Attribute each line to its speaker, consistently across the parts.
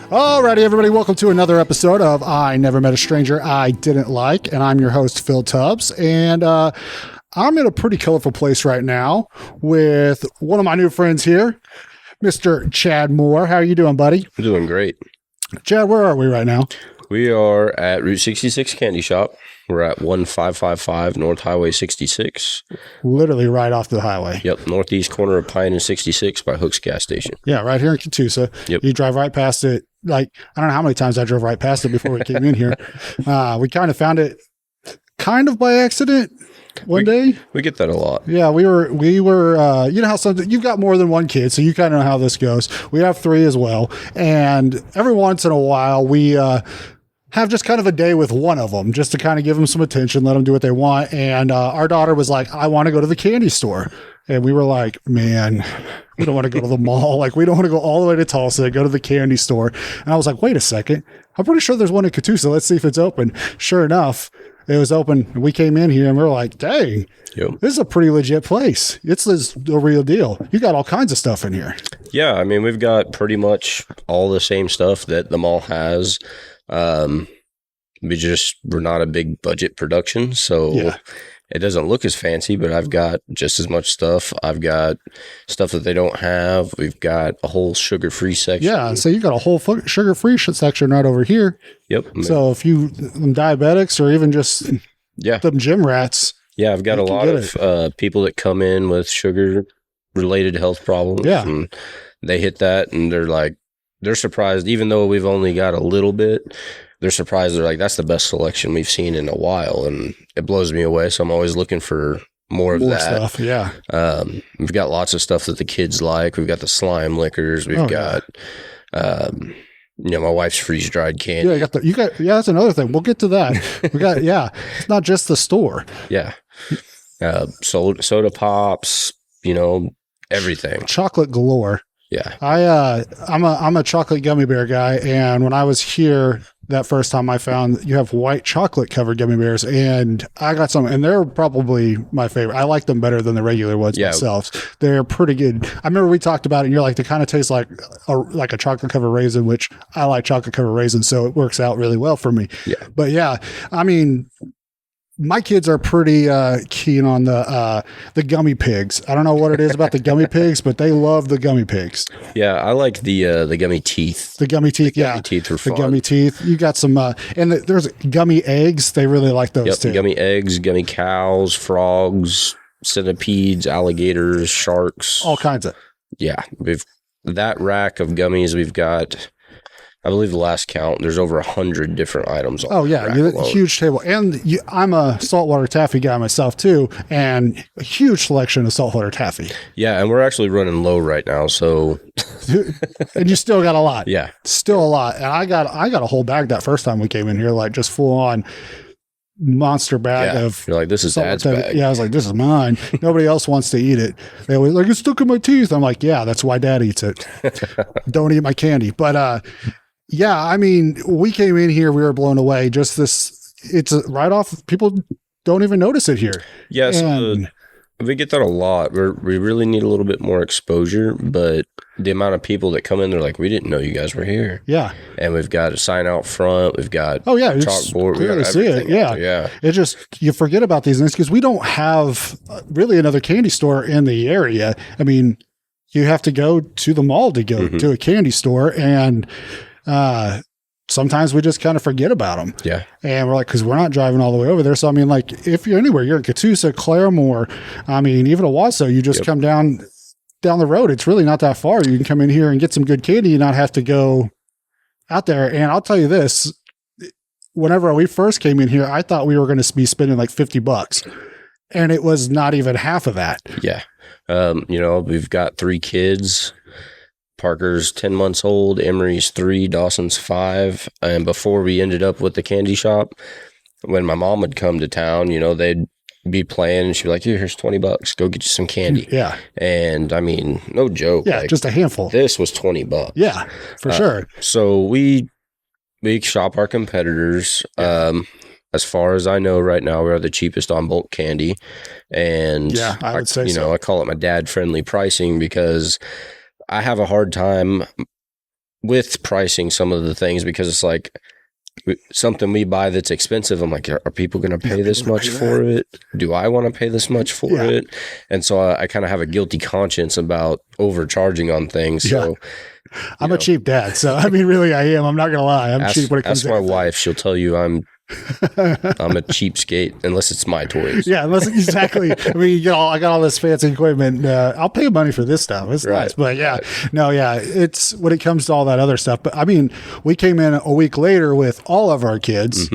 Speaker 1: Alrighty, everybody, welcome to another episode of I Never Met a Stranger I Didn't Like, and I'm your host, Phil Tubbs, and I'm in a pretty colorful place right now with one of my new friends here, Mr. Chad Moore. How are you doing, buddy?
Speaker 2: I'm doing great.
Speaker 1: Chad, where are we right now?
Speaker 2: We are at Route 66 Candy Shop. We're at 1555 North Highway 66.
Speaker 1: Literally right off the highway.
Speaker 2: Yep, northeast corner of Pine and 66 by Hook's gas station.
Speaker 1: Yeah, right here in Catoosa.
Speaker 2: Yep.
Speaker 1: You drive right past it. Like, I don't know how many times I drove right past it before we came in here. We kind of found it kind of by accident one day.
Speaker 2: We get that a lot.
Speaker 1: Yeah, we were, you know how you've got more than one kid, so you kind of know how this goes. We have three as well. And every once in a while, we have just kind of a day with one of them just to kind of give them some attention, let them do what they want. And our daughter was like, I want to go to the candy store. And we were like, man, we don't want to go to the mall. Like, we don't want to go all the way to Tulsa, go to the candy store. And I was like, wait a second. I'm pretty sure there's one in Catoosa. Let's see if it's open. Sure enough, it was open. We came in here and we were like, dang, This is a pretty legit place. It's the real deal. You got all kinds of stuff in here.
Speaker 2: Yeah, I mean, we've got pretty much all the same stuff that the mall has. We're not a big budget production, so it doesn't look as fancy, but I've got just as much stuff. I've got stuff that they don't have. We've got a whole sugar-free section.
Speaker 1: Yeah, so you got a whole sugar-free section right over here.
Speaker 2: Yep.
Speaker 1: So if you diabetics or even just them gym rats.
Speaker 2: Yeah, I've got a lot of people that come in with sugar-related health problems.
Speaker 1: Yeah.
Speaker 2: And they hit that and they're surprised, even though we've only got a little bit. They're surprised. They're like, that's the best selection we've seen in a while. And it blows me away. So I'm always looking for more of that
Speaker 1: stuff. Yeah.
Speaker 2: We've got lots of stuff that the kids like. We've got the slime liquors. We've got, my wife's freeze dried candy.
Speaker 1: Yeah, that's another thing. We'll get to that. It's not just the store.
Speaker 2: Yeah. Soda pops, everything.
Speaker 1: Chocolate galore.
Speaker 2: Yeah.
Speaker 1: I'm a chocolate gummy bear guy, and when I was here that first time, I found you have white chocolate covered gummy bears, and I got some, and they're probably my favorite. I like them better than the regular ones myself. They're pretty good. I remember we talked about it, and you're like, they kind of taste like a chocolate covered raisin, which I like chocolate covered raisins, so it works out really well for me.
Speaker 2: Yeah.
Speaker 1: But yeah, I mean, my kids are pretty keen on the gummy pigs. I don't know what it is about the gummy pigs, but they love the gummy pigs.
Speaker 2: Yeah, I like the gummy teeth.
Speaker 1: The gummy teeth,
Speaker 2: Gummy teeth are fun.
Speaker 1: The gummy teeth. You got some, and there's gummy eggs. They really like those too.
Speaker 2: Gummy eggs, gummy cows, frogs, centipedes, alligators, sharks.
Speaker 1: All kinds of.
Speaker 2: Yeah, we've that rack of gummies. We've got, I believe the last count, there's over 100 different items.
Speaker 1: Huge table. And I'm a saltwater taffy guy myself too, and a huge selection of saltwater taffy.
Speaker 2: Yeah, and we're actually running low right now, so.
Speaker 1: And you still got a lot.
Speaker 2: Yeah.
Speaker 1: Still a lot. And I got a whole bag that first time we came in here, like just full on monster bag of.
Speaker 2: You're like, this is Dad's bag.
Speaker 1: Yeah, I was like, this is mine. Nobody else wants to eat it. They always like, it's stuck in my teeth. I'm like, yeah, that's why Dad eats it. Don't eat my candy. But, yeah, I mean, we came in here, we were blown away. Just this, it's right off. People don't even notice it here.
Speaker 2: Yes, we get that a lot. We really need a little bit more exposure, but the amount of people that come in, they're like, we didn't know you guys were here.
Speaker 1: Yeah.
Speaker 2: And we've got a sign out front. We've got chalkboard.
Speaker 1: We got see it. Yeah.
Speaker 2: Yeah.
Speaker 1: It just, you forget about these things because we don't have really another candy store in the area. I mean, you have to go to the mall to go to a candy store, and sometimes we just kind of forget about them.
Speaker 2: Yeah.
Speaker 1: And we're like, cause we're not driving all the way over there. So, I mean, like if you're anywhere, you're in Catoosa, Claremore, I mean, even Owasso, you just come down the road. It's really not that far. You can come in here and get some good candy and not have to go out there. And I'll tell you this, whenever we first came in here, I thought we were going to be spending like $50, and it was not even half of that.
Speaker 2: Yeah. We've got 3 kids. Parker's 10 months old, Emery's 3, Dawson's 5. And before we ended up with the candy shop, when my mom would come to town, they'd be playing and she'd be like, here's $20, go get you some candy.
Speaker 1: Yeah.
Speaker 2: And I mean, no joke.
Speaker 1: Yeah, just a handful.
Speaker 2: This was $20.
Speaker 1: Yeah, for sure.
Speaker 2: So we shop our competitors.
Speaker 1: Yeah.
Speaker 2: As far as I know right now, we are the cheapest on bulk candy. And
Speaker 1: yeah, I would say so.
Speaker 2: I call it my dad friendly pricing because I have a hard time with pricing some of the things, because it's like something we buy that's expensive. I'm like, are people going to pay this much for it? Do I want to pay this much for it? And so I kind of have a guilty conscience about overcharging on things. So
Speaker 1: I'm a cheap dad. So, I mean, really, I am. I'm not going to lie. I'm cheap when it comes to
Speaker 2: my wife. She'll tell you I'm a cheapskate unless it's my toys.
Speaker 1: Yeah, unless exactly. I mean, I got all this fancy equipment. I'll pay money for this stuff. It's nice, but it's when it comes to all that other stuff. But I mean, we came in a week later with all of our kids,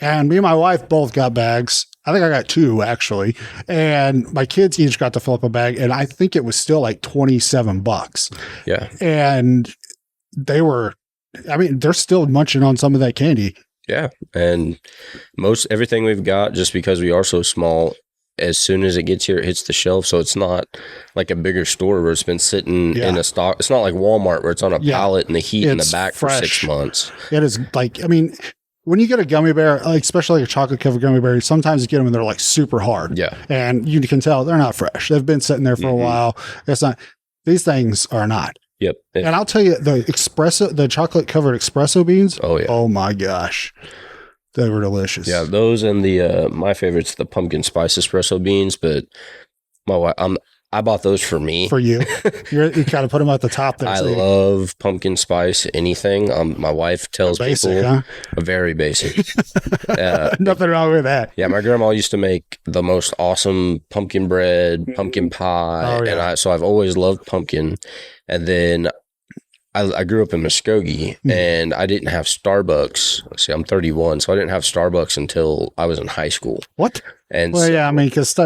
Speaker 1: and me and my wife both got bags. I think I got 2 actually, and my kids each got to fill up a bag, and I think it was still like $27.
Speaker 2: Yeah,
Speaker 1: and they're still munching on some of that candy.
Speaker 2: Yeah, and most everything we've got, just because we are so small, as soon as it gets here, it hits the shelf. So it's not like a bigger store where it's been sitting in a stock. It's not like Walmart where it's on a pallet in the heat in the back fresh. For 6 months.
Speaker 1: It is like, I mean, when you get a gummy bear, like especially like a chocolate covered gummy bear, sometimes you get them and they're like super hard.
Speaker 2: Yeah,
Speaker 1: and you can tell they're not fresh. They've been sitting there for a while. It's not. These things are not.
Speaker 2: Yep.
Speaker 1: And I'll tell you, the chocolate covered espresso beans.
Speaker 2: Oh yeah.
Speaker 1: Oh my gosh. They were delicious.
Speaker 2: Yeah. Those and the, my favorite's the pumpkin spice espresso beans, but my wife, I bought those for me.
Speaker 1: For you. You kind of put them at the top there.
Speaker 2: I love pumpkin spice anything. My wife tells people very basic.
Speaker 1: Nothing wrong with that.
Speaker 2: Yeah, my grandma used to make the most awesome pumpkin bread, pumpkin pie, and so I've always loved pumpkin. And then I grew up in Muskogee, and I didn't have Starbucks. See, I'm 31, so I didn't have Starbucks until I was in high school.
Speaker 1: What?
Speaker 2: And
Speaker 1: well, yeah, I mean, because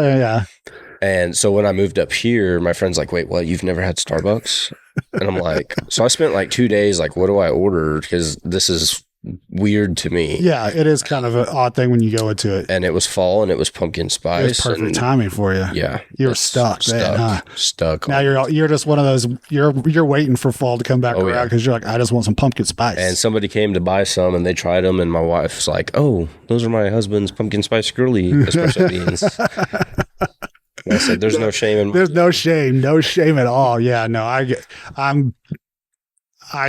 Speaker 2: And so when I moved up here, my friend's like, wait, what? You've never had Starbucks? And I'm like, so I spent like 2 days, like, what do I order? Because this is weird to me.
Speaker 1: Yeah, it is kind of an odd thing when you go into it.
Speaker 2: And it was fall and it was pumpkin spice.
Speaker 1: It was perfect timing for you.
Speaker 2: Yeah.
Speaker 1: You were stuck.
Speaker 2: Stuck.
Speaker 1: Now you're just one of those, you're waiting for fall to come back around because you're like, I just want some pumpkin spice.
Speaker 2: And somebody came to buy some and they tried them and my wife's like, oh, those are my husband's pumpkin spice girly espresso beans. I said, "There's no shame in."
Speaker 1: There's no shame at all. Yeah, no, I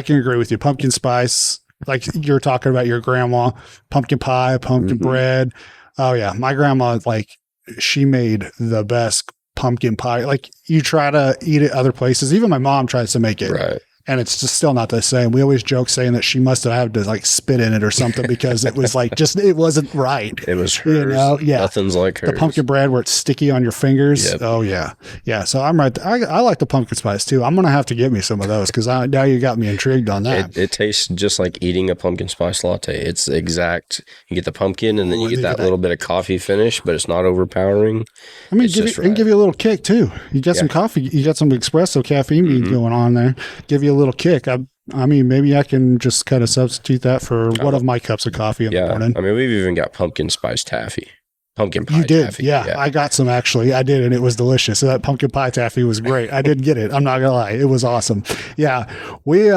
Speaker 1: can agree with you. Pumpkin spice, like you're talking about your grandma, pumpkin pie, pumpkin bread. Oh yeah, my grandma, like she made the best pumpkin pie. Like you try to eat it other places. Even my mom tries to make it.
Speaker 2: Right.
Speaker 1: And it's just still not the same. We always joke saying that she must have had to like spit in it or something because it was like it wasn't right.
Speaker 2: It was hers.
Speaker 1: Yeah.
Speaker 2: Nothing's like hers.
Speaker 1: The pumpkin bread where it's sticky on your fingers. Yep. Oh yeah. Yeah. So I'm right. I like the pumpkin spice too. I'm going to have to get me some of those because now you got me intrigued on that.
Speaker 2: It tastes just like eating a pumpkin spice latte. It's exact. You get the pumpkin and then you get that little bit of coffee finish, but it's not overpowering.
Speaker 1: I mean, it can give you a little kick too. You got some coffee. You got some espresso caffeine going on there. Give you a little kick. I mean, maybe I can just kind of substitute that for one of my cups of coffee in the morning.
Speaker 2: I mean, we've even got pumpkin spice taffy. Pumpkin pie
Speaker 1: You did,
Speaker 2: taffy.
Speaker 1: Yeah. I got some actually. I did, and it was delicious. So that pumpkin pie taffy was great. I did get it. I'm not gonna lie, it was awesome. Yeah, we.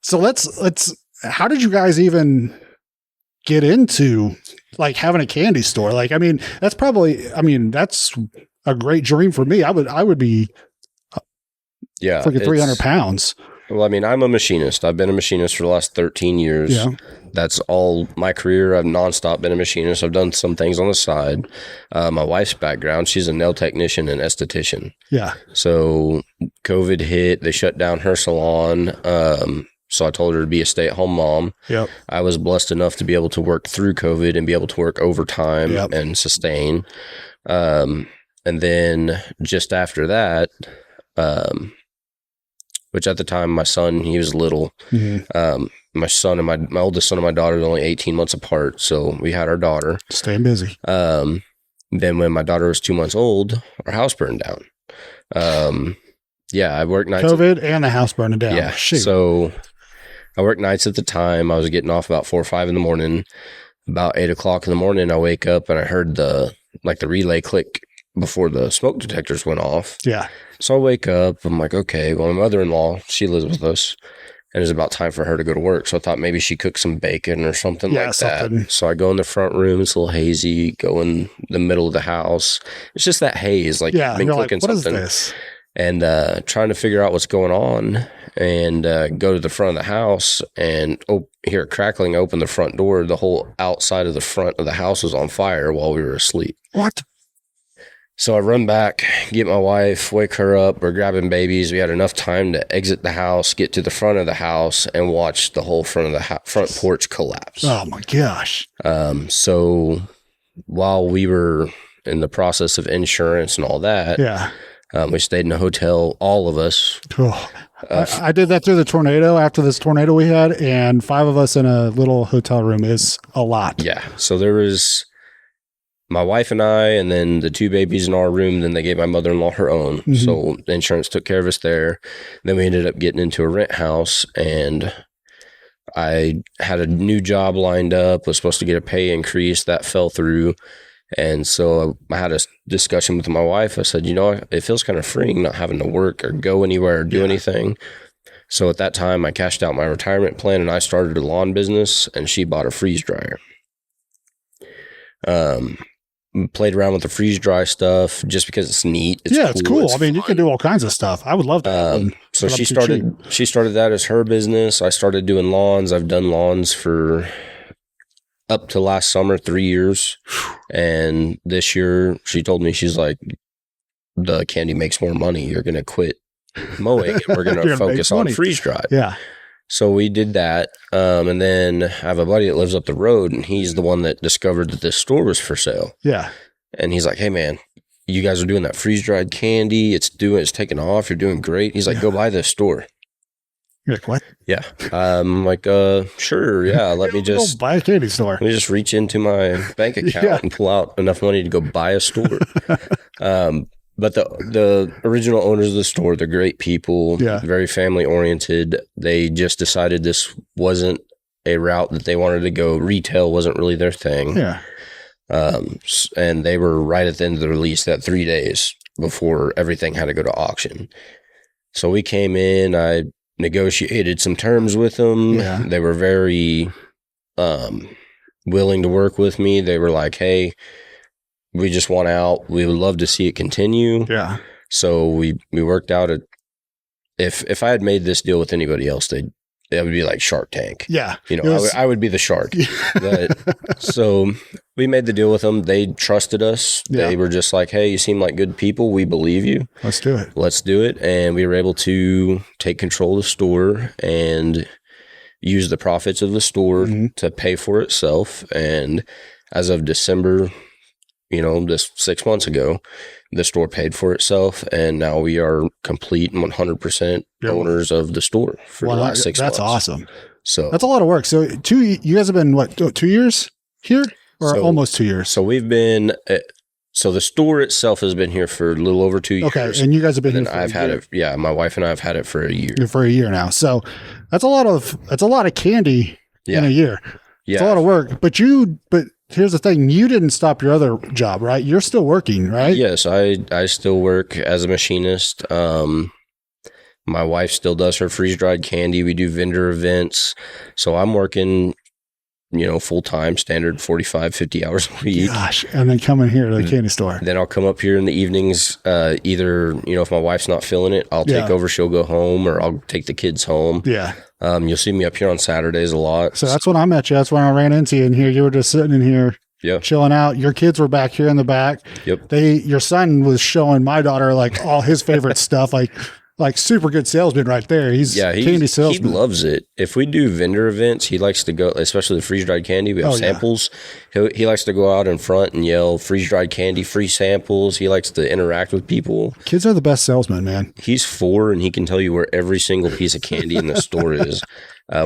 Speaker 1: So let's. How did you guys even get into like having a candy store? Like, I mean, that's a great dream for me. I would be. Freaking 300 pounds.
Speaker 2: Well, I mean, I'm a machinist. I've been a machinist for the last 13 years.
Speaker 1: Yeah.
Speaker 2: That's all my career. I've nonstop been a machinist. I've done some things on the side. My wife's background, she's a nail technician and esthetician.
Speaker 1: Yeah.
Speaker 2: So COVID hit. They shut down her salon. So I told her to be a stay-at-home mom.
Speaker 1: Yep.
Speaker 2: I was blessed enough to be able to work through COVID and be able to work overtime and sustain. And then just after that, which at the time, my son, he was little. My son and my oldest son and my daughter are only 18 months apart. So we had our daughter.
Speaker 1: Staying busy.
Speaker 2: Then when my daughter was 2 months old, our house burned down. I worked nights.
Speaker 1: COVID and the house burning down.
Speaker 2: Yeah.
Speaker 1: Shoot.
Speaker 2: So I worked nights at the time. I was getting off about 4 or 5 in the morning. About 8 o'clock in the morning, I wake up and I heard the relay click before the smoke detectors went off.
Speaker 1: Yeah.
Speaker 2: So I wake up, I'm like, okay, well, my mother-in-law, she lives with us, and it's about time for her to go to work. So I thought maybe she cooked some bacon or something that. So I go in the front room, it's a little hazy, go in the middle of the house. It's just that haze, like been cooking
Speaker 1: like, what
Speaker 2: something.
Speaker 1: Is this?
Speaker 2: and trying to figure out what's going on, and go to the front of the house and hear it crackling, open the front door. The whole outside of the front of the house was on fire while we were asleep.
Speaker 1: What?
Speaker 2: So I run back, get my wife, wake her up. We're grabbing babies. We had enough time to exit the house, get to the front of the house, and watch the whole front of the front porch collapse.
Speaker 1: Oh my gosh.
Speaker 2: So while we were in the process of insurance and all that, we stayed in a hotel, all of us.
Speaker 1: Oh, I did that through the tornado, after this tornado we had, and 5 of us in a little hotel room is a lot.
Speaker 2: Yeah. So there was my wife and I, and then the 2 babies in our room. Then they gave my mother-in-law her own. Mm-hmm. So the insurance took care of us there. Then we ended up getting into a rent house, and I had a new job lined up, was supposed to get a pay increase. That fell through. And so I had a discussion with my wife. I said, it feels kind of freeing not having to work or go anywhere or do anything. So at that time, I cashed out my retirement plan, and I started a lawn business, and she bought a freeze dryer. Played around with the freeze dry stuff just because it's neat.
Speaker 1: It's cool. I mean, you can do all kinds of stuff. I would love that.
Speaker 2: So she started that as her business. I started doing lawns. I've done lawns for up to last summer, 3 years. And this year she told me, she's like, the candy makes more money. You're going to quit mowing and we're going to focus on freeze dry.
Speaker 1: Yeah.
Speaker 2: So we did that. And then I have a buddy that lives up the road, and he's the one that discovered that this store was for sale.
Speaker 1: Yeah. And
Speaker 2: he's like, hey man, you guys are doing that freeze dried candy. It's taking off. You're doing great. He's like, go buy this store.
Speaker 1: You're like, what?
Speaker 2: Yeah. I'm like, sure. Yeah. Let me just
Speaker 1: buy a candy store.
Speaker 2: Let me just reach into my bank account and pull out enough money to go buy a store. But the original owners of the store, they're great people, very family oriented. They just decided this wasn't a route that they wanted to go. Retail wasn't really their thing.
Speaker 1: Yeah.
Speaker 2: And they were right at the end of the release, that 3 days before everything had to go to auction. So we came in, I negotiated some terms with them. Yeah. They were very willing to work with me. They were like, hey, we just want out. We would love to see it continue.
Speaker 1: Yeah.
Speaker 2: So we worked out if I had made this deal with anybody else, that would be like Shark Tank.
Speaker 1: Yeah.
Speaker 2: I would be the shark. So we made the deal with them. They trusted us. Yeah. They were just like, hey, you seem like good people. We believe you.
Speaker 1: Let's do it.
Speaker 2: And we were able to take control of the store and use the profits of the store to pay for itself. And as of December, this 6 months ago, the store paid for itself, and now we are complete and 100% owners of the store for the last 6 months.
Speaker 1: That's awesome.
Speaker 2: So
Speaker 1: that's a lot of work. So you guys have been, what, 2 years here, or almost 2 years?
Speaker 2: So we've been, so the store itself has been here for a little over 2 years.
Speaker 1: Okay, and you guys have been here for
Speaker 2: I've had it. Yeah, my wife and I have had it for a year.
Speaker 1: For a year now. So that's a lot of candy in a year. Yeah. It's a lot of work. But here's the thing. You didn't stop your other job, right? You're still working, right?
Speaker 2: Yes, I still work as a machinist. My wife still does her freeze-dried candy. We do vendor events. So I'm working, full-time, standard 45, 50 hours a week.
Speaker 1: Gosh, and then coming here to the candy store.
Speaker 2: Then I'll come up here in the evenings. Either, if my wife's not feeling it, I'll take over, she'll go home, or I'll take the kids home.
Speaker 1: Yeah.
Speaker 2: You'll see me up here on Saturdays a lot.
Speaker 1: So that's when I met you. That's when I ran into you in here. You were just sitting in here, chilling out. Your kids were back here in the back.
Speaker 2: Yep.
Speaker 1: Your son was showing my daughter like all his favorite stuff, like super good salesman right there. He's candy salesman.
Speaker 2: He loves it. If we do vendor events, he likes to go, especially the freeze-dried candy. We have samples. Yeah. He likes to go out in front and yell, freeze-dried candy, free samples. He likes to interact with people.
Speaker 1: Kids are the best salesmen, man.
Speaker 2: He's 4, and he can tell you where every single piece of candy in the store is.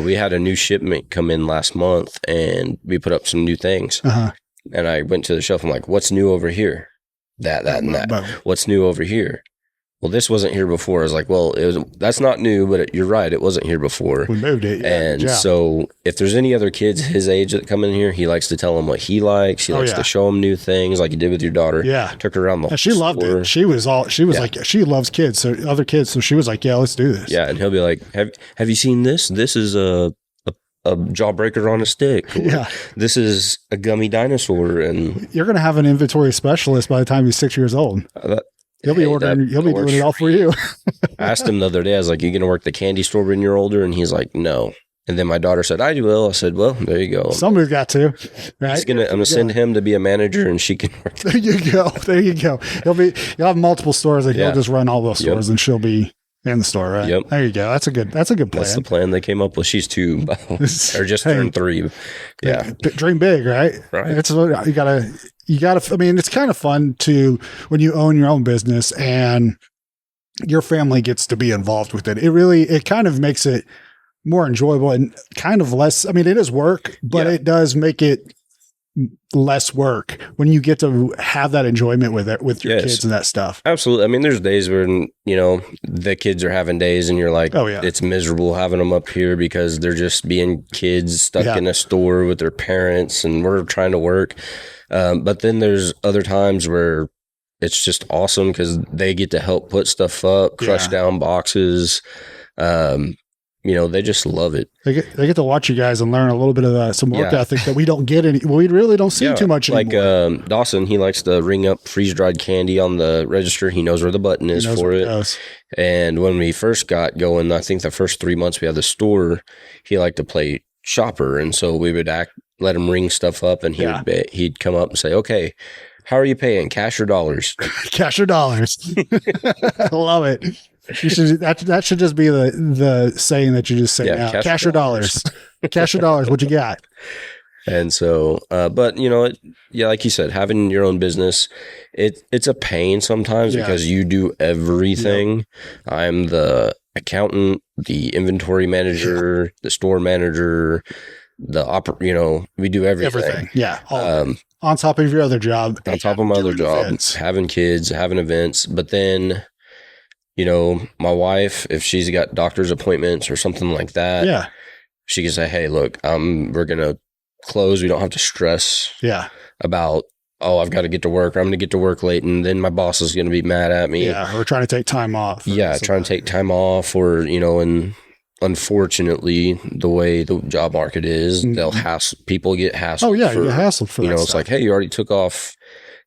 Speaker 2: We had a new shipment come in last month, and we put up some new things.
Speaker 1: Uh-huh.
Speaker 2: And I went to the shelf. I'm like, what's new over here? That, and that. What's new over here? Well, this wasn't here before. I was like, well, that's not new, but you're right. It wasn't here before.
Speaker 1: We moved it.
Speaker 2: And so if there's any other kids his age that come in here, he likes to tell them what he likes. He likes to show them new things like you did with your daughter.
Speaker 1: Yeah.
Speaker 2: Took her around the whole
Speaker 1: she loved it. She was like, she loves kids. So other kids. So she was like, yeah, let's do this.
Speaker 2: Yeah. And he'll be like, have you seen this? This is a jawbreaker on a stick. This is a gummy dinosaur. And
Speaker 1: you're going to have an inventory specialist by the time he's 6 years old. He'll be ordering. He'll be doing it all for you.
Speaker 2: I asked him the other day, I was like, you going to work the candy store when you're older? And he's like, no. And then my daughter said, I will. I said, well, there you go.
Speaker 1: Somebody's got to. Right?
Speaker 2: I'm going to send him to be a manager and she can work.
Speaker 1: There you go. There you go. You'll have multiple stores and he'll just run all those stores and she'll be in the store, right?
Speaker 2: Yep.
Speaker 1: There you go. That's a good plan.
Speaker 2: That's the plan they came up with. She's 2 or just turned 3. Yeah.
Speaker 1: Dream big, right?
Speaker 2: Right.
Speaker 1: It's you gotta, I mean, it's kind of fun when you own your own business and your family gets to be involved with it. It kind of makes it more enjoyable and kind of less. I mean, it is work, but it does make it less work when you get to have that enjoyment with your kids and that stuff.
Speaker 2: Absolutely. I mean, there's days when, the kids are having days and you're like, it's miserable having them up here because they're just being kids stuck in a store with their parents and we're trying to work. But then there's other times where it's just awesome because they get to help put stuff up, crush down boxes. They just love it. They
Speaker 1: get to watch you guys and learn a little bit of some work ethic that we don't get we really don't see too much anymore.
Speaker 2: Like Dawson, he likes to ring up freeze-dried candy on the register. He knows where the button is for it. And when we first got going, I think the first 3 months we had the store, he liked to play shopper. And so we would let him ring stuff up and he'd come up and say, okay, how are you paying? Cash or dollars?
Speaker 1: Cash or dollars. I love it. That should just be the saying that you just say now. Cash or dollars. Cash or dollars. What you got?
Speaker 2: And so, but like you said, having your own business, it's a pain sometimes because you do everything. Yep. I'm the accountant, the inventory manager, the store manager, we do everything.
Speaker 1: Yeah. On top of your other job.
Speaker 2: On top of my other job, having kids, having events, but then my wife, if she's got doctor's appointments or something like that, she can say, hey, look, we're going to close. We don't have to stress about, I've got to get to work. Or I'm going to get to work late. And then my boss is going to be mad at me.
Speaker 1: Yeah. We're trying to take time off.
Speaker 2: Trying to take time off or, and unfortunately the way the job market is, people get hassled.
Speaker 1: Oh yeah. You get hassled for that
Speaker 2: it's like, hey, you already took off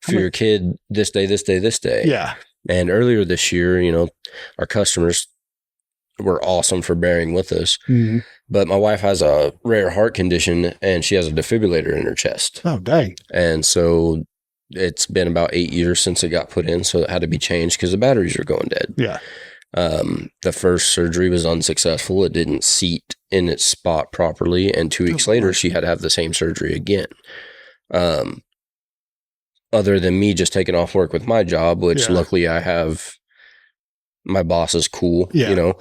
Speaker 2: for your kid this day, this day, this day.
Speaker 1: Yeah.
Speaker 2: And earlier this year, our customers were awesome for bearing with us. Mm-hmm. But my wife has a rare heart condition and she has a defibrillator in her chest.
Speaker 1: Oh, dang.
Speaker 2: And so it's been about 8 years since it got put in. So it had to be changed because the batteries are going dead.
Speaker 1: Yeah.
Speaker 2: The first surgery was unsuccessful. It didn't seat in its spot properly. And 2 weeks later, she had to have the same surgery again. Other than me just taking off work with my job, which luckily I have, my boss is cool, but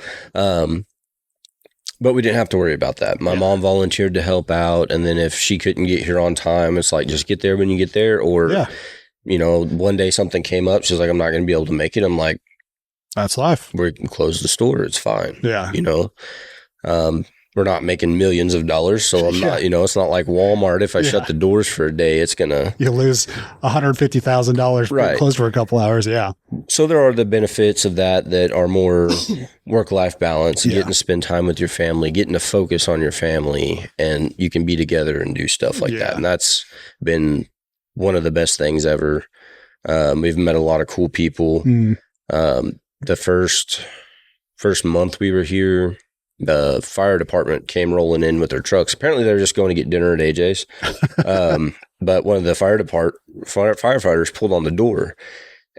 Speaker 2: we didn't have to worry about that. My mom volunteered to help out. And then if she couldn't get here on time, it's like, just get there when you get there. Or, one day something came up. She's like, I'm not going to be able to make it. I'm like,
Speaker 1: that's life.
Speaker 2: We can close the store. It's fine.
Speaker 1: Yeah.
Speaker 2: We're not making millions of dollars. So I'm not, it's not like Walmart. If I shut the doors for a day, it's going to.
Speaker 1: You lose $150,000
Speaker 2: right.
Speaker 1: Closed for a couple hours. Yeah.
Speaker 2: So there are the benefits of that are more work-life balance, getting to spend time with your family, getting to focus on your family, and you can be together and do stuff like that. And that's been one of the best things ever. We've met a lot of cool people. The first month we were here, the fire department came rolling in with their trucks. Apparently they were just going to get dinner at AJ's. But one of the firefighters pulled on the door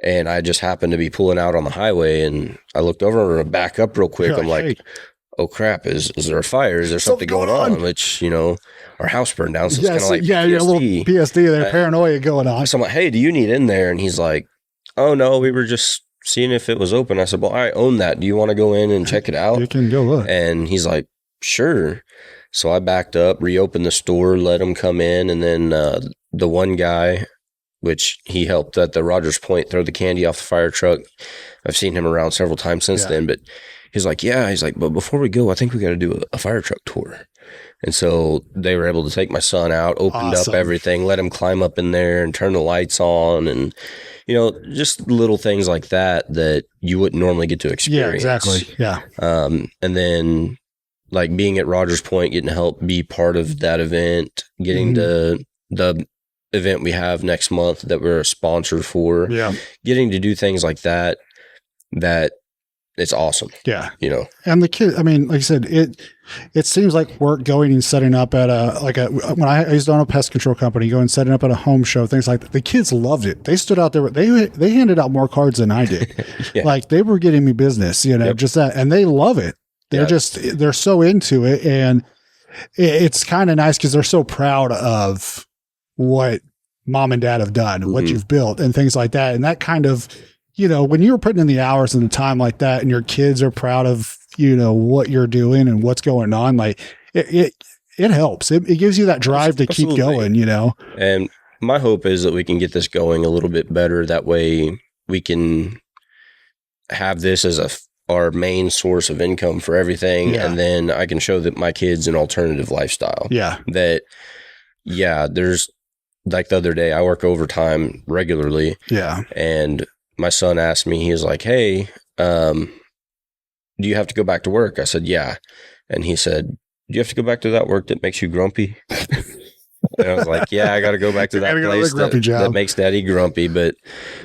Speaker 2: and I just happened to be pulling out on the highway and I looked over and back up real quick. I'm like, oh crap, is there a fire? Is there something going on? Which, our house burned down. So it's kind of like,
Speaker 1: you're a little PSD there, paranoia going on.
Speaker 2: So I'm like, hey, do you need in there? And he's like, oh no, we were just seeing if it was open. I said, well, I own that. Do you want to go in and check it out?
Speaker 1: You can go look.
Speaker 2: And he's like, sure. So I backed up, reopened the store, let him come in. And then the one guy, which he helped at the Rogers Point throw the candy off the fire truck. I've seen him around several times since then, but he's like, but before we go, I think we got to do a fire truck tour. And so they were able to take my son out, opened up everything, let him climb up in there and turn the lights on and, just little things like that you wouldn't normally get to experience.
Speaker 1: Yeah, exactly. Yeah.
Speaker 2: And then like being at Rogers Point, getting to help be part of that event, getting the event we have next month that we're a sponsor for.
Speaker 1: Yeah.
Speaker 2: Getting to do things like that it's awesome.
Speaker 1: Yeah.
Speaker 2: You know,
Speaker 1: and the kid, I mean, like I said, it seems like work going and setting up at when I used to own a pest control company, going and setting up at a home show, things like that. The kids loved it. They stood out there. They handed out more cards than I did.
Speaker 2: Yeah.
Speaker 1: Like they were getting me business, you know,
Speaker 2: Yep.
Speaker 1: just that. And they love it. They're so into it. And it's kind of nice because they're so proud of what mom and dad have done, what you've built and things like that. And that kind of, you know, when you're putting in the hours and the time like that and your kids are proud of, you know, what you're doing and what's going on, like it helps. It gives you that drive to keep going, you know?
Speaker 2: And my hope is that we can get this going a little bit better. That way we can have this as our main source of income for everything.
Speaker 1: Yeah.
Speaker 2: And then I can show that my kids an alternative lifestyle.
Speaker 1: Yeah.
Speaker 2: There's like the other day, I work overtime regularly.
Speaker 1: Yeah.
Speaker 2: And my son asked me, he was like, hey, do you have to go back to work? I said, yeah. And he said, do you have to go back to that work that makes you grumpy? And I was like, yeah, I got to go back to that place that makes daddy grumpy. But,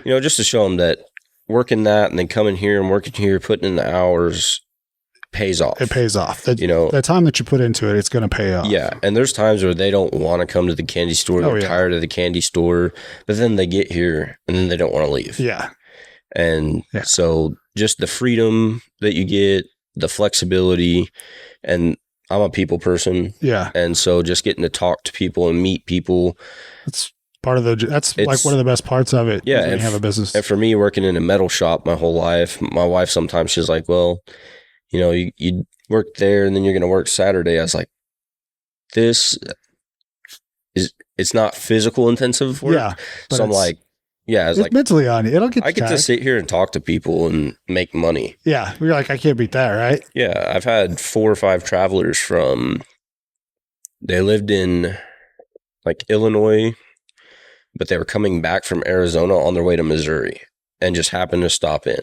Speaker 2: you know, just to show him that working that and then coming here and working here, putting in the hours pays off.
Speaker 1: It pays off.
Speaker 2: You know,
Speaker 1: the time that you put into it, it's going to pay off.
Speaker 2: Yeah. And there's times where they don't want to come to the candy store. They're tired of the candy store, but then they get here and then they don't want to leave.
Speaker 1: Yeah.
Speaker 2: And so just the freedom that you get, the flexibility, and I'm a people person.
Speaker 1: Yeah.
Speaker 2: And so just getting to talk to people and meet people.
Speaker 1: That's like one of the best parts of it.
Speaker 2: Yeah.
Speaker 1: When you have a business.
Speaker 2: And for me, working in a metal shop my whole life, my wife, sometimes she's like, well, you know, you work there and then you're going to work Saturday. I was like, it's not physical intensive work.
Speaker 1: Yeah.
Speaker 2: So I'm like, yeah, it's like
Speaker 1: mentally on you. It'll get.
Speaker 2: I get to sit here and talk to people and make money.
Speaker 1: Yeah, you're like, I can't beat that, right?
Speaker 2: Yeah, I've had 4 or 5 travelers they lived in like Illinois, but they were coming back from Arizona on their way to Missouri and just happened to stop in.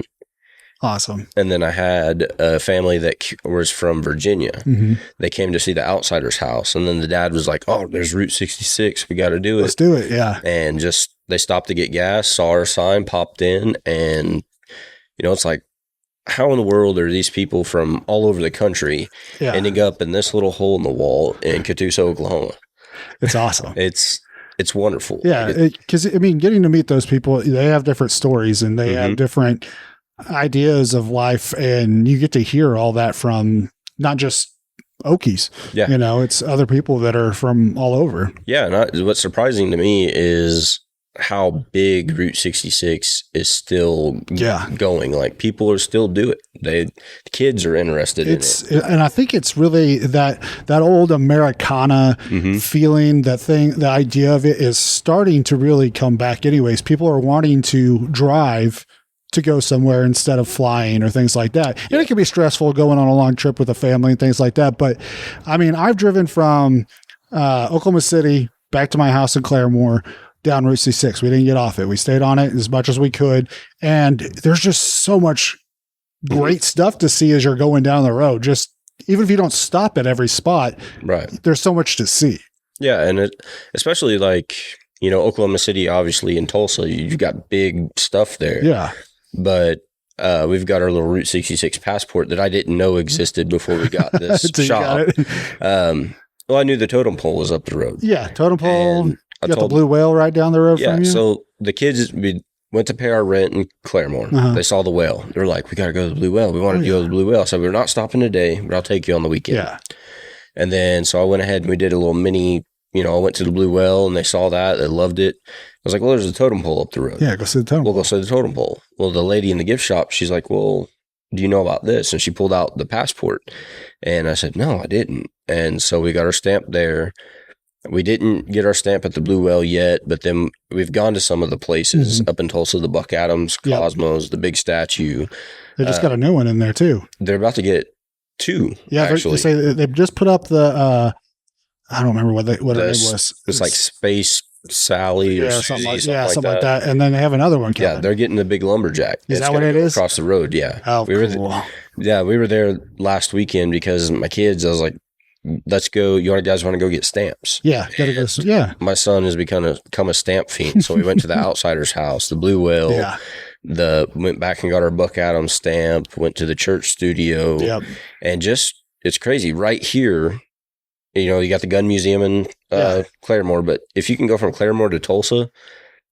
Speaker 1: Awesome.
Speaker 2: And then I had a family that was from Virginia. Mm-hmm. They came to see the Outsider's house. And then the dad was like, oh, there's Route 66. We got to do it.
Speaker 1: Let's do it. Yeah.
Speaker 2: And they stopped to get gas, saw our sign, popped in. And, you know, it's like, how in the world are these people from all over the country ending up in this little hole in the wall in Catoosa, Oklahoma?
Speaker 1: It's awesome.
Speaker 2: It's wonderful.
Speaker 1: Yeah. Because, I mean, getting to meet those people, they have different stories and they have different ideas of life, and you get to hear all that from not just Okies. Yeah. You know, it's other people that are from all over. Yeah.
Speaker 2: And what's surprising to me is how big Route 66 is still going. Like, people are still do it. The kids are interested in it.
Speaker 1: And I think it's really that old Americana feeling, the idea of it is starting to really come back anyways. People are wanting to drive to go somewhere instead of flying or things like that. And it can be stressful going on a long trip with a family and things like that. But I mean, I've driven from Oklahoma City back to my house in Claremore down Route 66. We didn't get off it. We stayed on it as much as we could. And there's just so much great stuff to see as you're going down the road. Just even if you don't stop at every spot, right? There's so much to see.
Speaker 2: Yeah. And especially like, you know, Oklahoma City, obviously, in Tulsa, you've got big stuff there.
Speaker 1: Yeah.
Speaker 2: But we've got our little Route 66 passport that I didn't know existed before we got this shop. Well, I knew the totem pole was up the road.
Speaker 1: Yeah, totem pole. You got the Blue Whale right down the road from you?
Speaker 2: Yeah, so the kids, we went to pay our rent in Claremore. They saw the whale. They were like, we got to go to the Blue Whale. We wanted to go to the Blue Whale. So we're not stopping today, but I'll take you on the weekend. Yeah. And then, so I went ahead and we did a little mini, you know, I went to the Blue Whale and they saw that. They loved it. I was like, well, there's a totem pole up the road.
Speaker 1: Yeah, go see the totem pole.
Speaker 2: We'll go see the totem pole. Well, the lady in the gift shop, she's like, well, do you know about this? And she pulled out the passport. And I said, no, I didn't. And so we got our stamp there. We didn't get our stamp at the Blue Whale yet, but then we've gone to some of the places up in Tulsa, the Buck Adams, Cosmos, the big statue.
Speaker 1: They just got a new one in there too.
Speaker 2: They're about to get 2.
Speaker 1: Yeah, actually. They say they've just put up the, I don't remember what her name was.
Speaker 2: It's like Space Sally or
Speaker 1: something like that. And then they have another one coming.
Speaker 2: Yeah, they're getting the big lumberjack.
Speaker 1: Is that what it is?
Speaker 2: Across the road, yeah.
Speaker 1: Oh,
Speaker 2: we were there last weekend because my kids, I was like, let's go. You guys want to go get stamps?
Speaker 1: Yeah, gotta go. Yeah,
Speaker 2: my son has become a stamp fiend. So we went to the Outsider's house, the Blue Whale.
Speaker 1: Yeah.
Speaker 2: Went back and got our Buck Adams stamp. Went to the church studio.
Speaker 1: Yep.
Speaker 2: And just it's crazy right here. You know, you got the gun museum in Claremore, but if you can go from Claremore to Tulsa,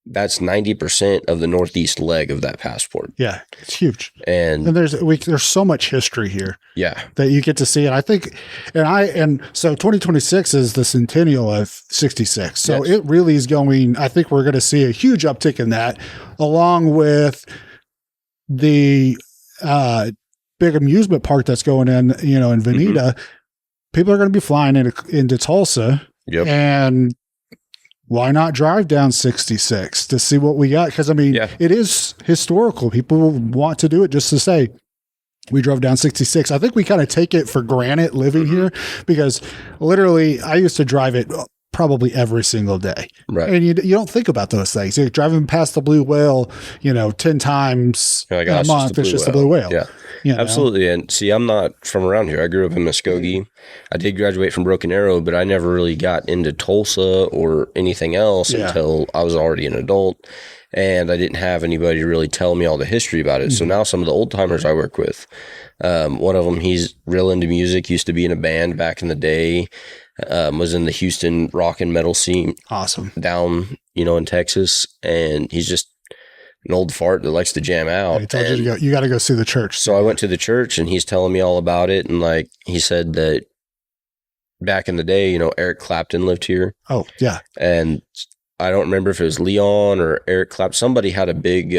Speaker 2: that's 90% of the northeast leg of that passport.
Speaker 1: Yeah, it's huge.
Speaker 2: And
Speaker 1: there's so much history here.
Speaker 2: Yeah.
Speaker 1: That you get to see. And I think, and so 2026 is the centennial of 66. So It really is going, I think we're going to see a huge uptick in that, along with the big amusement park that's going in, in Veneta. People are going to be flying into Tulsa.
Speaker 2: Yep.
Speaker 1: And why not drive down 66 to see what we got? Because, it is historical. People want to do it just to say, we drove down 66. I think we kind of take it for granted living here because literally I used to drive it probably every single day.
Speaker 2: Right.
Speaker 1: And you don't think about those things. You're driving past the Blue Whale, 10 times a month. It's just the Blue Whale.
Speaker 2: Yeah. Absolutely. And see, I'm not from around here. I grew up in Muskogee. I did graduate from Broken Arrow, but I never really got into Tulsa or anything else until I was already an adult. And I didn't have anybody to really tell me all the history about it. So now some of the old timers I work with, one of them, he's real into music, used to be in a band back in the day, was in the Houston rock and metal scene.
Speaker 1: Awesome.
Speaker 2: Down, in Texas. And he's just an old fart that likes to jam out.
Speaker 1: He told you got to go see the church.
Speaker 2: So I went to the church and he's telling me all about it. And he said that back in the day, Eric Clapton lived here.
Speaker 1: Oh, yeah.
Speaker 2: And I don't remember if it was Leon or Eric Clapton. Somebody had a big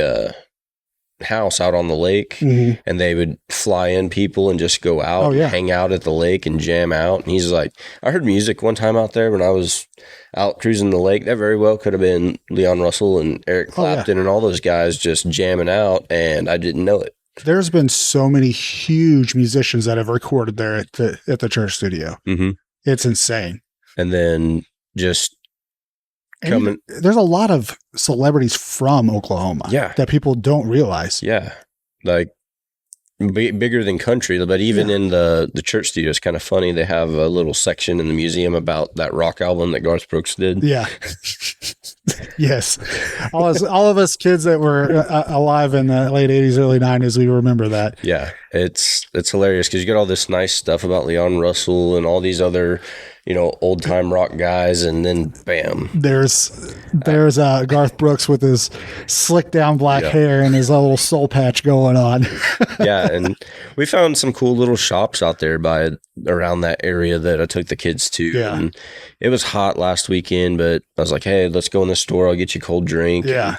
Speaker 2: house out on the lake and they would fly in people and just go out, hang out at the lake and jam out. And he's like, I heard music one time out there when I was out cruising the lake. That very well could have been Leon Russell and Eric Clapton and all those guys just jamming out. And I didn't know it.
Speaker 1: There's been so many huge musicians that have recorded there at the church studio.
Speaker 2: Mm-hmm.
Speaker 1: It's insane.
Speaker 2: And then just
Speaker 1: there's a lot of celebrities from Oklahoma that people don't realize.
Speaker 2: Yeah. Bigger than country, but even in the church studio, it's kind of funny. They have a little section in the museum about that rock album that Garth Brooks did.
Speaker 1: Yeah. Yes. All of us kids that were alive in the late 80s, early 90s, we remember that.
Speaker 2: Yeah. It's hilarious because you get all this nice stuff about Leon Russell and all these other, old time rock guys, and then bam.
Speaker 1: There's Garth Brooks with his slick down black hair and his little soul patch going on.
Speaker 2: Yeah, and we found some cool little shops out there around that area that I took the kids to.
Speaker 1: Yeah.
Speaker 2: And it was hot last weekend, but I was like, hey, let's go in the store. I'll get you a cold drink.
Speaker 1: Yeah.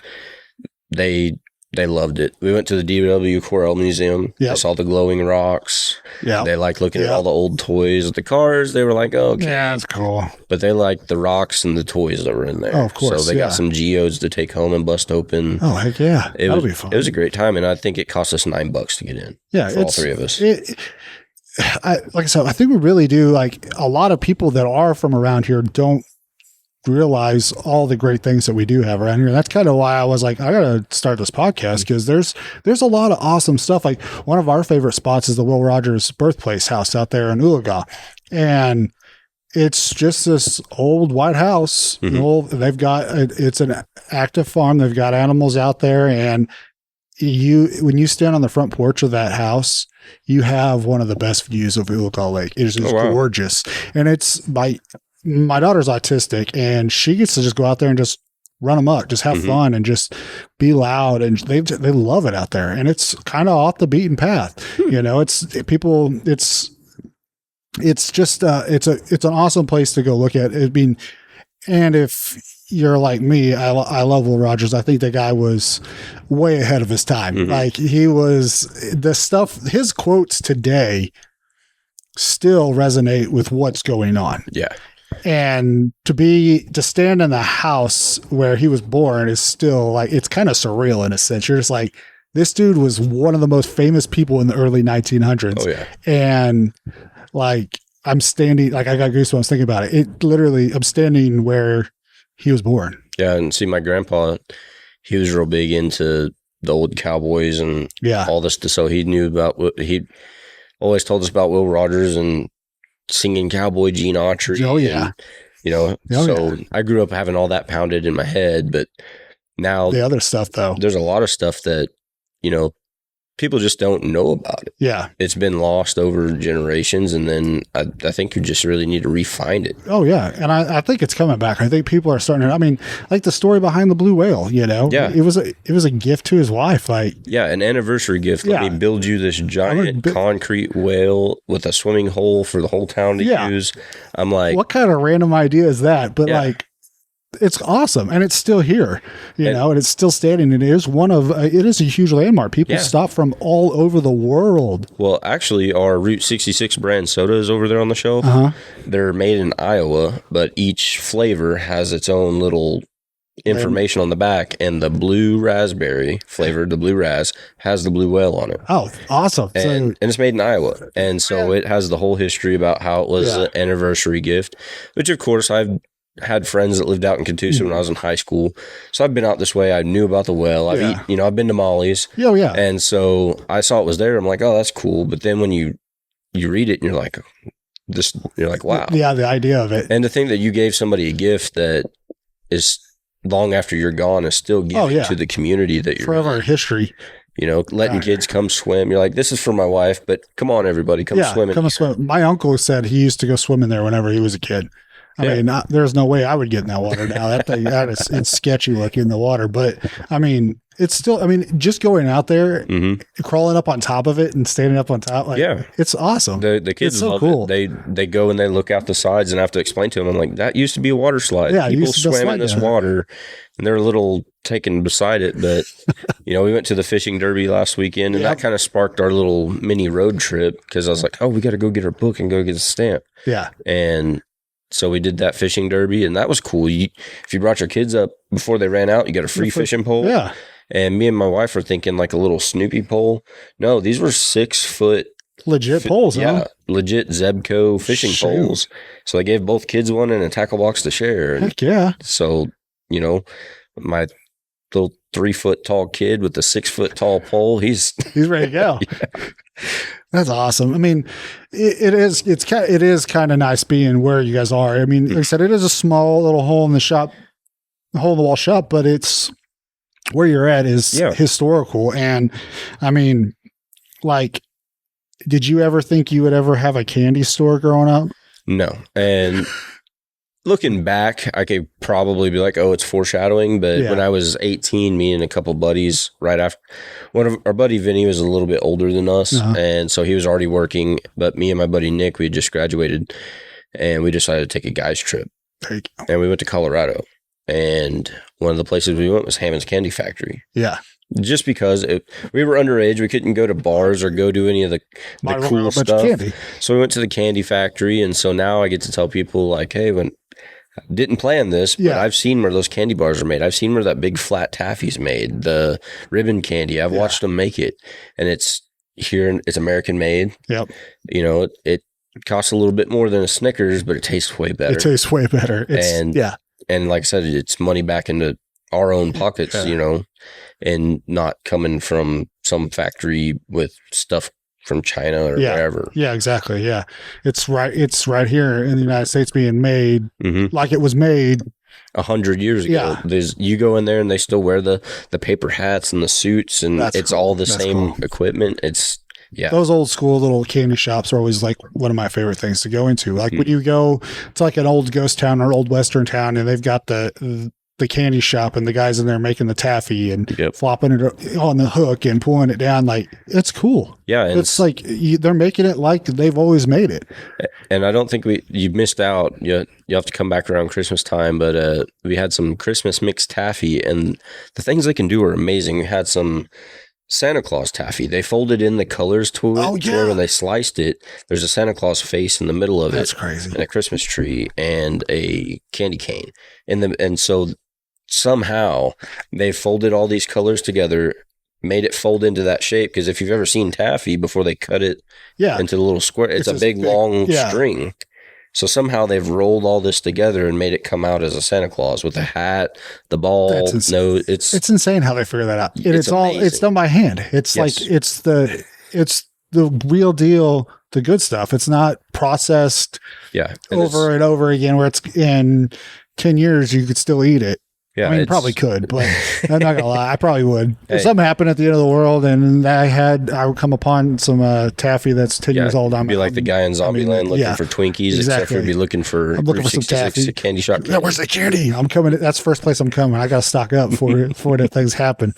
Speaker 2: And they loved it. We went to the DW Corel Museum.
Speaker 1: Yep.
Speaker 2: I saw the glowing rocks.
Speaker 1: Yeah.
Speaker 2: They liked looking at all the old toys. The cars, they were like, oh, okay.
Speaker 1: Yeah, that's cool.
Speaker 2: But they liked the rocks and the toys that were in there.
Speaker 1: Oh, of course.
Speaker 2: So they got some geodes to take home and bust open.
Speaker 1: Oh, heck yeah. That'll be fun.
Speaker 2: It was a great time, and I think it cost us $9 to get in.
Speaker 1: Yeah.
Speaker 2: For all three of us.
Speaker 1: Like I said, I think we really do, a lot of people that are from around here don't realize all the great things that we do have around here. And that's kind of why I was like, I gotta start this podcast, because there's a lot of awesome stuff. Like one of our favorite spots is the Will Rogers birthplace house out there in Oologah, and it's just this old white house. They've got it's an active farm. They've got animals out there, and when you stand on the front porch of that house, you have one of the best views of Oologah Lake. It is just gorgeous, and it's my daughter's autistic, and she gets to just go out there and just run amok, just have fun and just be loud. And they love it out there. And it's kind of off the beaten path. It's just, it's an awesome place to go look at. And if you're like me, I love Will Rogers. I think the guy was way ahead of his time. He was his quotes today still resonate with what's going on.
Speaker 2: Yeah.
Speaker 1: And to stand in the house where he was born is still it's kind of surreal in a sense. You're just like, this dude was one of the most famous people in the early 1900s.
Speaker 2: Oh yeah.
Speaker 1: And I'm standing, I got goosebumps thinking about it. It literally, I'm standing where he was born.
Speaker 2: Yeah. And see, my grandpa, he was real big into the old cowboys and all this. So he knew about he always told us about Will Rogers, and singing Cowboy Gene Autry.
Speaker 1: Oh, yeah.
Speaker 2: And, you know, I grew up having all that pounded in my head, but now
Speaker 1: the other stuff, though,
Speaker 2: there's a lot of stuff that, you know, people just don't know about it.
Speaker 1: Yeah.
Speaker 2: It's been lost over generations, and then I think you just really need to re-find it.
Speaker 1: Oh, yeah. And I think it's coming back. I think people are starting to, I mean, like the story behind the blue whale, you know?
Speaker 2: Yeah.
Speaker 1: It was a gift to his wife. Like,
Speaker 2: yeah, an anniversary gift. Let me build you this giant concrete whale with a swimming hole for the whole town to use. I'm like,
Speaker 1: what kind of random idea is that? But like, it's awesome, and it's still here, you know, and it's still standing. It is it is a huge landmark. People stop from all over the world.
Speaker 2: Well, actually, our Route 66 brand soda is over there on the shelf. They're made in Iowa, but each flavor has its own little information on the back, and the blue raspberry flavored, the blue raz, has the blue whale on it.
Speaker 1: Oh, awesome.
Speaker 2: And it's made in Iowa, and so it has the whole history about how it was an anniversary gift, which of course I've had friends that lived out in Catoosa when I was in high school. So I've been out this way. I knew about the whale. I've been to Molly's.
Speaker 1: Oh, yeah.
Speaker 2: And so I saw it was there. I'm like, oh, that's cool. But then when you read it and you're like, wow.
Speaker 1: Yeah, the idea of it.
Speaker 2: And to think that you gave somebody a gift that is long after you're gone is still giving to the community that you're
Speaker 1: forever history.
Speaker 2: You know, letting kids come swim. You're like, this is for my wife, but come on, everybody, come swim.
Speaker 1: Come swim. My uncle said he used to go swimming there whenever he was a kid. I mean, there's no way I would get in that water now. It's sketchy looking in the water, but I mean, it's still, I mean, just going out there, crawling up on top of it and standing up on top. Like, it's awesome.
Speaker 2: The kids love it. They go and they look out the sides, and I have to explain to them, I'm like, that used to be a water slide.
Speaker 1: Yeah,
Speaker 2: people swam in this water, and they're a little taken beside it. But, you know, we went to the fishing derby last weekend, and that kind of sparked our little mini road trip, because I was like, oh, we got to go get our book and go get a stamp.
Speaker 1: Yeah.
Speaker 2: And so we did that fishing derby, and that was cool. If you brought your kids up before they ran out, you got a free fishing pole.
Speaker 1: Yeah.
Speaker 2: And me and my wife were thinking like a little Snoopy pole. No, these were 6 foot
Speaker 1: legit poles.
Speaker 2: Yeah, legit Zebco fishing poles. So I gave both kids one and a tackle box to share.
Speaker 1: Heck yeah.
Speaker 2: So, you know, my little 3 foot tall kid with the 6 foot tall pole, he's
Speaker 1: ready to go. That's awesome. I mean, it is kind of nice being where you guys are. I mean, like I said, it is a small little hole in the wall shop, but it's where you're at is historical. And I mean, like, did you ever think you would ever have a candy store growing up?
Speaker 2: No. And looking back, I could probably be like, oh, it's foreshadowing. But when I was 18, me and a couple buddies, right after, one of our buddy Vinny was a little bit older than us. And so he was already working. But me and my buddy Nick, we had just graduated, and we decided to take a guys trip.
Speaker 1: There you go.
Speaker 2: And we went to Colorado. And one of the places we went was Hammond's Candy Factory.
Speaker 1: Yeah.
Speaker 2: Just because we were underage, we couldn't go to bars or go do any of the cool stuff. So we went to the candy factory. And so now I get to tell people, like, hey, I didn't plan this, but I've seen where those candy bars are made. I've seen where that big flat taffy's made, the ribbon candy. I've watched them make it, and it's American made.
Speaker 1: Yep.
Speaker 2: You know, it costs a little bit more than a Snickers, but it tastes way better. And like I said, it's money back into our own pockets, you know, and not coming from some factory with stuff from China or wherever.
Speaker 1: Yeah, exactly. Yeah. It's right here in the United States being made like it was made
Speaker 2: 100 years ago. You go in there and they still wear the paper hats and the suits, and it's all the same equipment. It's
Speaker 1: those old school little candy shops are always like one of my favorite things to go into. Like when you go to like an old ghost town or old Western town, and they've got the candy shop and the guys in there making the taffy and flopping it on the hook and pulling it down. Like, it's cool.
Speaker 2: Yeah. And
Speaker 1: it's like they're making it like they've always made it.
Speaker 2: And I don't think you missed out. You have to come back around Christmas time, but we had some Christmas mixed taffy, and the things they can do are amazing. We had some Santa Claus taffy. They folded in the colors to it. Oh, yeah. When they sliced it, there's a Santa Claus face in the middle of it.
Speaker 1: That's crazy.
Speaker 2: And a Christmas tree and a candy cane. And so somehow they folded all these colors together, made it fold into that shape. Because if you've ever seen taffy before they cut it into the little square, it's a big long string. So somehow they've rolled all this together and made it come out as a Santa Claus with a hat, the ball. It's
Speaker 1: insane how they figure that out. It's done by hand. It's like it's the the real deal, the good stuff. It's not processed over and over again where it's in 10 years, you could still eat it.
Speaker 2: Yeah,
Speaker 1: I mean, you probably could, but I'm not gonna lie, I probably would. If something happened at the end of the world and I would come upon some taffy that's 10 years old,
Speaker 2: I'd be like the guy in Zombieland looking for Twinkies, except for be looking for
Speaker 1: some taffy.
Speaker 2: Candy shop.
Speaker 1: Yeah, where's the candy? I'm coming. That's the first place I'm coming. I got to stock up before the things happen.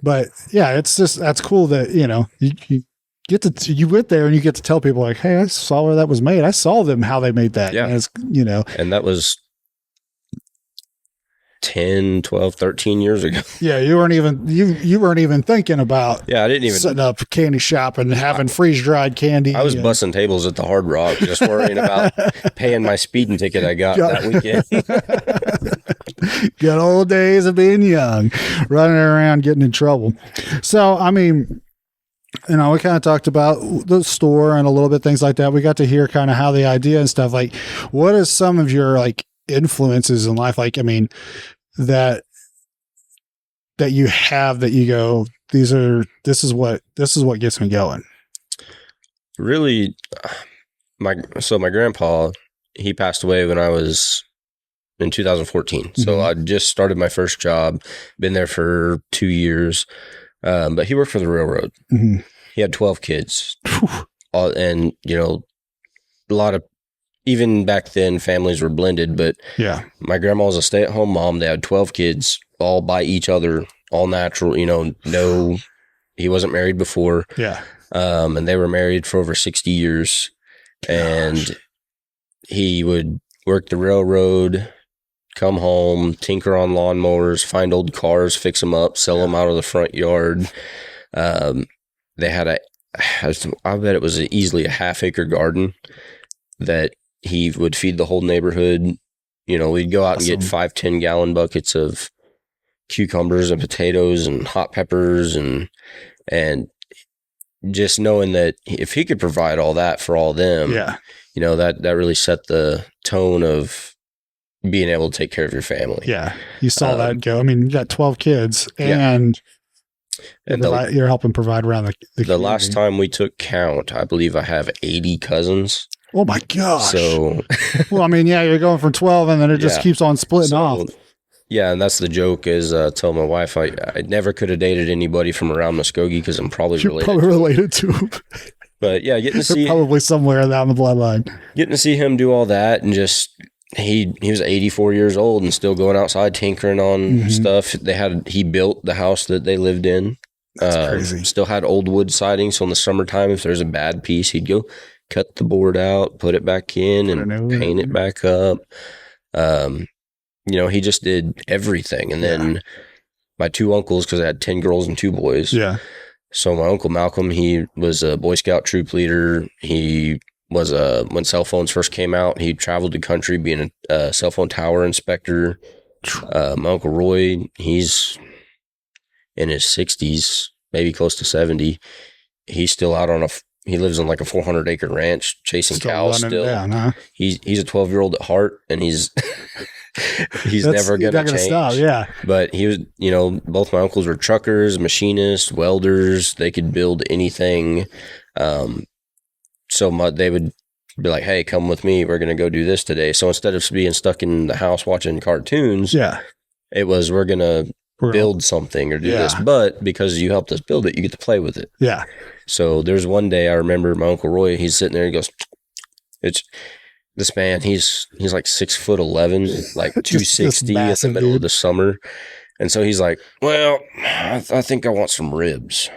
Speaker 1: But yeah, it's just, that's cool that, you get to, you went there and you get to tell people like, hey, I saw where that was made. I saw them, how they made that.
Speaker 2: Yeah. And that was 10, 12, 13 years ago.
Speaker 1: Yeah, you weren't even thinking about
Speaker 2: I didn't even
Speaker 1: setting up a candy shop and having freeze-dried candy.
Speaker 2: I was busting tables at the Hard Rock just worrying about paying my speeding ticket I got that weekend.
Speaker 1: Good old days of being young, running around getting in trouble. So, I mean, we kind of talked about the store and a little bit things like that. We got to hear kind of how the idea and stuff, like, what is some of your like influences in life? Like, I mean, that you have that you go, this is what gets me going.
Speaker 2: Really, my grandpa, he passed away when I was in 2014. Mm-hmm. So I just started my first job, been there for 2 years. But he worked for the railroad. Mm-hmm. He had 12 kids. And, a lot of, even back then, families were blended, but my grandma was a stay-at-home mom. They had 12 kids, all by each other, all natural, no, he wasn't married before. Yeah. And they were married for over 60 years. And he would work the railroad, come home, tinker on lawnmowers, find old cars, fix them up, sell them out of the front yard. They had I bet it was easily a half-acre garden that he would feed the whole neighborhood. We'd go out and get 5-10 gallon buckets of cucumbers and potatoes and hot peppers and just knowing that if he could provide all that for all them, that really set the tone of being able to take care of your family. Yeah. You saw that go. I mean, you got 12 kids and you're helping provide around the community. Last time we took count, I believe I have 80 cousins.
Speaker 1: Oh my gosh.
Speaker 2: So,
Speaker 1: well, I mean, you're going from 12 and then it just keeps on splitting off.
Speaker 2: Yeah. And that's the joke is, tell my wife, I never could have dated anybody from around Muskogee because I'm probably
Speaker 1: related to him.
Speaker 2: But yeah, getting to see
Speaker 1: probably somewhere down the bloodline.
Speaker 2: Getting to see him do all that and just he was 84 years old and still going outside tinkering on stuff. He built the house that they lived in. That's crazy. Still had old wood siding, so in the summertime, if there's a bad piece, he'd go cut the board out, put it back in, and paint it back up. He just did everything. And then my two uncles, because I had 10 girls and 2 boys. Yeah. So my uncle Malcolm, he was a Boy Scout troop leader. He was when cell phones first came out, he traveled the country being a cell phone tower inspector. My Uncle Roy, he's in his 60s, maybe close to 70. He's still out he lives on like a 400-acre ranch chasing cows still. Down, huh? He's a 12-year-old at heart, and he's never going to change. Stop, yeah. But he was, both my uncles were truckers, machinists, welders. They could build anything. So they would be like, hey, come with me. We're going to go do this today. So instead of being stuck in the house watching cartoons, it was, we're going to build something or do this. But because you helped us build it, you get to play with it. Yeah. So there's one day I remember my Uncle Roy, he's sitting there, he goes, this man, he's like 6'11", like 260 at the middle of the summer. And so he's like, well, I think I want some ribs.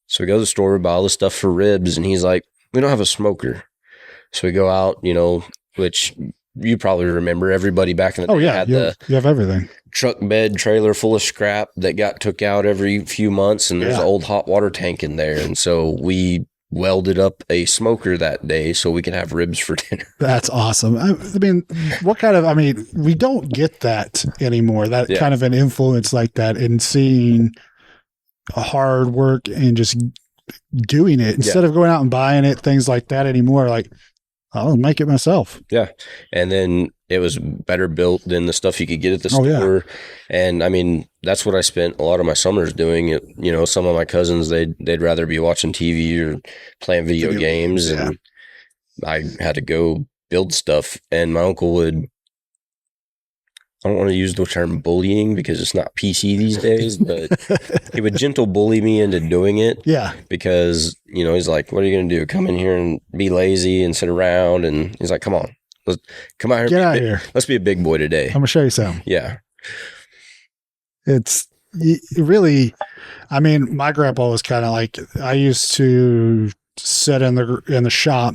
Speaker 2: So we go to the store, we buy all the stuff for ribs, and he's like, we don't have a smoker. So we go out, which you probably remember, everybody back in the day had you have everything. Truck bed trailer full of scrap that got took out every few months, and there's an old hot water tank in there. And so we welded up a smoker that day so we could have ribs for dinner. That's awesome. I mean, we don't get that anymore, that kind of an influence like that, and seeing hard work and just doing it instead of going out and buying it, things like that anymore. Like, I'll make it myself. Yeah. And then it was better built than the stuff you could get at the store. And I mean, that's what I spent a lot of my summers doing. You know, some of my cousins, they'd rather be watching TV or playing video games. And I had to go build stuff. And my uncle would, I don't want to use the term bullying because it's not PC these days, but he would gentle bully me into doing it.
Speaker 1: Yeah.
Speaker 2: Because, you know, he's like, what are you going to do? Come in here and be lazy and sit around? And he's like, come on, come out here.
Speaker 1: Get out of here.
Speaker 2: Let's be a big boy today.
Speaker 1: I'm going to show you something.
Speaker 2: Yeah.
Speaker 1: It's really, I mean, my grandpa was kind of like, I used to sit in the shop.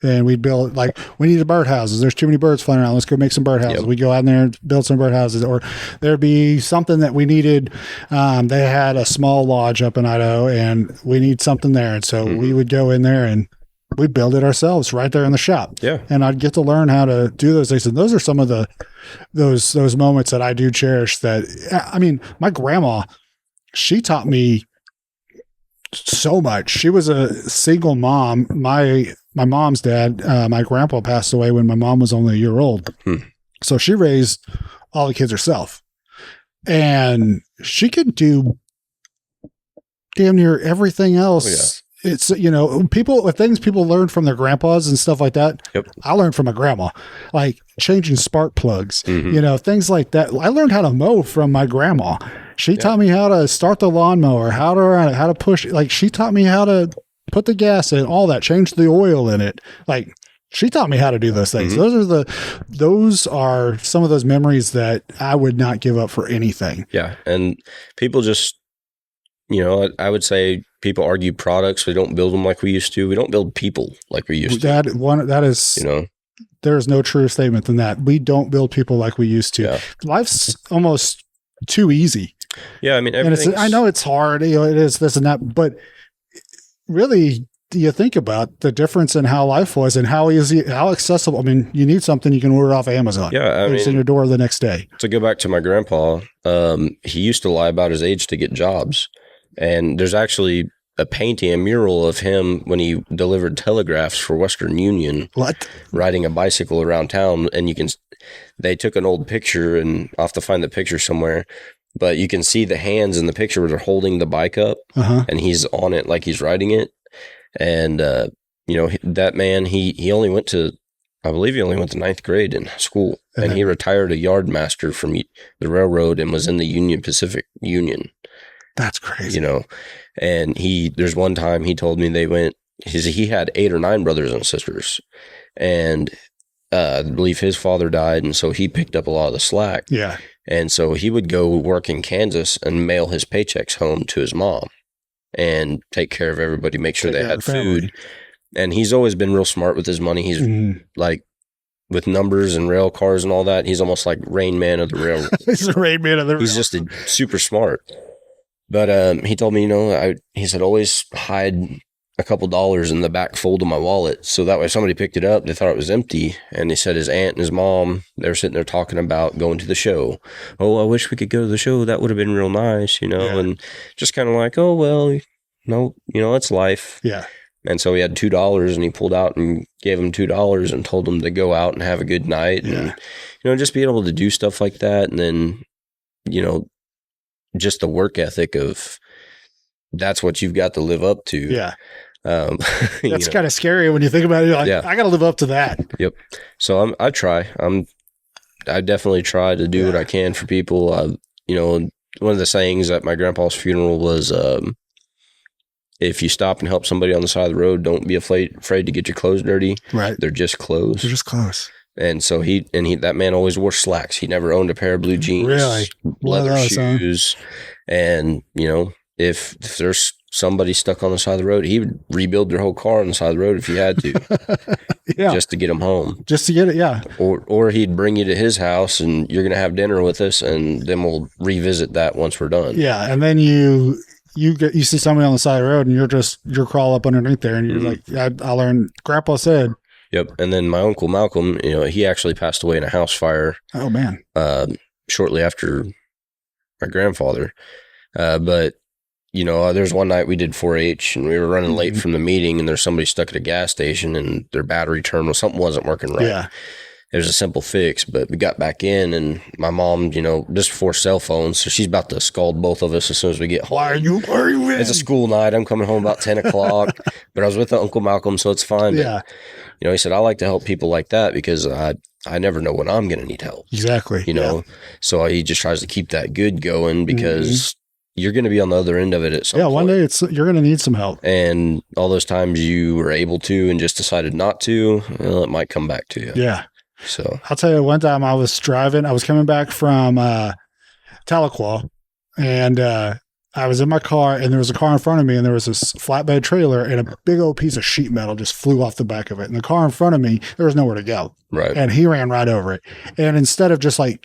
Speaker 1: And we'd build, like, we needed birdhouses. There's too many birds flying around. Let's go make some birdhouses. Yep. We go out in there and build some birdhouses. Or there'd be something that we needed. They had a small lodge up in Idaho, and we need something there. And so we would go in there and we'd build it ourselves right there in the shop.
Speaker 2: Yeah.
Speaker 1: And I'd get to learn how to do those things. And those are some of those moments that I do cherish. That, I mean, my grandma, she taught me so much. She was a single mom. My mom's dad, my grandpa passed away when my mom was only a year old. So she raised all the kids herself. And she could do damn near everything else. Oh, yeah. It's, you know, things people learn from their grandpas and stuff like that. Yep. I learned from my grandma, like changing spark plugs, you know, things like that. I learned how to mow from my grandma. She taught me how to start the lawnmower, how to push, like she taught me how to put the gas in, all that, change the oil in it. Like she taught me how to do those things. Those are some of those memories that I would not give up for anything.
Speaker 2: Yeah. And people just, you know, I would say people argue products. We don't build them like we used to. We don't build people like we used to.
Speaker 1: That is, you know, there is no truer statement than that. We don't build people like we used to. Yeah. Life's almost too easy.
Speaker 2: Yeah. I mean,
Speaker 1: I know it's hard, you know, it is this and that, but really, do you think about the difference in how life was and how easy, how accessible? I mean, you need something, you can order off Amazon.
Speaker 2: Yeah,
Speaker 1: it's in your door the next day.
Speaker 2: To go back to my grandpa, he used to lie about his age to get jobs. And there's actually a painting, a mural of him when he delivered telegraphs for Western Union.
Speaker 1: What?
Speaker 2: Riding a bicycle around town. And they took an old picture, and I'll have to find the picture somewhere. But you can see the hands in the picture where they're holding the bike up, and he's on it like he's riding it. And, you know, that man, he only went to, I believe he only went to 9th grade in school. And he retired a yard master from the railroad and was in the Union Pacific Union.
Speaker 1: That's crazy.
Speaker 2: You know, and there's one time he told me he had 8 or 9 brothers and sisters. And I believe his father died, and so he picked up a lot of the slack.
Speaker 1: Yeah.
Speaker 2: And so he would go work in Kansas and mail his paychecks home to his mom and take care of everybody, make sure they had food. And he's always been real smart with his money. He's like, with numbers and rail cars and all that, he's almost like Rain Man of the railroad.
Speaker 1: He's the Rain Man of the railroad.
Speaker 2: He's just super smart. But he told me, you know, he said, always hide a couple dollars in the back fold of my wallet. So that way somebody picked it up, they thought it was empty. And he said his aunt and his mom, they were sitting there talking about going to the show. Oh, I wish we could go to the show. That would have been real nice, you know, and just kind of like, oh, well, no, you know, it's life.
Speaker 1: Yeah.
Speaker 2: And so he had $2 and he pulled out and gave him $2 and told him to go out and have a good night. And, you know, just being able to do stuff like that. And then, you know, just the work ethic of that's what you've got to live up to.
Speaker 1: Yeah. That's kind of scary when you think about it. You're like, I got to live up to that.
Speaker 2: Yep. So I definitely try to do what I can for people. You know, one of the sayings at my grandpa's funeral was, if you stop and help somebody on the side of the road, don't be afraid to get your clothes dirty.
Speaker 1: Right.
Speaker 2: They're just clothes.
Speaker 1: They're just clothes.
Speaker 2: And so that man always wore slacks. He never owned a pair of blue jeans,
Speaker 1: really?
Speaker 2: Leather shoes. And, you know, if there's somebody stuck on the side of the road, he would rebuild their whole car on the side of the road if he had to. Just to get them home.
Speaker 1: Just to get it, yeah.
Speaker 2: Or he'd bring you to his house and you're going to have dinner with us, and then we'll revisit that once we're done.
Speaker 1: Yeah, and then you see somebody on the side of the road and you're crawl up underneath there and you're like, I learned, Grandpa said.
Speaker 2: Yep. And then my uncle Malcolm, you know, he actually passed away in a house fire.
Speaker 1: Oh man.
Speaker 2: Shortly after my grandfather. But you know, there's one night we did 4-H and we were running late from the meeting, and there's somebody stuck at a gas station and their battery terminal, something wasn't working right.
Speaker 1: Yeah.
Speaker 2: it was a simple fix, but we got back in, and my mom, just before cell phones, so she's about to scald both of us as soon as we get home.
Speaker 1: Why are you in?
Speaker 2: It's a school night. I'm coming home about 10 o'clock, but I was with Uncle Malcolm, so it's fine.
Speaker 1: Yeah.
Speaker 2: But, he said, I like to help people like that because I never know when I'm going to need help.
Speaker 1: Exactly.
Speaker 2: So he just tries to keep that good going because you're going to be on the other end of it at some point.
Speaker 1: One day you're going to need some help.
Speaker 2: And all those times you were able to and just decided not to, well, it might come back to you.
Speaker 1: Yeah.
Speaker 2: So
Speaker 1: I'll tell you, one time I was coming back from Tahlequah, and I was in my car, and there was a car in front of me, and there was this flatbed trailer, and a big old piece of sheet metal just flew off the back of it. And the car in front of me, there was nowhere to go.
Speaker 2: Right.
Speaker 1: And he ran right over it. And instead of just like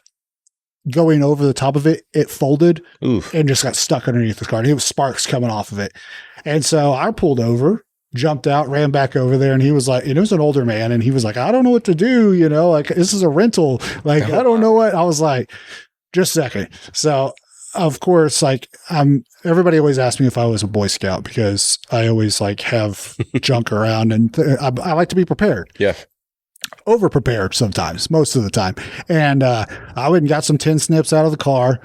Speaker 1: going over the top of it, it folded and just got stuck underneath the car. And it was sparks coming off of it. And so I pulled over, jumped out, ran back over there, and he was like, and it was an older man, and he was like, I don't know what to do, like this is a rental. Like, I don't know what. I was like, just a second. So of course, like everybody always asks me if I was a Boy Scout because I always like have junk around, and I like to be prepared.
Speaker 2: Yeah.
Speaker 1: Over prepared sometimes, most of the time. And I went and got some tin snips out of the car,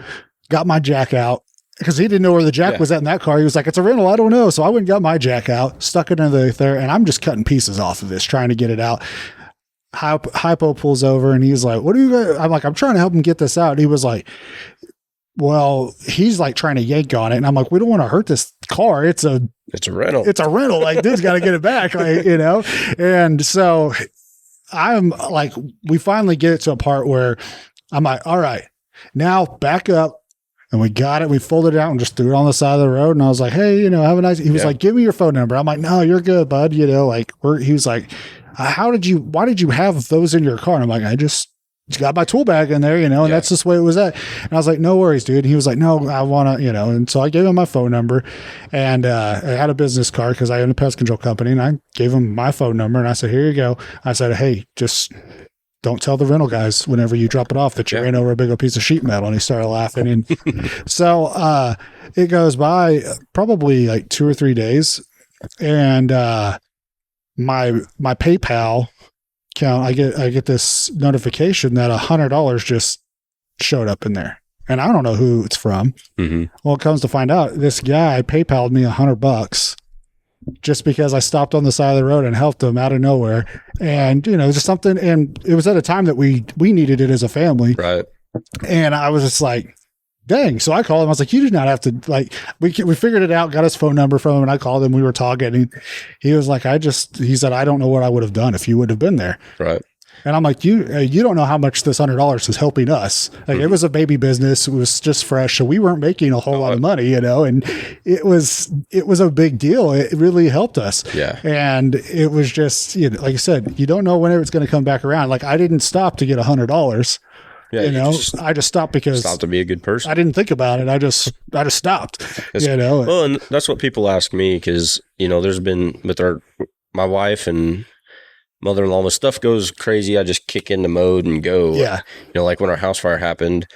Speaker 1: got my jack out because he didn't know where the jack was at in that car. He was like, it's a rental. I don't know. So I went and got my jack out, stuck it into there, and I'm just cutting pieces off of this, trying to get it out. Hypo pulls over and he's like, what are you guys? I'm like, I'm trying to help him get this out. And he was like, well, he's like trying to yank on it. And I'm like, we don't want to hurt this car. It's a rental. It's a rental. Like, dude's got to get it back. Like, and so I'm like, we finally get it to a part where I'm like, all right, now back up. And we got it. We folded it out and just threw it on the side of the road. And I was like, hey, have a nice, he was like, give me your phone number. I'm like, no, you're good, bud. He was like, why did you have those in your car? And I'm like, I just got my tool bag in there, and that's just the way it was at. And I was like, no worries, dude. And he was like, no, I want to, and so I gave him my phone number, and I had a business card because I own a pest control company, and I gave him my phone number, and I said, here you go. I said, hey, just don't tell the rental guys whenever you drop it off that you ran over a big old piece of sheet metal. And he started laughing. And so it goes by probably like 2 or 3 days, and my PayPal account, I get this notification that $100 just showed up in there, and I don't know who it's from. Well, it comes to find out, this guy PayPal'd me $100 just because I stopped on the side of the road and helped him out of nowhere, and just something. And it was at a time that we needed it as a family,
Speaker 2: right? And
Speaker 1: I was just like, dang. So I called him. I was like, you do not have to, like, we figured it out, got his phone number from him, and I called him. We were talking, and he was like, he said, I don't know what I would have done if you would have been there.
Speaker 2: Right.
Speaker 1: And I'm like, you don't know how much this $100 is helping us. Like, it was a baby business. It was just fresh. So we weren't making a whole lot of money, and it was a big deal. It really helped us.
Speaker 2: Yeah.
Speaker 1: And it was just, like you said, you don't know whenever it's going to come back around. Like, I didn't stop to get $100. Yeah, I just stopped because
Speaker 2: stopped to be a good person.
Speaker 1: I didn't think about it. I just stopped.
Speaker 2: Well, and that's what people ask me because there's been with my wife and mother-in-law, when stuff goes crazy, I just kick into mode and go.
Speaker 1: Yeah.
Speaker 2: Like when our house fire happened,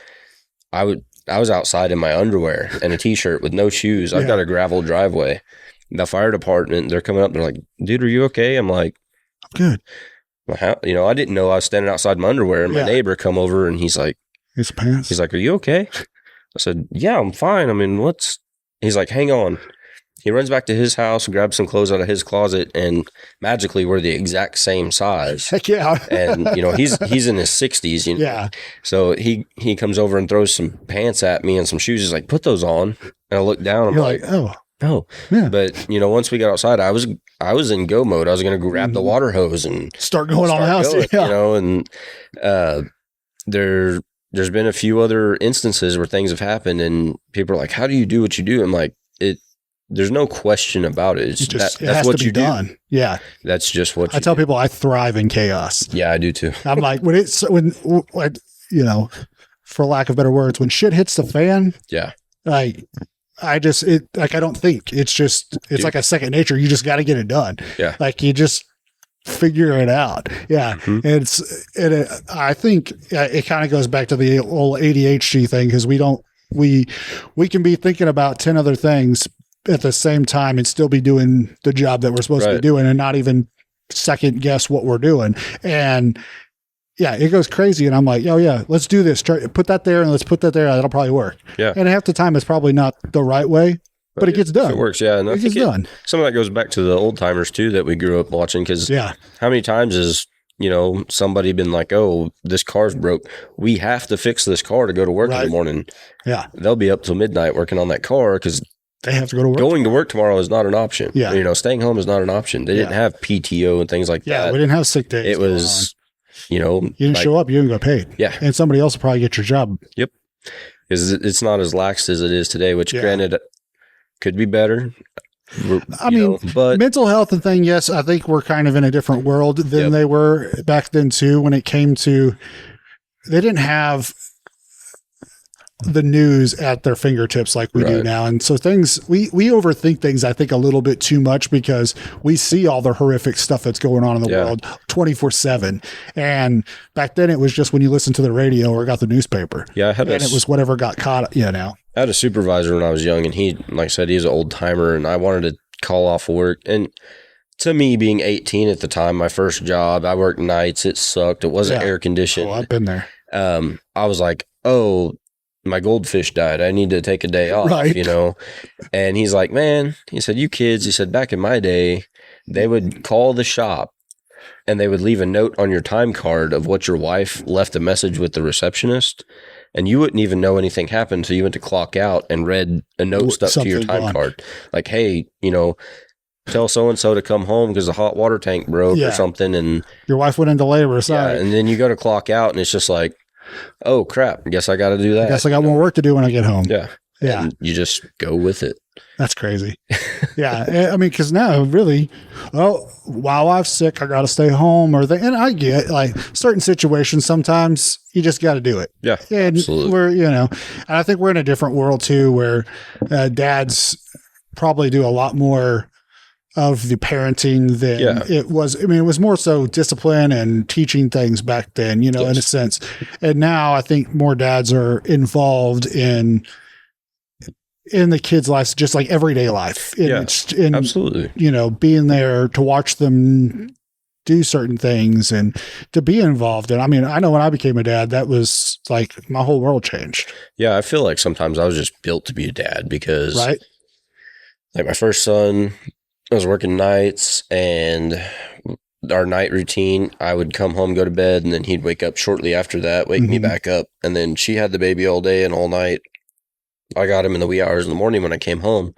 Speaker 2: I was outside in my underwear and a t-shirt with no shoes. I've got a gravel driveway. The fire department, they're coming up. They're like, "Dude, are you okay?" I'm like,
Speaker 1: "I'm good."
Speaker 2: I didn't know I was standing outside my underwear, and my neighbor come over and he's like,
Speaker 1: "His pants."
Speaker 2: He's like, "Are you okay?" I said, "Yeah, I'm fine. I mean, He's like, "Hang on." He runs back to his house, grabs some clothes out of his closet, and magically we're the exact same size.
Speaker 1: Heck yeah.
Speaker 2: And he's in his 60s.
Speaker 1: Yeah.
Speaker 2: So he comes over and throws some pants at me and some shoes. He's like, "Put those on." And I look down. I'm like,
Speaker 1: "Oh."
Speaker 2: No. Yeah. But once we got outside, I was in go mode. I was going to grab the water hose and
Speaker 1: start going on the house.
Speaker 2: And there's been a few other instances where things have happened and people are like, "How do you do what you do?" I'm like, there's no question about it. It's just, that's what you do.
Speaker 1: Yeah.
Speaker 2: That's just what
Speaker 1: I tell people I thrive in chaos.
Speaker 2: Yeah, I do too.
Speaker 1: I'm like, when for lack of better words, when shit hits the fan.
Speaker 2: Yeah.
Speaker 1: Like, I don't think. It's like a second nature. You just got to get it done.
Speaker 2: Yeah.
Speaker 1: Like, you just figure it out. Yeah. Mm-hmm. I think it kind of goes back to the old ADHD thing, because we can be thinking about 10 other things at the same time and still be doing the job that we're supposed to be doing and not even second guess what we're doing. And it goes crazy. And I'm like, oh yeah, let's do this. Put that there and let's put that there. That'll probably work.
Speaker 2: Yeah.
Speaker 1: And half the time it's probably not the right way, but it gets done.
Speaker 2: It works. Yeah. And
Speaker 1: it gets done.
Speaker 2: Some of that goes back to the old timers too, that we grew up watching. Cause how many times is, somebody been like, oh, this car's broke. We have to fix this car to go to work in the morning.
Speaker 1: Yeah.
Speaker 2: They'll be up till midnight working on that car because
Speaker 1: they have to go to work.
Speaker 2: Going to work tomorrow is not an option.
Speaker 1: Yeah.
Speaker 2: Staying home is not an option. They didn't have PTO and things like that.
Speaker 1: Yeah, we didn't have sick days.
Speaker 2: It was, you
Speaker 1: didn't show up, you didn't get paid.
Speaker 2: Yeah.
Speaker 1: And somebody else will probably get your job.
Speaker 2: Yep. Because it's not as lax as it is today, which granted could be better.
Speaker 1: But mental health and thing, yes, I think we're kind of in a different world than they were back then too. When it came to, they didn't have the news at their fingertips like we do now, and so we overthink things, I think, a little bit too much because we see all the horrific stuff that's going on in the world 24/7. And back then, it was just when you listened to the radio or got the newspaper. Yeah, it was whatever got caught. Now. I
Speaker 2: had a supervisor when I was young, and he, like I said, he's an old timer, and I wanted to call off work. And to me, being 18 at the time, my first job, I worked nights. It sucked. It wasn't air conditioned.
Speaker 1: Oh, I've been there.
Speaker 2: I was like, oh, my goldfish died. I need to take a day off, And he's like, man, he said, you kids, he said, back in my day, they would call the shop and they would leave a note on your time card of what your wife left a message with the receptionist. And you wouldn't even know anything happened until you went to clock out and read a note stuck to your time card. Like, hey, tell so-and-so to come home because the hot water tank broke or something. And
Speaker 1: your wife went into labor.
Speaker 2: Sorry. Yeah, and then you go to clock out and it's just like, oh, crap, I guess I got to do that.
Speaker 1: I guess I got more work to do when I get home.
Speaker 2: Yeah. Yeah. And you just go with it.
Speaker 1: That's crazy. Yeah. I mean, because now really, while I'm sick, I got to stay home and I get like certain situations. Sometimes you just got to do it.
Speaker 2: Yeah.
Speaker 1: And
Speaker 2: absolutely.
Speaker 1: We're, and I think we're in a different world too, where dads probably do a lot more of the parenting than it was. I mean, it was more so discipline and teaching things back then, in a sense. And now I think more dads are involved in the kids' lives, just like everyday life.
Speaker 2: Absolutely.
Speaker 1: Being there to watch them do certain things and to be involved in. I mean, I know when I became a dad, that was like my whole world changed.
Speaker 2: Yeah. I feel like sometimes I was just built to be a dad because like my first son, I was working nights and our night routine, I would come home, go to bed, and then he'd wake up shortly after that, wake me back up. And then she had the baby all day and all night. I got him in the wee hours in the morning when I came home.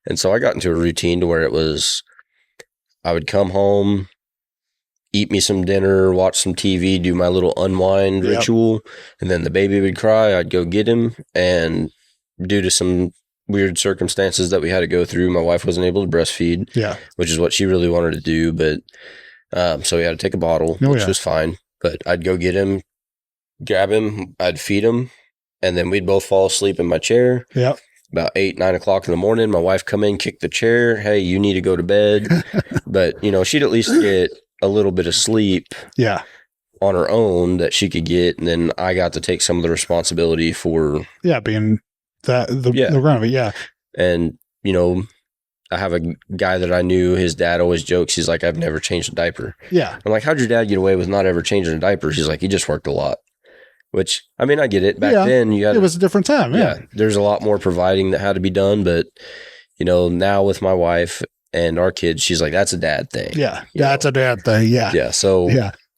Speaker 2: And so I got into a routine to where it was, I would come home, eat me some dinner, watch some TV, do my little unwind ritual. And then the baby would cry. I'd go get him. And due to some weird circumstances that we had to go through, my wife wasn't able to breastfeed, which is what she really wanted to do. But so we had to take a bottle, which was fine. But I'd go get him, grab him, I'd feed him. And then we'd both fall asleep in my chair.
Speaker 1: Yep.
Speaker 2: About 8, 9 o'clock in the morning, my wife come in, kick the chair. Hey, you need to go to bed. But, she'd at least get a little bit of sleep on her own that she could get. And then I got to take some of the responsibility for
Speaker 1: being the grunt of it. Yeah.
Speaker 2: And, I have a guy that I knew, his dad always jokes. He's like, I've never changed a diaper.
Speaker 1: Yeah.
Speaker 2: I'm like, how'd your dad get away with not ever changing a diaper? He's like, he just worked a lot. Which, I mean, I get it. Back then, it was
Speaker 1: a different time. Yeah.
Speaker 2: There's a lot more providing that had to be done. But, now with my wife and our kids, she's like, that's a dad thing.
Speaker 1: Yeah. That's a dad thing. Yeah.
Speaker 2: Yeah. So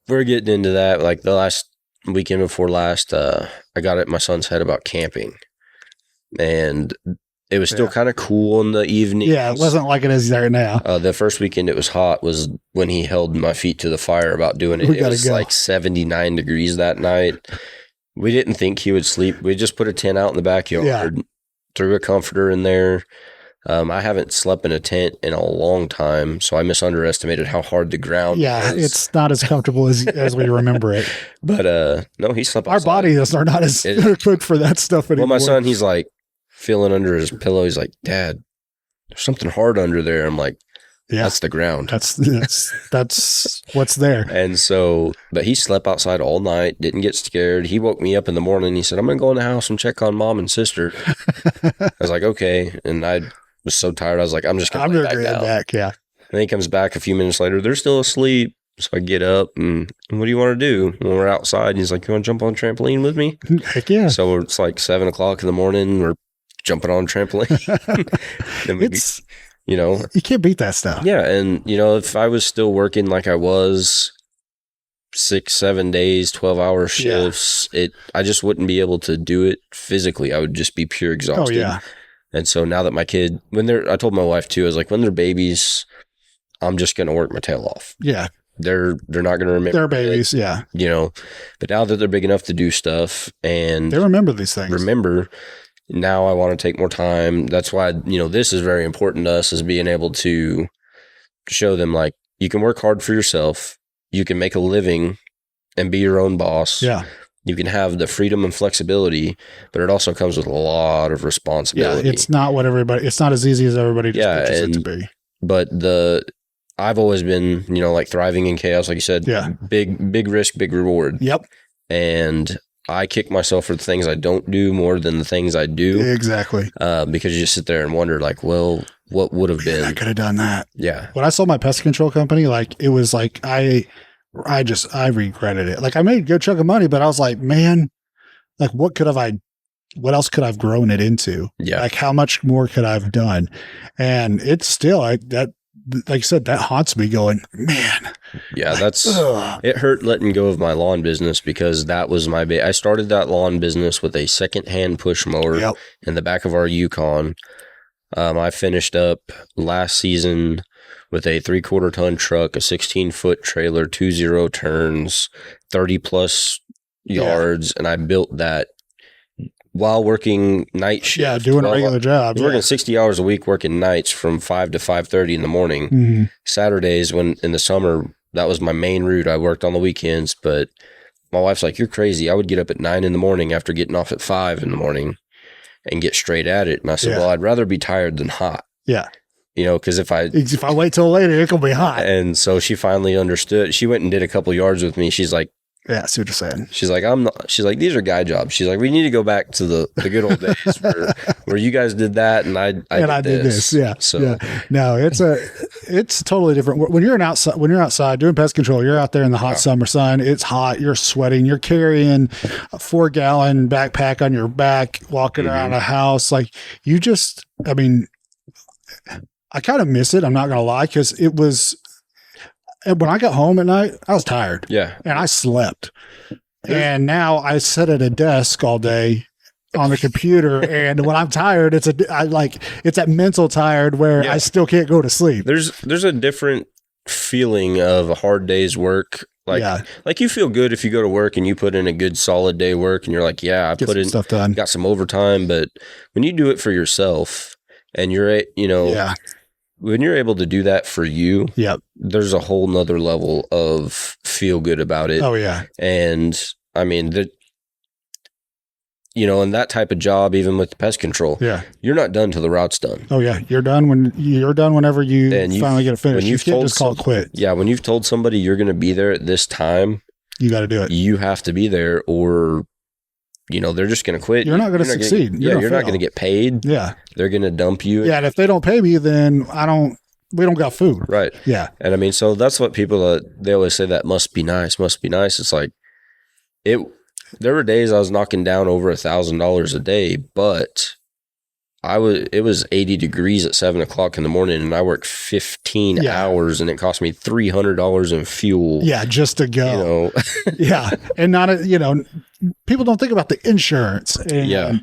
Speaker 2: we're getting into that. Like the last weekend before last, I got at my son's head about camping. And it was still kind of cool in the evening.
Speaker 1: Yeah. It wasn't like it is there now.
Speaker 2: The first weekend it was hot was when he held my feet to the fire about doing it. It was like 79 degrees that night. We didn't think he would sleep. We just put a tent out in the backyard, threw a comforter in there. I haven't slept in a tent in a long time, so I underestimated how hard the ground was.
Speaker 1: It's not as comfortable as we remember it.
Speaker 2: But no, he slept outside.
Speaker 1: Our bodies are not as good for that stuff anymore.
Speaker 2: Well, my son, he's like feeling under his pillow. He's like, Dad, there's something hard under there. I'm like, that's the ground.
Speaker 1: That's what's there.
Speaker 2: And so, but he slept outside all night, didn't get scared. He woke me up in the morning. He said, I'm going to go in the house and check on Mom and sister. I was like, okay. And I was so tired. I was like, I'm just going to lay back down.
Speaker 1: Yeah.
Speaker 2: And then he comes back a few minutes later. They're still asleep. So I get up and what do you want to do? When we're outside, he's like, you want to jump on trampoline with me?
Speaker 1: Heck yeah.
Speaker 2: So it's like 7:00 in the morning. We're jumping on trampoline. Then
Speaker 1: you can't beat that stuff.
Speaker 2: Yeah. And, if I was still working like I was 6-7 days, 12-hour shifts, I just wouldn't be able to do it physically. I would just be pure exhausted.
Speaker 1: Oh, yeah.
Speaker 2: And so now that my kid, I told my wife too, I was like, when they're babies, I'm just going to work my tail off.
Speaker 1: Yeah.
Speaker 2: They're not going to remember.
Speaker 1: They're babies, yeah.
Speaker 2: But now that they're big enough to do stuff and
Speaker 1: they remember these things.
Speaker 2: Now I want to take more time. That's why, this is very important to us, is being able to show them like, you can work hard for yourself. You can make a living and be your own boss.
Speaker 1: Yeah.
Speaker 2: You can have the freedom and flexibility, but it also comes with a lot of responsibility.
Speaker 1: Yeah, it's not as easy as everybody just pictures it to be.
Speaker 2: But I've always been, like thriving in chaos, like you said.
Speaker 1: Yeah.
Speaker 2: Big risk, big reward.
Speaker 1: Yep.
Speaker 2: And I kick myself for the things I don't do more than the things I do.
Speaker 1: Exactly.
Speaker 2: Because you just sit there and wonder, like, well, what would have been?
Speaker 1: I could have done that.
Speaker 2: Yeah.
Speaker 1: When I sold my pest control company, like it was like I regretted it. Like I made a good chunk of money, but I was like, man, like what else could I've grown it into?
Speaker 2: Yeah.
Speaker 1: Like how much more could I have done? And it's still like you said, that haunts me going, man.
Speaker 2: Yeah, it hurt letting go of my lawn business because that was I started that lawn business with a secondhand push mower in the back of our Yukon. I finished up last season with a 3/4 ton truck, a 16-foot trailer, 2 turns, 30 plus yards. And I built that while working night shift.
Speaker 1: Yeah, doing a regular job.
Speaker 2: Working 60 hours a week, working nights from 5 to 5:30 in the morning. Mm-hmm. Saturdays, when in the summer, that was my main route. I worked on the weekends, but my wife's like, you're crazy. I would get up at 9 in the morning after getting off at 5 in the morning and get straight at it. And I said, well, I'd rather be tired than hot.
Speaker 1: Yeah.
Speaker 2: Because if I
Speaker 1: wait till later, it can be hot.
Speaker 2: And so she finally understood. She went and did a couple yards with me. She's like,
Speaker 1: yeah, I see what you're saying.
Speaker 2: She's like, these are guy jobs. She's like, we need to go back to the good old days where you guys did that and I did this.
Speaker 1: Yeah.
Speaker 2: So
Speaker 1: no, it's totally different. When you're outside doing pest control, you're out there in the hot summer sun. It's hot. You're sweating. You're carrying a 4-gallon backpack on your back, walking around a house. Like I kind of miss it. I'm not going to lie. 'Cause it was, when I got home at night, I was tired.
Speaker 2: Yeah.
Speaker 1: And I slept. And now I sit at a desk all day on the computer. And when I'm tired, it's that mental tired where I still can't go to sleep.
Speaker 2: There's a different feeling of a hard day's work. Like you feel good if you go to work and you put in a good solid day work and you're like, I put in
Speaker 1: stuff done,
Speaker 2: got some overtime. But when you do it for yourself and when you're able to do that for you, there's a whole nother level of feel good about it.
Speaker 1: Oh yeah.
Speaker 2: And I mean, and that type of job, even with the pest control, you're not done till the route's done.
Speaker 1: Oh yeah. You're done whenever you finally get it finished. You can't just call it quit.
Speaker 2: Yeah. When you've told somebody you're going to be there at this time,
Speaker 1: you got to do it.
Speaker 2: You have to be there or they're just going to quit.
Speaker 1: You're not going to succeed.
Speaker 2: You're not going to get paid.
Speaker 1: Yeah.
Speaker 2: They're going to dump you.
Speaker 1: Yeah. And if they don't pay me, then we don't got food.
Speaker 2: Right.
Speaker 1: Yeah.
Speaker 2: And I mean, so that's what people, they always say that must be nice. It's like, there were days I was knocking down over $1,000 a day, but it was 80 degrees at 7:00 in the morning and I worked 15 hours and it cost me $300 in fuel.
Speaker 1: Yeah. Just to go. Yeah. And people don't think about the insurance and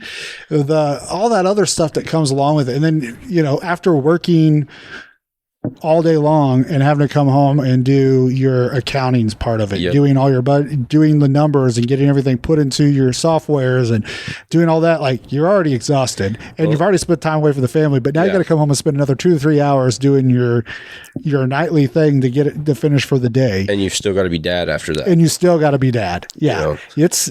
Speaker 1: all that other stuff that comes along with it. And then, after working all day long and having to come home and do your accounting's part of it, doing all your doing the numbers and getting everything put into your softwares and doing all that, like you're already exhausted and you've already spent time away from the family, but now you got to come home and spend another 2 to 3 hours doing your nightly thing to get it to finish for the day.
Speaker 2: And you've still got to be dad after that.
Speaker 1: And you still got to be dad. Yeah. It's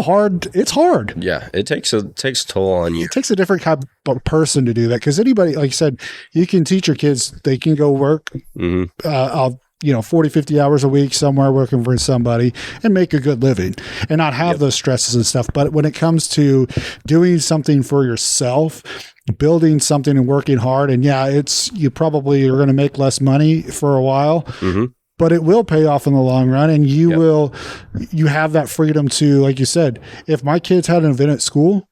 Speaker 1: hard.
Speaker 2: Yeah. It takes a toll on you.
Speaker 1: It takes a different kind of person to do that. 'Cause anybody, like you said, you can teach your kids, they can go work 40, 50 hours a week somewhere working for somebody and make a good living and not have those stresses and stuff. But when it comes to doing something for yourself, building something and working hard, and you probably are going to make less money for a while, but it will pay off in the long run. And you have that freedom to, like you said, if my kids had an event at school,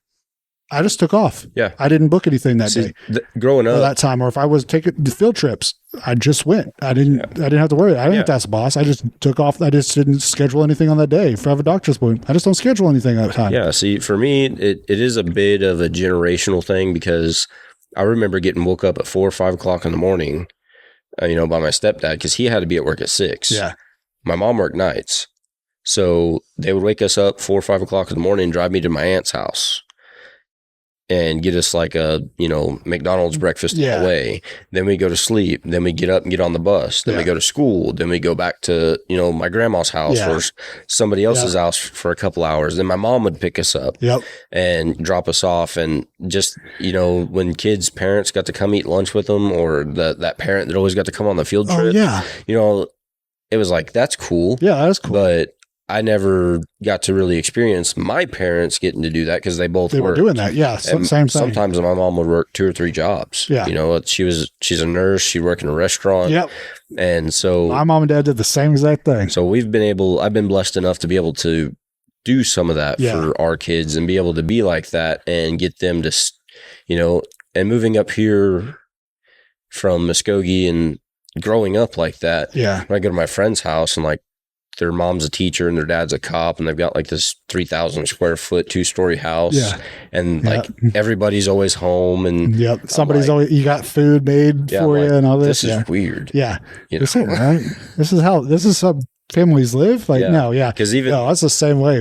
Speaker 1: I just took off.
Speaker 2: Yeah.
Speaker 1: I didn't book anything that day.
Speaker 2: Growing up.
Speaker 1: That time, or if I was taking field trips, I just went. I didn't have to worry. I didn't have to ask the boss. I just took off. I just didn't schedule anything on that day. If I have a doctor's appointment, I just don't schedule anything at that time.
Speaker 2: Yeah. See, for me, it is a bit of a generational thing because I remember getting woke up at 4 or 5 o'clock in the morning, by my stepdad because he had to be at work at 6.
Speaker 1: Yeah.
Speaker 2: My mom worked nights. So they would wake us up 4 or 5 o'clock in the morning and drive me to my aunt's house and get us like a, McDonald's breakfast away. Then we go to sleep. Then we get up and get on the bus. Then we go to school. Then we go back to, my grandma's house or somebody else's house for a couple hours. Then my mom would pick us up and drop us off. And just, when kids' parents got to come eat lunch with them, or that parent that always got to come on the field trip, it was like, that's cool.
Speaker 1: Yeah, that's cool.
Speaker 2: But I never got to really experience my parents getting to do that because they both
Speaker 1: were doing that. Yeah, same thing.
Speaker 2: Sometimes my mom would work 2 or 3 jobs.
Speaker 1: Yeah,
Speaker 2: she's a nurse. She'd work in a restaurant.
Speaker 1: Yep.
Speaker 2: And so
Speaker 1: my mom and dad did the same exact thing.
Speaker 2: So I've been blessed enough to be able to do some of that for our kids and be able to be like that and get them to, and moving up here from Muskogee and growing up like that.
Speaker 1: Yeah.
Speaker 2: When I go to my friend's house and like, their mom's a teacher and their dad's a cop, and they've got like this 3,000 square foot 2-story house.
Speaker 1: Yeah.
Speaker 2: And like everybody's always home, and
Speaker 1: somebody's always, you got food made for you and all this.
Speaker 2: This is weird.
Speaker 1: Yeah. This is right. This is how families live. Like, because that's the same way.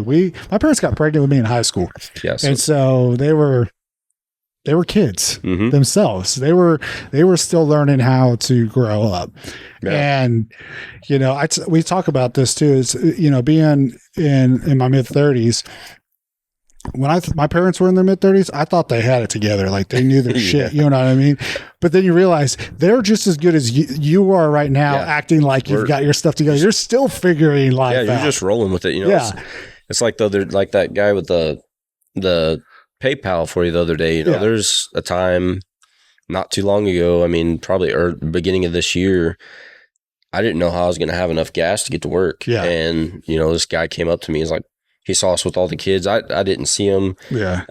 Speaker 1: My parents got pregnant with me in high school.
Speaker 2: Yes.
Speaker 1: And so they were kids themselves. They were still learning how to grow up. Yeah. And, we talk about this too, is, being in my mid 30s, when my parents were in their mid 30s, I thought they had it together. Like they knew their shit, you know what I mean? But then you realize they're just as good as you are right now, acting like you've got your stuff together. You're still figuring life out.
Speaker 2: Yeah, you're just rolling with it. It's like they're like that guy with the PayPal for you the other day. There's a time not too long ago, probably beginning of this year, I didn't know how I was going to have enough gas to get to work. Yeah. And, this guy came up to me. He's like, he saw us with all the kids. I didn't see him.
Speaker 1: Yeah.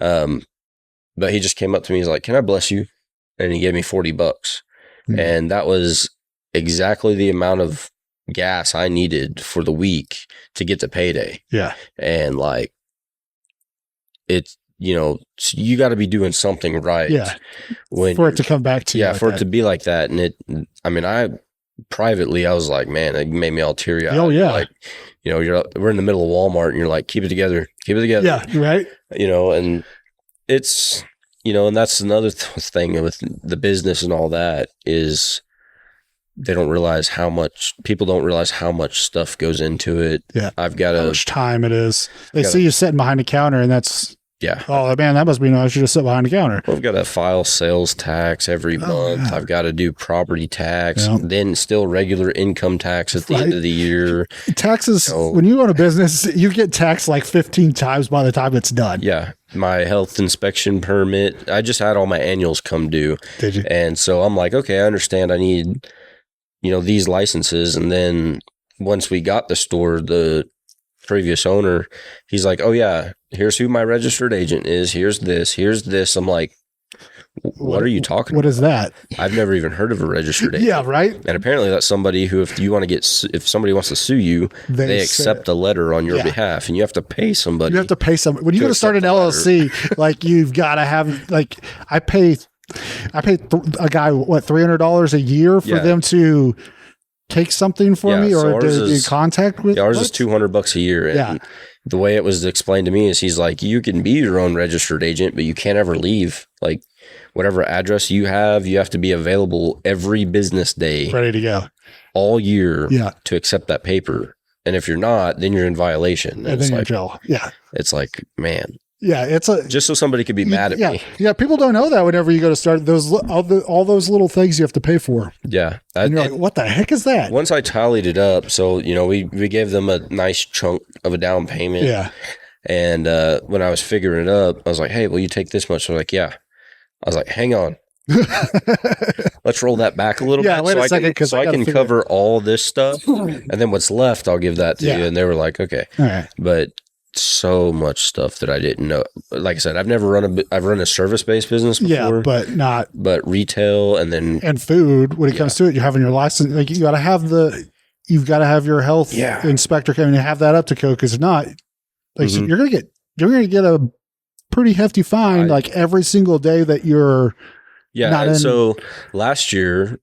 Speaker 2: But he just came up to me. He's like, "Can I bless you?" And he gave me $40. Mm-hmm. And that was exactly the amount of gas I needed for the week to get to payday.
Speaker 1: Yeah.
Speaker 2: And like, it's, you got to be doing something right.
Speaker 1: Yeah. For it to come back to you.
Speaker 2: Yeah. Like for it to be like that. And privately, I was like, man, it made me all teary eyed.
Speaker 1: Oh, yeah.
Speaker 2: Like, we're in the middle of Walmart and you're like, keep it together.
Speaker 1: Yeah. Right.
Speaker 2: And it's, and that's another thing with the business and all that is people don't realize how much stuff goes into it.
Speaker 1: Yeah.
Speaker 2: How
Speaker 1: much time it is. They see you sitting behind the counter and that's, oh man, that must be nice. I should just sit behind the counter.
Speaker 2: Well, I've got to file sales tax every month. Yeah. I've got to do property tax, then still regular income tax at the end of the year.
Speaker 1: Taxes, when you own a business, you get taxed like 15 times by the time it's done.
Speaker 2: Yeah. My health inspection permit, I just had all my annuals come due.
Speaker 1: Did you?
Speaker 2: And so I'm like, okay, I understand I need, these licenses. And then once we got the store, the previous owner, he's like, "Oh yeah, here's who my registered agent is. Here's this. I'm like, what are you talking about?
Speaker 1: What is that?
Speaker 2: I've never even heard of a registered agent.
Speaker 1: Yeah, right.
Speaker 2: And apparently that's somebody who, if somebody wants to sue you, they accept a letter on your behalf, and you have to pay somebody.
Speaker 1: You have to pay somebody. When you go to start an LLC, like you've got to have, like I pay a guy, $300 a year for them to take something for me or to be in contact with?
Speaker 2: Yeah, ours is $200 a year. And the way it was explained to me is he's like, you can be your own registered agent, but you can't ever leave. Like whatever address you have to be available every business day.
Speaker 1: Ready to go.
Speaker 2: All year to accept that paper. And if you're not, then you're in violation.
Speaker 1: And then you're in jail. Yeah.
Speaker 2: It's like, man.
Speaker 1: Yeah,
Speaker 2: just so somebody could be mad at me.
Speaker 1: Yeah, people don't know that whenever you go to start all those little things you have to pay for.
Speaker 2: Yeah.
Speaker 1: And you're like, what the heck is that?
Speaker 2: Once I tallied it up, so, we gave them a nice chunk of a down payment.
Speaker 1: Yeah.
Speaker 2: And when I was figuring it up, I was like, "Hey, will you take this much?" So like, yeah. I was like, "Hang on. let's roll that back a little bit.
Speaker 1: Wait a second,
Speaker 2: so I can cover all this stuff, and then what's left, I'll give that to you. And they were like, okay.
Speaker 1: All right.
Speaker 2: But so much stuff that I didn't know. Like I said, I've run a service-based business before.
Speaker 1: Yeah,
Speaker 2: but retail and
Speaker 1: food, when it comes to it, you're having your license, like you've got to have your health inspector come and have that up to code. Cause if not, like you're going to get a pretty hefty fine, like every single day that you're
Speaker 2: So last year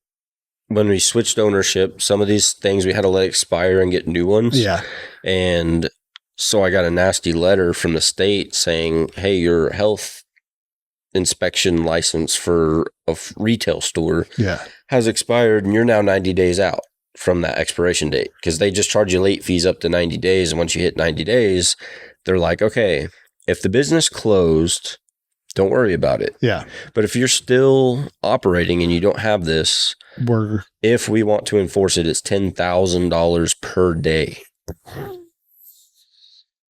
Speaker 2: when we switched ownership, some of these things we had to let expire and get new ones.
Speaker 1: Yeah.
Speaker 2: And so I got a nasty letter from the state saying, hey, your health inspection license for a retail store has expired and you're now 90 days out from that expiration date, because they just charge you late fees up to 90 days. And once you hit 90 days, they're like, okay, if the business closed, don't worry about it.
Speaker 1: Yeah.
Speaker 2: But if you're still operating and you don't have this, if we want to enforce it, it's $10,000 per day.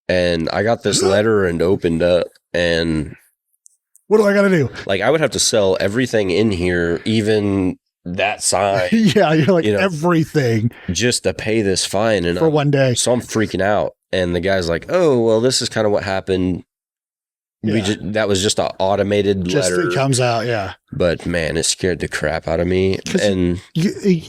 Speaker 2: And I got this letter and opened up, and
Speaker 1: what do I got to do?
Speaker 2: Like, I would have to sell everything in here, even that sign.
Speaker 1: You're like, everything,
Speaker 2: just to pay this fine and
Speaker 1: for one day.
Speaker 2: So I'm freaking out. And the guy's like, oh, well, this is kind of what happened. That was just an automated letter.
Speaker 1: It comes out,
Speaker 2: But man, it scared the crap out of me. And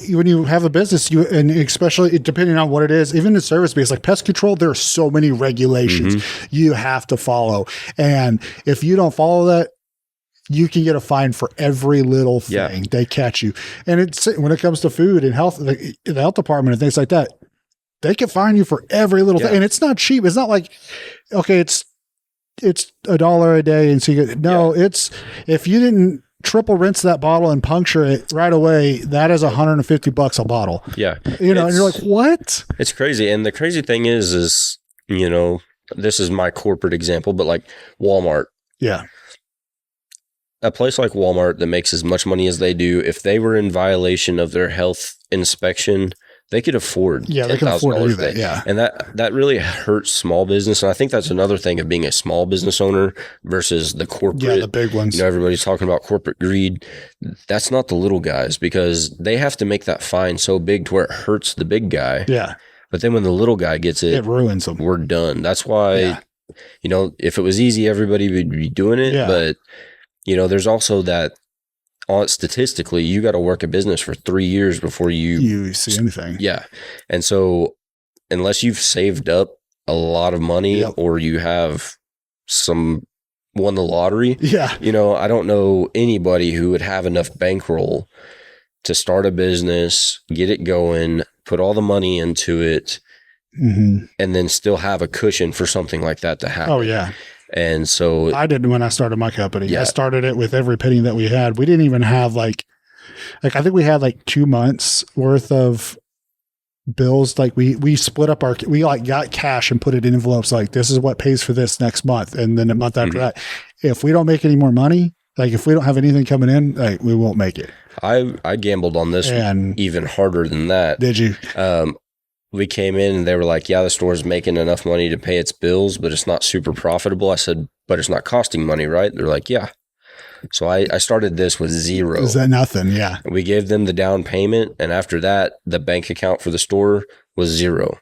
Speaker 1: when you have a business, and especially depending on what it is, even in service based like pest control, there are so many regulations you have to follow. And if you don't follow that, you can get a fine for every little thing they catch you. And it's when it comes to food and health, the health department and things like that, they can fine you for every little thing. And it's not cheap. It's not like, okay, it's $1 a day. And so it's, if you didn't triple rinse that bottle and puncture it right away, that is $150 a bottle.
Speaker 2: Yeah.
Speaker 1: And you're like, what?
Speaker 2: It's crazy. And the crazy thing is, this is my corporate example, but like Walmart.
Speaker 1: Yeah.
Speaker 2: A place like Walmart that makes as much money as they do, if they were in violation of their health inspection, they could afford $10,000
Speaker 1: to do
Speaker 2: a day.
Speaker 1: that. Yeah.
Speaker 2: And that really hurts small business. And I think that's another thing of being a small business owner versus the corporate.
Speaker 1: Yeah, the big ones.
Speaker 2: Everybody's talking about corporate greed. That's not the little guys, because they have to make that fine so big to where it hurts the big guy.
Speaker 1: Yeah.
Speaker 2: But then when the little guy gets it
Speaker 1: ruins them.
Speaker 2: We're done. That's why, if it was easy, everybody would be doing it.
Speaker 1: Yeah.
Speaker 2: But, there's also that, statistically, you got to work a business for 3 years before you
Speaker 1: see anything.
Speaker 2: Yeah. And so unless you've saved up a lot of money or you have won the lottery, I don't know anybody who would have enough bankroll to start a business, get it going, put all the money into it, and then still have a cushion for something like that to happen.
Speaker 1: Oh, yeah.
Speaker 2: And so
Speaker 1: I did when I started my company. Yeah. I started it with every penny that we had. We didn't even have like I think we had like 2 months worth of bills. Like we split up we like got cash and put it in envelopes. Like, this is what pays for this next month. And then a month after that, if we don't make any more money, like if we don't have anything coming in, like we won't make it.
Speaker 2: I gambled on this even harder than that.
Speaker 1: Did you?
Speaker 2: We came in and they were like, yeah, the store's making enough money to pay its bills, but it's not super profitable. I said, but it's not costing money, right? They're like, yeah. So I started this with zero.
Speaker 1: Is that nothing? Yeah.
Speaker 2: We gave them the down payment. And after that, the bank account for the store was zero.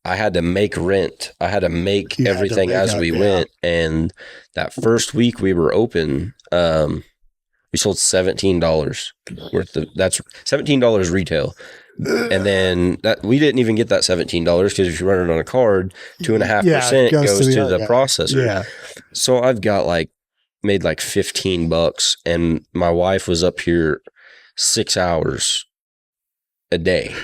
Speaker 2: I had to make rent. I had to make everything as we went. And that first week we were open, we sold $17 worth of, that's $17 retail. And then we didn't even get that $17 because if you run it on a card, 2.5% goes to the processor.
Speaker 1: Yeah.
Speaker 2: So I've got made like $15, and my wife was up here 6 hours a day.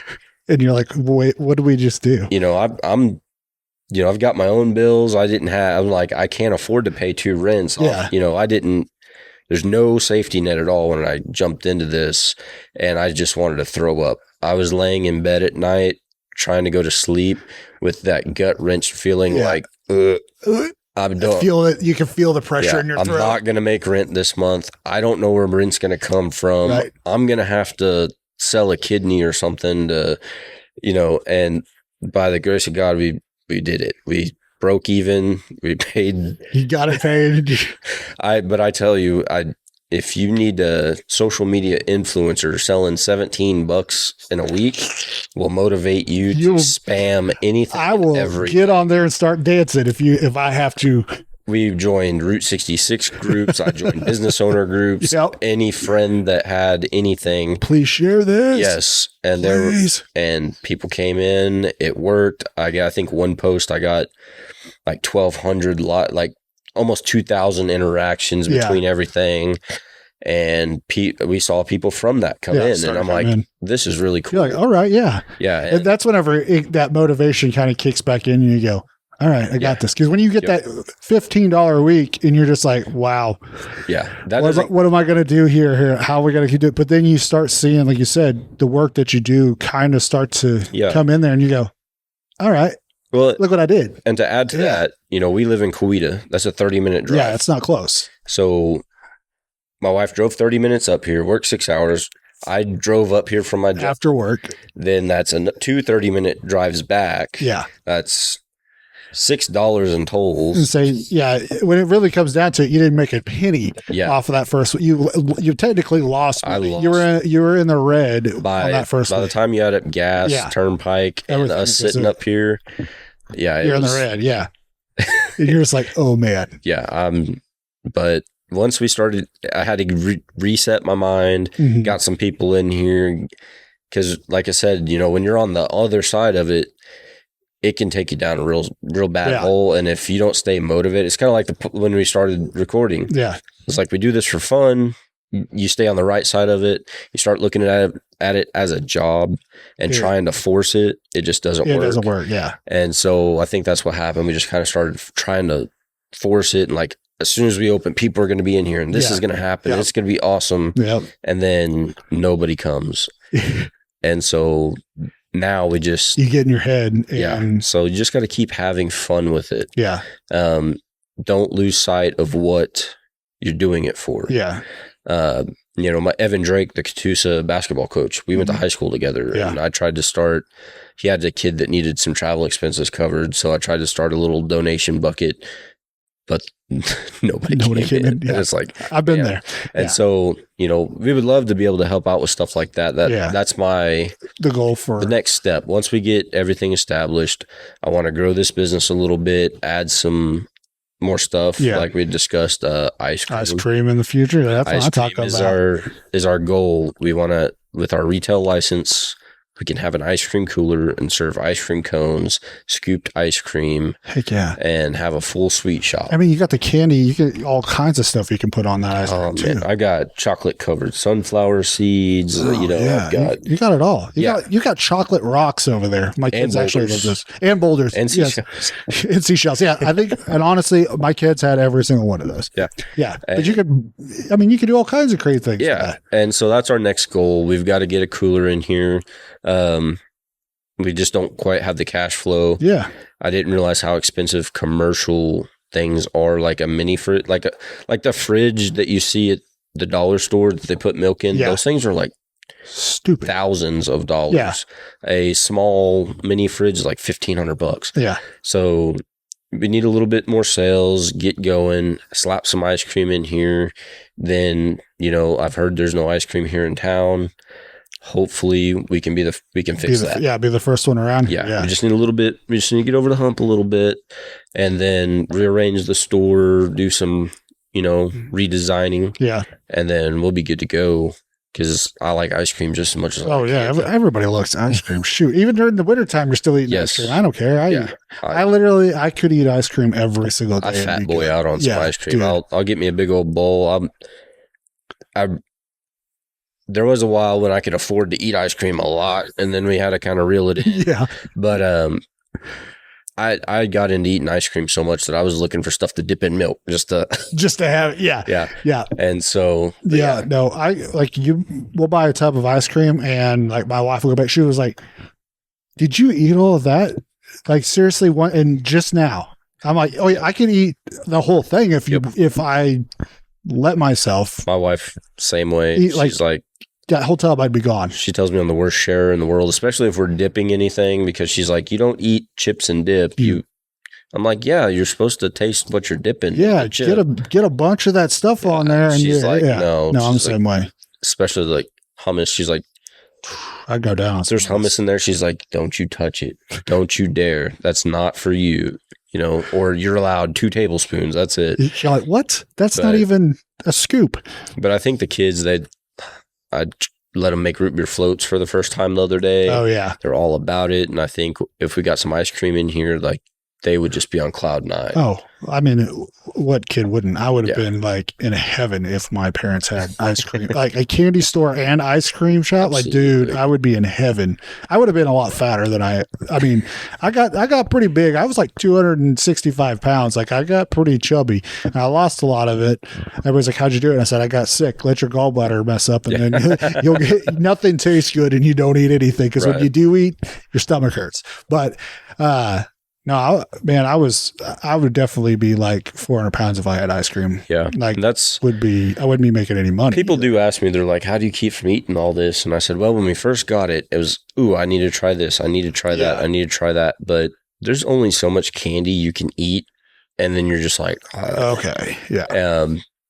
Speaker 1: And you're like, wait, what did we just do?
Speaker 2: I've got my own bills. I'm like, I can't afford to pay 2 rents.
Speaker 1: Yeah.
Speaker 2: There's no safety net at all when I jumped into this, and I just wanted to throw up. I was laying in bed at night trying to go to sleep with that gut wrenched feeling like, I'm done.
Speaker 1: Feel it. You can feel the pressure in your throat.
Speaker 2: I'm not going to make rent this month. I don't know where rent's going to come from. Right. I'm going to have to sell a kidney or something to, and by the grace of God, we did it. We broke even. We paid.
Speaker 1: You got it paid.
Speaker 2: But I tell you, if you need a social media influencer selling $17 in a week, will motivate you to spam anything.
Speaker 1: I will get on there and start dancing if I have to.
Speaker 2: We've joined Route 66 groups. I joined business owner groups.
Speaker 1: Yep.
Speaker 2: Any friend that had anything,
Speaker 1: please share this.
Speaker 2: Yes, and people came in. It worked. I think one post I got like 1,200 like almost 2,000 interactions between everything. And we saw people from that come in, and I'm like, this is really cool.
Speaker 1: You're like, all right, yeah.
Speaker 2: And
Speaker 1: that's whenever that motivation kind of kicks back in, and you go, all right, I got this. Because when you get that $15 a week, and you're just like, wow, what am I going to do here? How are we going to do it? But then you start seeing, like you said, the work that you do kind of start to come in there, and you go, all right, well, look what I did.
Speaker 2: And to add to that, we live in Coweta. That's a 30-minute drive.
Speaker 1: Yeah, it's not close.
Speaker 2: So my wife drove 30 minutes up here, worked 6 hours. I drove up here from my job.
Speaker 1: After work.
Speaker 2: Then that's 2 30-minute drives back.
Speaker 1: Yeah.
Speaker 2: That's $6 in tolls.
Speaker 1: And say, when it really comes down to it, you didn't make a penny off of that first. You technically lost.
Speaker 2: I lost.
Speaker 1: You were in the red on that first.
Speaker 2: By the time you add up gas, turnpike, and us sitting up here,
Speaker 1: you're in the red. Yeah. And you're just like, oh man.
Speaker 2: Yeah. But once we started, I had to reset my mind, got some people in here. Because like I said, when you're on the other side of it, it can take you down a real bad hole. And if you don't stay motivated, it's kind of like when we started recording. Yeah. It's like we do this for fun. You stay on the right side of it. You start looking at it as a job and trying to force it. It just doesn't work. It doesn't work, yeah. And so I think that's what happened. We just kind of started trying to force it. And like, as soon as we open, people are going to be in here and this is going to happen. It's going to be awesome. Yep. And then nobody comes. And so now you get
Speaker 1: in your head. And
Speaker 2: so you just got to keep having fun with it.
Speaker 1: Yeah.
Speaker 2: Don't lose sight of what you're doing it for.
Speaker 1: Yeah.
Speaker 2: My Evan Drake, the Catoosa basketball coach, we went to high school together, and I tried to start. He had a kid that needed some travel expenses covered, so I tried to start a little donation bucket, but nobody came in.
Speaker 1: Yeah.
Speaker 2: And it's like,
Speaker 1: I've been there.
Speaker 2: And so, we would love to be able to help out with stuff like that. That's the
Speaker 1: goal for
Speaker 2: the next step. Once we get everything established, I want to grow this business a little bit, add some more stuff, like we discussed. Ice
Speaker 1: cream in the future. That's what I talk about.
Speaker 2: Is our goal. We want to, with our retail license, we can have an ice cream cooler and serve ice cream cones, scooped ice cream.
Speaker 1: Heck yeah.
Speaker 2: And have a full sweet shop.
Speaker 1: I mean, you got the candy, you get all kinds of stuff you can put on that ice cream too.
Speaker 2: I got chocolate covered sunflower seeds. I've got
Speaker 1: you got it all. You got chocolate rocks over there. My kids actually love this. And boulders.
Speaker 2: And seashells.
Speaker 1: And seashells. Yeah. I think, and honestly, my kids had every single one of those.
Speaker 2: Yeah.
Speaker 1: Yeah. But you could do all kinds of crazy things.
Speaker 2: Yeah. And so that's our next goal. We've got to get a cooler in here. We just don't quite have the cash flow.
Speaker 1: Yeah.
Speaker 2: I didn't realize how expensive commercial things are, like a mini fridge, like the fridge that you see at the dollar store that they put milk in. Yeah. Those things are like
Speaker 1: stupid
Speaker 2: thousands of dollars. Yeah. A small mini fridge is like $1,500.
Speaker 1: Yeah.
Speaker 2: So we need a little bit more sales, get going, slap some ice cream in here. Then, I've heard there's no ice cream here in town. Hopefully we can fix that.
Speaker 1: Yeah, be the first one around.
Speaker 2: Yeah. We just need a little bit. We just need to get over the hump a little bit, and then rearrange the store, do some, redesigning.
Speaker 1: Yeah.
Speaker 2: And then we'll be good to go. Because I like ice cream just as much as
Speaker 1: everybody likes ice cream. Shoot, even during the wintertime, you're still eating ice cream. I don't care. I could eat ice cream every single day.
Speaker 2: I fat boy out on some ice cream. I'll get me a big old bowl. There was a while when I could afford to eat ice cream a lot, and then we had to kind of reel it in.
Speaker 1: Yeah.
Speaker 2: But I got into eating ice cream so much that I was looking for stuff to dip in milk just to have. Yeah.
Speaker 1: Yeah. Yeah.
Speaker 2: And so
Speaker 1: no, we'll buy a tub of ice cream, and like my wife will go back. She was like, "Did you eat all of that? Like seriously, and just now?" I'm like, "Oh yeah, I can eat the whole thing if I let myself."
Speaker 2: My wife, same way. She's like,
Speaker 1: that whole tub, I'd be gone.
Speaker 2: She tells me I'm the worst sharer in the world, especially if we're dipping anything, because she's like, you don't eat chips and dip. I'm like, yeah, you're supposed to taste what you're dipping.
Speaker 1: Yeah, get a bunch of that stuff on there. And
Speaker 2: she's like, no,
Speaker 1: I'm the same way.
Speaker 2: Especially like hummus. She's like,
Speaker 1: I'd go down.
Speaker 2: There's hummus in there. She's like, don't you touch it. Don't you dare. That's not for you. Or you're allowed 2 tablespoons. That's it.
Speaker 1: You're like, what? That's not even a scoop. But
Speaker 2: I think the kids, I'd let them make root beer floats for the first time the other day.
Speaker 1: Oh, yeah.
Speaker 2: They're all about it. And I think if we got some ice cream in here, like, they would just be on cloud 9.
Speaker 1: Oh, I mean, what kid wouldn't? I would have been like in heaven if my parents had ice cream, like a candy store and ice cream shop. Absolutely. Like, dude, I would be in heaven. I would have been a lot fatter than I got pretty big. I was like 265 pounds. Like, I got pretty chubby. And I lost a lot of it. Everybody's like, how'd you do it? And I said, I got sick. Let your gallbladder mess up. And then you'll get, nothing tastes good and you don't eat anything. Cause when you do eat, your stomach hurts. But, no, I would definitely be like 400 pounds if I had ice cream.
Speaker 2: Yeah.
Speaker 1: Like I wouldn't be making any money.
Speaker 2: People do ask me, they're like, how do you keep from eating all this? And I said, well, when we first got it, it was, I need to try this. I need to try that. I need to try that. But there's only so much candy you can eat. And then you're just like,
Speaker 1: okay. Yeah.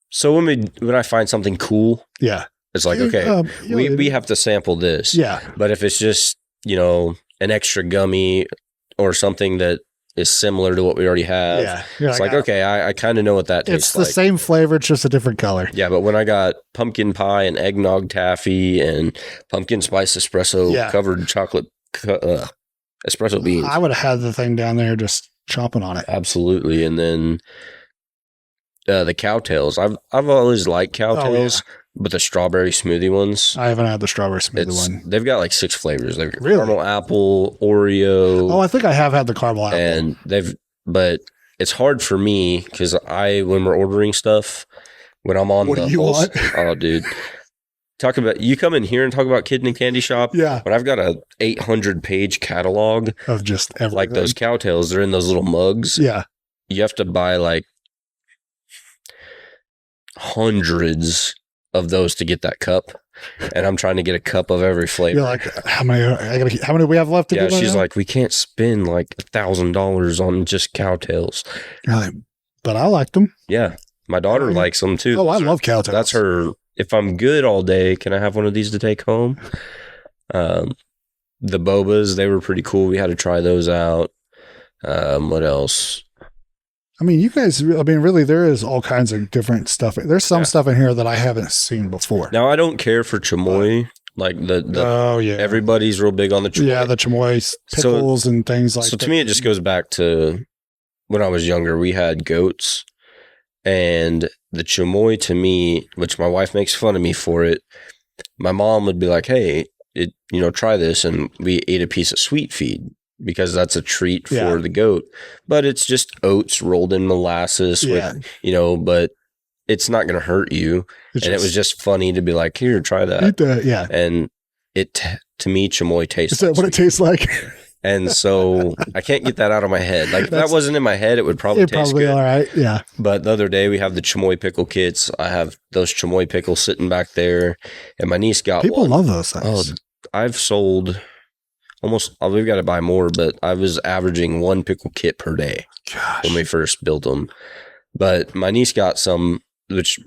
Speaker 2: So when I find something cool, it's like, okay, we have to sample this.
Speaker 1: Yeah.
Speaker 2: But if it's just, an extra gummy or something that is similar to what we already have. It's like, okay, I kind of know what that tastes like.
Speaker 1: It's the same flavor, it's just a different color.
Speaker 2: Yeah, but when I got pumpkin pie and eggnog taffy and pumpkin spice espresso covered chocolate espresso beans.
Speaker 1: I would have had the thing down there just chomping on it.
Speaker 2: Absolutely. And then the cowtails. I've always liked cowtails. But the strawberry smoothie ones.
Speaker 1: I haven't had the strawberry smoothie one.
Speaker 2: They've got like 6 flavors. They've got caramel apple, Oreo.
Speaker 1: Oh, I think I have had the caramel apple.
Speaker 2: But it's hard for me because when we're ordering stuff, when I'm on
Speaker 1: want?
Speaker 2: Oh, dude. You come in here and talk about Kid and Candy Shop.
Speaker 1: Yeah.
Speaker 2: But I've got a 800-page catalog
Speaker 1: of just everything.
Speaker 2: Like those cowtails. They're in those little mugs.
Speaker 1: Yeah.
Speaker 2: You have to buy like hundreds of those to get that cup, and I'm trying to get a cup of every flavor.
Speaker 1: You're like, how many do we have left to do?
Speaker 2: She's like, we can't spend like $1,000 on just cowtails.
Speaker 1: Like, but I like them.
Speaker 2: Yeah, my daughter likes them too.
Speaker 1: Oh, I love cowtails.
Speaker 2: That's her. If I'm good all day, can I have one of these to take home? The bobas, they were pretty cool. We had to try those out. What else?
Speaker 1: I mean, you guys, really, there is all kinds of different stuff. There's some stuff in here that I haven't seen before.
Speaker 2: Now, I don't care for chamoy. Like everybody's real big on the chamoy.
Speaker 1: Yeah, the chamoy pickles and things like that. So
Speaker 2: to me, it just goes back to when I was younger. We had goats, and the chamoy to me, which my wife makes fun of me for it, my mom would be like, hey, try this. And we ate a piece of sweet feed, because that's a treat for the goat. But it's just oats rolled in molasses with, but it's not going to hurt you. It was just funny to be like, here, try that.
Speaker 1: Eat that, yeah.
Speaker 2: And to me, chamoy tastes
Speaker 1: Is that what it tastes like?
Speaker 2: And so I can't get that out of my head. Like, if that wasn't in my head, it would probably taste good.
Speaker 1: All right, yeah.
Speaker 2: But the other day, we have the chamoy pickle kits. I have those chamoy pickles sitting back there, and my niece got
Speaker 1: People
Speaker 2: one.
Speaker 1: love those things.
Speaker 2: Oh, I've sold... we've got to buy more, but I was averaging 1 pickle kit per day when we first built them. But my niece got some, which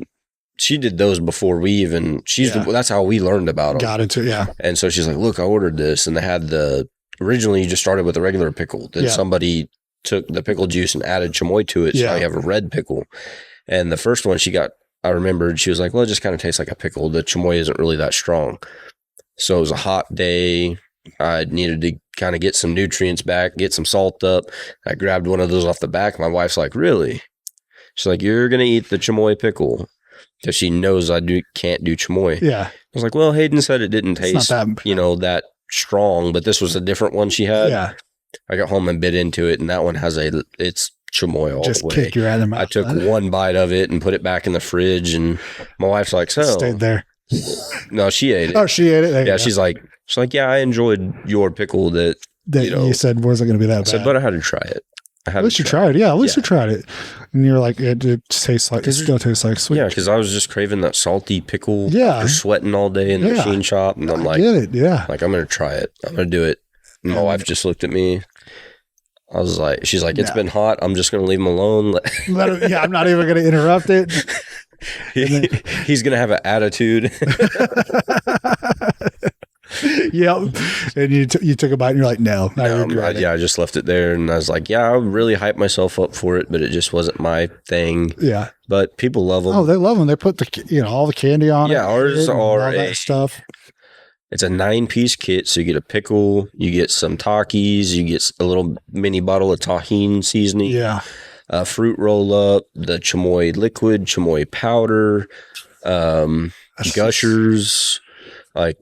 Speaker 2: she did those before we even, that's how we learned about them.
Speaker 1: Got into,
Speaker 2: And so she's like, look, I ordered this. And they had originally you just started with a regular pickle. Then somebody took the pickle juice and added chamoy to it. So now you have a red pickle. And the first one she got, I remembered, she was like, well, it just kind of tastes like a pickle. The chamoy isn't really that strong. So it was a hot day. I needed to kind of get some nutrients back, get some salt up. I grabbed one of those off the back. My wife's like, really? She's like, you're going to eat the chamoy pickle, because she knows I can't do chamoy.
Speaker 1: Yeah.
Speaker 2: I was like, well, Hayden said it didn't taste, that strong, but this was a different one she had.
Speaker 1: Yeah.
Speaker 2: I got home and bit into it, and that one has it's chamoy all the way.
Speaker 1: Just kick your mouth.
Speaker 2: I took one bite of it and put it back in the fridge, and my wife's like,
Speaker 1: stayed there.
Speaker 2: No, she ate it.
Speaker 1: Oh, she ate it?
Speaker 2: Yeah, she's like, yeah, I enjoyed your pickle that
Speaker 1: you said wasn't going to be that bad.
Speaker 2: I said, but I had to try it.
Speaker 1: At least you tried it. Yeah, at least you tried it. And you're like, it tastes like, it still tastes like sweet.
Speaker 2: Yeah, because I was just craving that salty pickle.
Speaker 1: Yeah.
Speaker 2: After sweating all day in the machine shop. And I'm like,
Speaker 1: get it. Yeah.
Speaker 2: Like, I'm going to try it. I'm going to do it. And my wife just looked at me. I was like, she's like, it's been hot. I'm just going to leave him alone.
Speaker 1: I'm not even going to interrupt it.
Speaker 2: He's going to have an attitude.
Speaker 1: Yep. And you took a bite and you're like, no.
Speaker 2: I just left it there. And I was like, I really hyped myself up for it, but it just wasn't my thing.
Speaker 1: Yeah.
Speaker 2: But people love them.
Speaker 1: Oh, they love them. They put all the candy on it.
Speaker 2: Yeah, ours are
Speaker 1: all that stuff.
Speaker 2: It's a 9-piece kit. So you get a pickle, you get some Takis, you get a little mini bottle of tahini seasoning.
Speaker 1: Yeah.
Speaker 2: A fruit roll up, the chamoy liquid, chamoy powder, gushers. Like,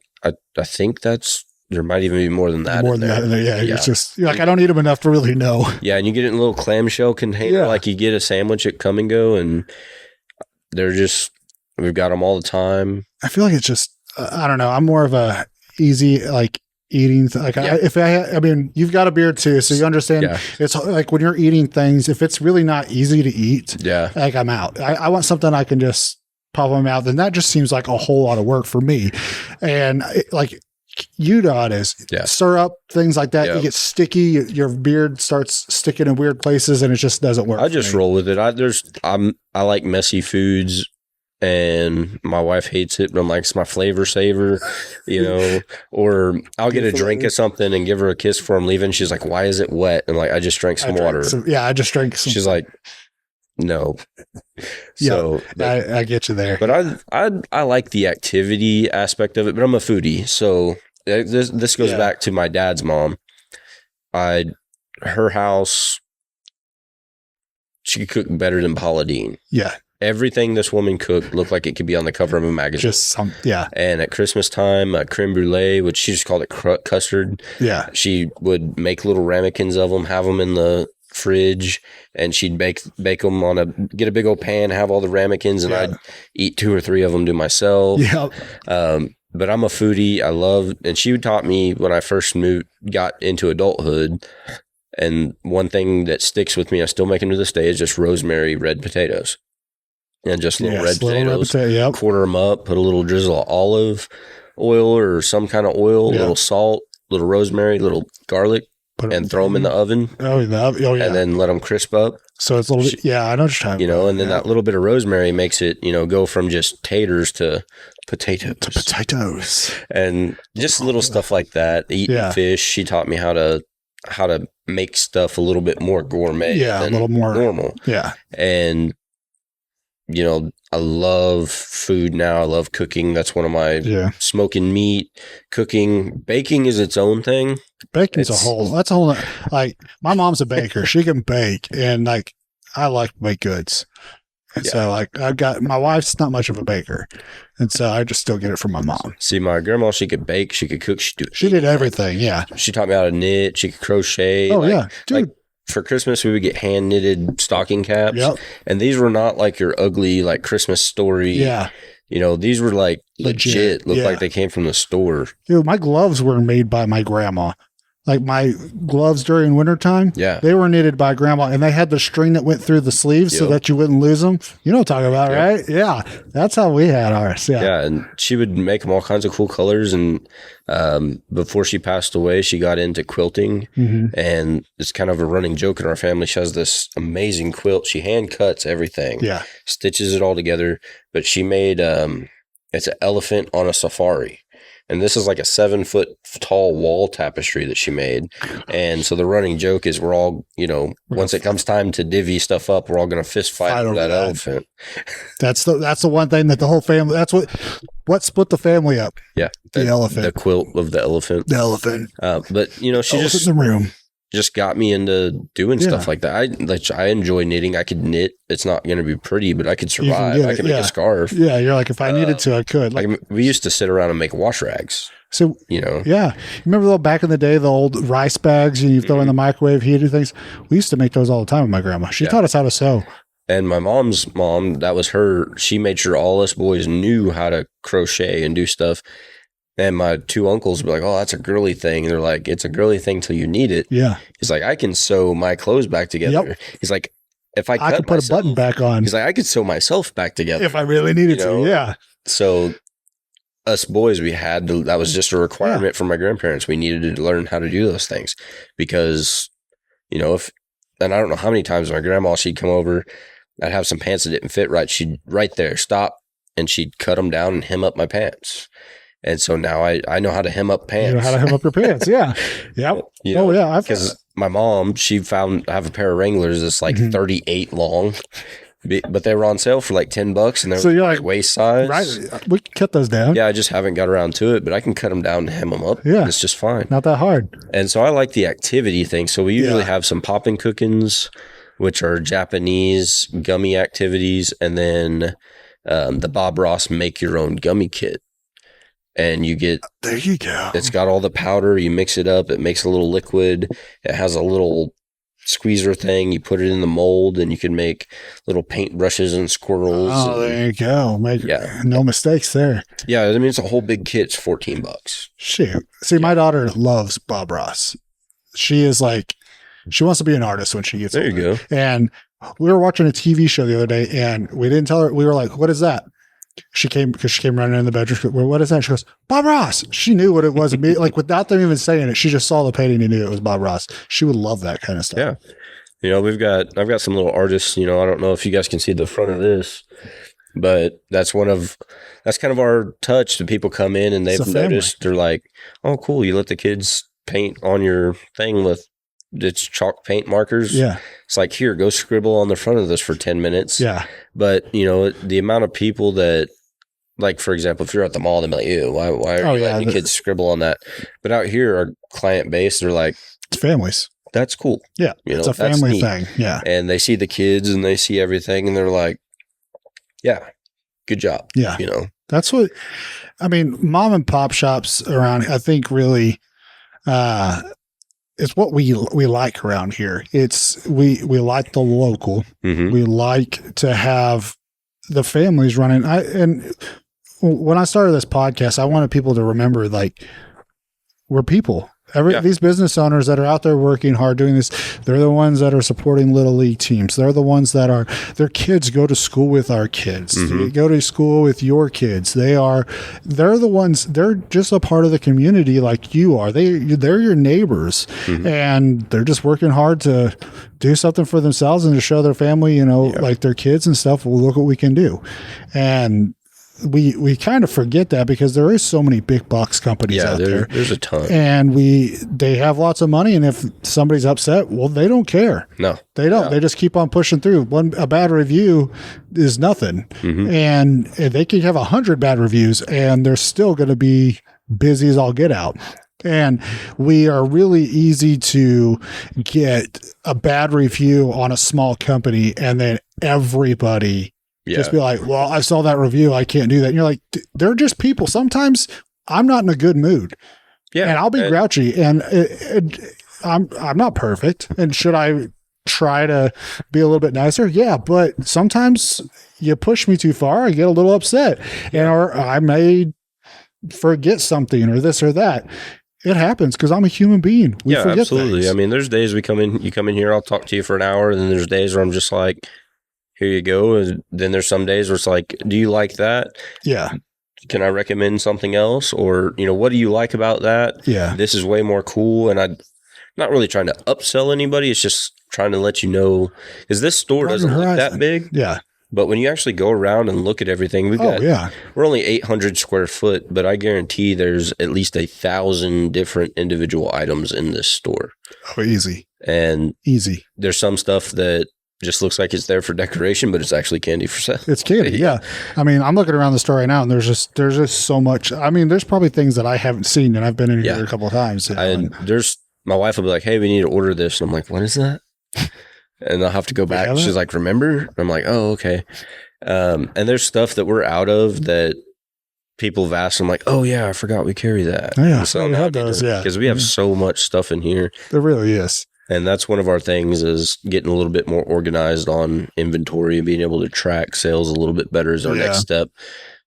Speaker 2: I think there might even be more than that.
Speaker 1: More than that. Yeah. It's just you're like, I don't eat them enough to really know. Yeah.
Speaker 2: And you get it in a little clamshell container, like you get a sandwich at Come and Go, and we've got them all the time.
Speaker 1: I feel like it's just, I don't know. I'm more of a easy, like, eating. You've got a beard too, so you understand. Yeah. It's like when you're eating things, if it's really not easy to eat, like I'm out. I want something I can just pop in my mouth, and that just seems like a whole lot of work for me. And like UDOT is syrup, things like that. You get sticky, your beard starts sticking in weird places, and it just doesn't work.
Speaker 2: I just roll with it. I like messy foods. And my wife hates it, but I'm like, it's my flavor saver, or I'll get a drink of something and give her a kiss before I'm leaving. She's like, why is it wet? And like, I just drank some water.
Speaker 1: I just drank some.
Speaker 2: She's like, no. So
Speaker 1: I get you there.
Speaker 2: But I like the activity aspect of it, but I'm a foodie. So this goes back to my dad's mom. Her house, she could cook better than Paula Deen.
Speaker 1: Yeah.
Speaker 2: Everything this woman cooked looked like it could be on the cover of a magazine. And at Christmas time, creme brulee, which she just called it custard.
Speaker 1: Yeah.
Speaker 2: She would make little ramekins of them, have them in the fridge, and she'd bake them get a big old pan, have all the ramekins, and I'd eat 2 or 3 of them to myself.
Speaker 1: Yeah.
Speaker 2: But I'm a foodie. And she taught me when I first got into adulthood. And one thing that sticks with me, I still make them to this day, is just rosemary red potatoes. And just little red potatoes, quarter them up, put a little drizzle of olive oil or some kind of oil, a little salt, little rosemary, little garlic, and throw them in the oven. And then let them crisp up.
Speaker 1: So it's a little bit, I know what you're talking about.
Speaker 2: And then that little bit of rosemary makes it, go from just taters to potatoes. And just little stuff like that. Eating fish. She taught me how to make stuff a little bit more gourmet than a little more normal.
Speaker 1: Yeah.
Speaker 2: And I love food now. I love cooking. That's one of my smoking meat, cooking. Baking is its own thing.
Speaker 1: Baking's that's a whole, like, my mom's a baker. She can bake, and like, I like baked goods. And so like, my wife's not much of a baker. And so I just still get it from my mom.
Speaker 2: See, my grandma, she could bake, she could cook.
Speaker 1: She did everything. Yeah.
Speaker 2: She taught me how to knit. She could crochet.
Speaker 1: Oh yeah. Dude.
Speaker 2: For Christmas, we would get hand knitted stocking caps.
Speaker 1: Yep.
Speaker 2: And these were not like your ugly, like Christmas story.
Speaker 1: Yeah.
Speaker 2: These were like legit. Looked like they came from the store.
Speaker 1: Dude, my gloves were made by my grandma. Like my gloves during wintertime, they were knitted by grandma, and they had the string that went through the sleeves so that you wouldn't lose them. You know what I'm talking about, right? Yeah. That's how we had ours. Yeah.
Speaker 2: Yeah. And she would make them all kinds of cool colors. And before she passed away, she got into quilting. Mm-hmm. And it's kind of a running joke in our family. She has this amazing quilt. She hand cuts everything.
Speaker 1: Yeah.
Speaker 2: Stitches it all together. But she made it's an elephant on a safari. And this is like a 7-foot tall wall tapestry that she made. And so the running joke is we're all, once it comes time to divvy stuff up, we're all going to fist fight over that elephant.
Speaker 1: That's the one thing that the whole family, that's what split the family up.
Speaker 2: Yeah.
Speaker 1: The elephant.
Speaker 2: The quilt of the elephant.
Speaker 1: The elephant.
Speaker 2: But, she just
Speaker 1: in the room.
Speaker 2: Just got me into doing stuff like that. I enjoy knitting. I could knit. It's not going to be pretty, but I could survive. I could make a scarf.
Speaker 1: Yeah, you're like, if I needed to, I could.
Speaker 2: Like we used to sit around and make wash rags.
Speaker 1: So yeah, remember back in the day, the old rice bags you throw in the microwave, heated things. We used to make those all the time with my grandma. She taught us how to sew.
Speaker 2: And my mom's mom, that was her. She made sure all us boys knew how to crochet and do stuff. And my 2 uncles were like, oh, that's a girly thing. And they're like, it's a girly thing till you need it.
Speaker 1: Yeah.
Speaker 2: He's like, I can sew my clothes back together. Yep. He's like, if I could
Speaker 1: put a button back on.
Speaker 2: He's like, I could sew myself back together.
Speaker 1: If I really needed to, yeah.
Speaker 2: So us boys, that was just a requirement from my grandparents. We needed to learn how to do those things because, And I don't know how many times my grandma, she'd come over, I'd have some pants that didn't fit right. She'd right there stop, and she'd cut them down and hem up my pants. And so now I know how to hem up pants.
Speaker 1: You know how to hem up your pants. Yeah. Yep.
Speaker 2: Because my mom, I have a pair of Wranglers that's like 38 long, but they were on sale for like $10 and they're like waist size.
Speaker 1: Right. We can cut those down.
Speaker 2: Yeah. I just haven't got around to it, but I can cut them down and hem them up.
Speaker 1: Yeah.
Speaker 2: It's just fine.
Speaker 1: Not that hard.
Speaker 2: And so I like the activity thing. So we usually have some poppin' cookins, which are Japanese gummy activities, and then the Bob Ross make your own gummy kit. And
Speaker 1: there you go.
Speaker 2: It's got all the powder. You mix it up. It makes a little liquid. It has a little squeezer thing. You put it in the mold, and you can make little paint brushes and squirrels.
Speaker 1: Oh, there you go. No mistakes there.
Speaker 2: Yeah, I mean, it's a whole big kit. It's $14.
Speaker 1: Shoot. See, my daughter loves Bob Ross. She is like, she wants to be an artist when she gets older.
Speaker 2: There you go.
Speaker 1: And we were watching a TV show the other day, and we didn't tell her. We were like, "What is that?" She came running in the bedroom. Well, what is that? She goes, Bob Ross. She knew what it was. Like without them even saying it, she just saw the painting and knew it was Bob Ross. She would love that kind of stuff.
Speaker 2: Yeah. I've got some little artists, I don't know if you guys can see the front of this, but that's kind of our touch. The people come in and they've noticed, they're like, oh, cool. You let the kids paint on your thing with it's chalk paint markers.
Speaker 1: Yeah.
Speaker 2: It's like, here, go scribble on the front of this for 10 minutes.
Speaker 1: Yeah.
Speaker 2: But, the amount of people that, like, for example, if you're at the mall, they'll be like, ew, why are you letting kids scribble on that? But out here, our client base, they're like,
Speaker 1: it's families.
Speaker 2: That's cool.
Speaker 1: Yeah. It's a family thing. Yeah.
Speaker 2: And they see the kids and they see everything and they're like, yeah, good job.
Speaker 1: Yeah. That's what, mom and pop shops around, I think really, it's what we like around here. It's we like the local. Mm-hmm. We like to have the families running. And when I started this podcast, I wanted people to remember, like, we're people. These business owners that are out there working hard doing this, they're the ones that are supporting little league teams. They're the ones that their kids go to school with our kids. Mm-hmm. They go to school with your kids. They're the ones, they're just a part of the community like you are. They're your neighbors, mm-hmm. and they're just working hard to do something for themselves and to show their family, like their kids and stuff. Well, look what we can do. And we kind of forget that because there is so many big box companies out there.
Speaker 2: There's a ton.
Speaker 1: And they have lots of money, and if somebody's upset, well, they don't care.
Speaker 2: No.
Speaker 1: They don't. No. They just keep on pushing through. A bad review is nothing. Mm-hmm. And they could have 100 bad reviews and they're still going to be busy as all get out. And we are really easy to get a bad review on a small company, and then everybody just be like, well, I saw that review, I can't do that. And you're like, they're just people. Sometimes I'm not in a good mood. Yeah. And I'll be grouchy, and I'm not perfect. And should I try to be a little bit nicer? Yeah. But sometimes you push me too far, I get a little upset, or I may forget something or this or that. It happens because I'm a human being. We forget
Speaker 2: absolutely.
Speaker 1: things.
Speaker 2: There's days you come in here, I'll talk to you for an hour, and then there's days where I'm just like, here you go. And then there's some days where it's like, do you like that?
Speaker 1: Yeah.
Speaker 2: Can I recommend something else? Or, what do you like about that?
Speaker 1: Yeah.
Speaker 2: This is way more cool. And I'm not really trying to upsell anybody. It's just trying to let you know, because this store doesn't look that big.
Speaker 1: Yeah.
Speaker 2: But when you actually go around and look at everything, we're only 800 square foot, but I guarantee there's at least 1,000 different individual items in this store.
Speaker 1: Oh, easy.
Speaker 2: And
Speaker 1: easy.
Speaker 2: There's some stuff that just looks like it's there for decoration, but it's actually candy for sale.
Speaker 1: It's candy, yeah. I'm looking around the store right now, and there's just so much. There's probably things that I haven't seen, and I've been in here a couple of times.
Speaker 2: And my wife will be like, hey, we need to order this. And I'm like, what is that? And I'll have to go back. She's like, remember? I'm like, oh, okay. And there's stuff that we're out of that people have asked. I'm like, oh, yeah, I forgot we carry that.
Speaker 1: Oh, yeah,
Speaker 2: so
Speaker 1: we have those,
Speaker 2: because we have so much stuff in here.
Speaker 1: There really is.
Speaker 2: And that's one of our things, is getting a little bit more organized on inventory and being able to track sales a little bit better is our next step.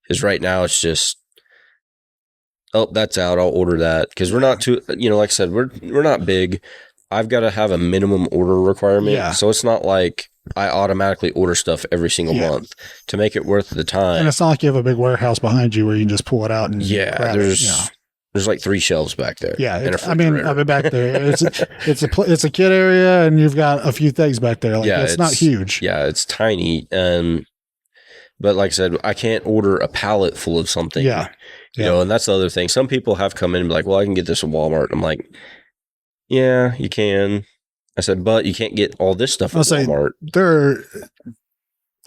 Speaker 2: Because right now it's just, oh, that's out, I'll order that. Because we're not too, like I said, we're not big. I've got to have a minimum order requirement. Yeah. So it's not like I automatically order stuff every single month to make it worth the time.
Speaker 1: And it's not like you have a big warehouse behind you where you can just pull it out and grab it.
Speaker 2: There's like 3 shelves back there.
Speaker 1: Yeah, I've been back there. It's a kid area, and you've got a few things back there. Like, it's not huge.
Speaker 2: Yeah, it's tiny. But like I said, I can't order a pallet full of something.
Speaker 1: Yeah.
Speaker 2: You know, and that's the other thing. Some people have come in and be like, well, I can get this at Walmart. I'm like, yeah, you can. I said, but you can't get all this stuff at Walmart.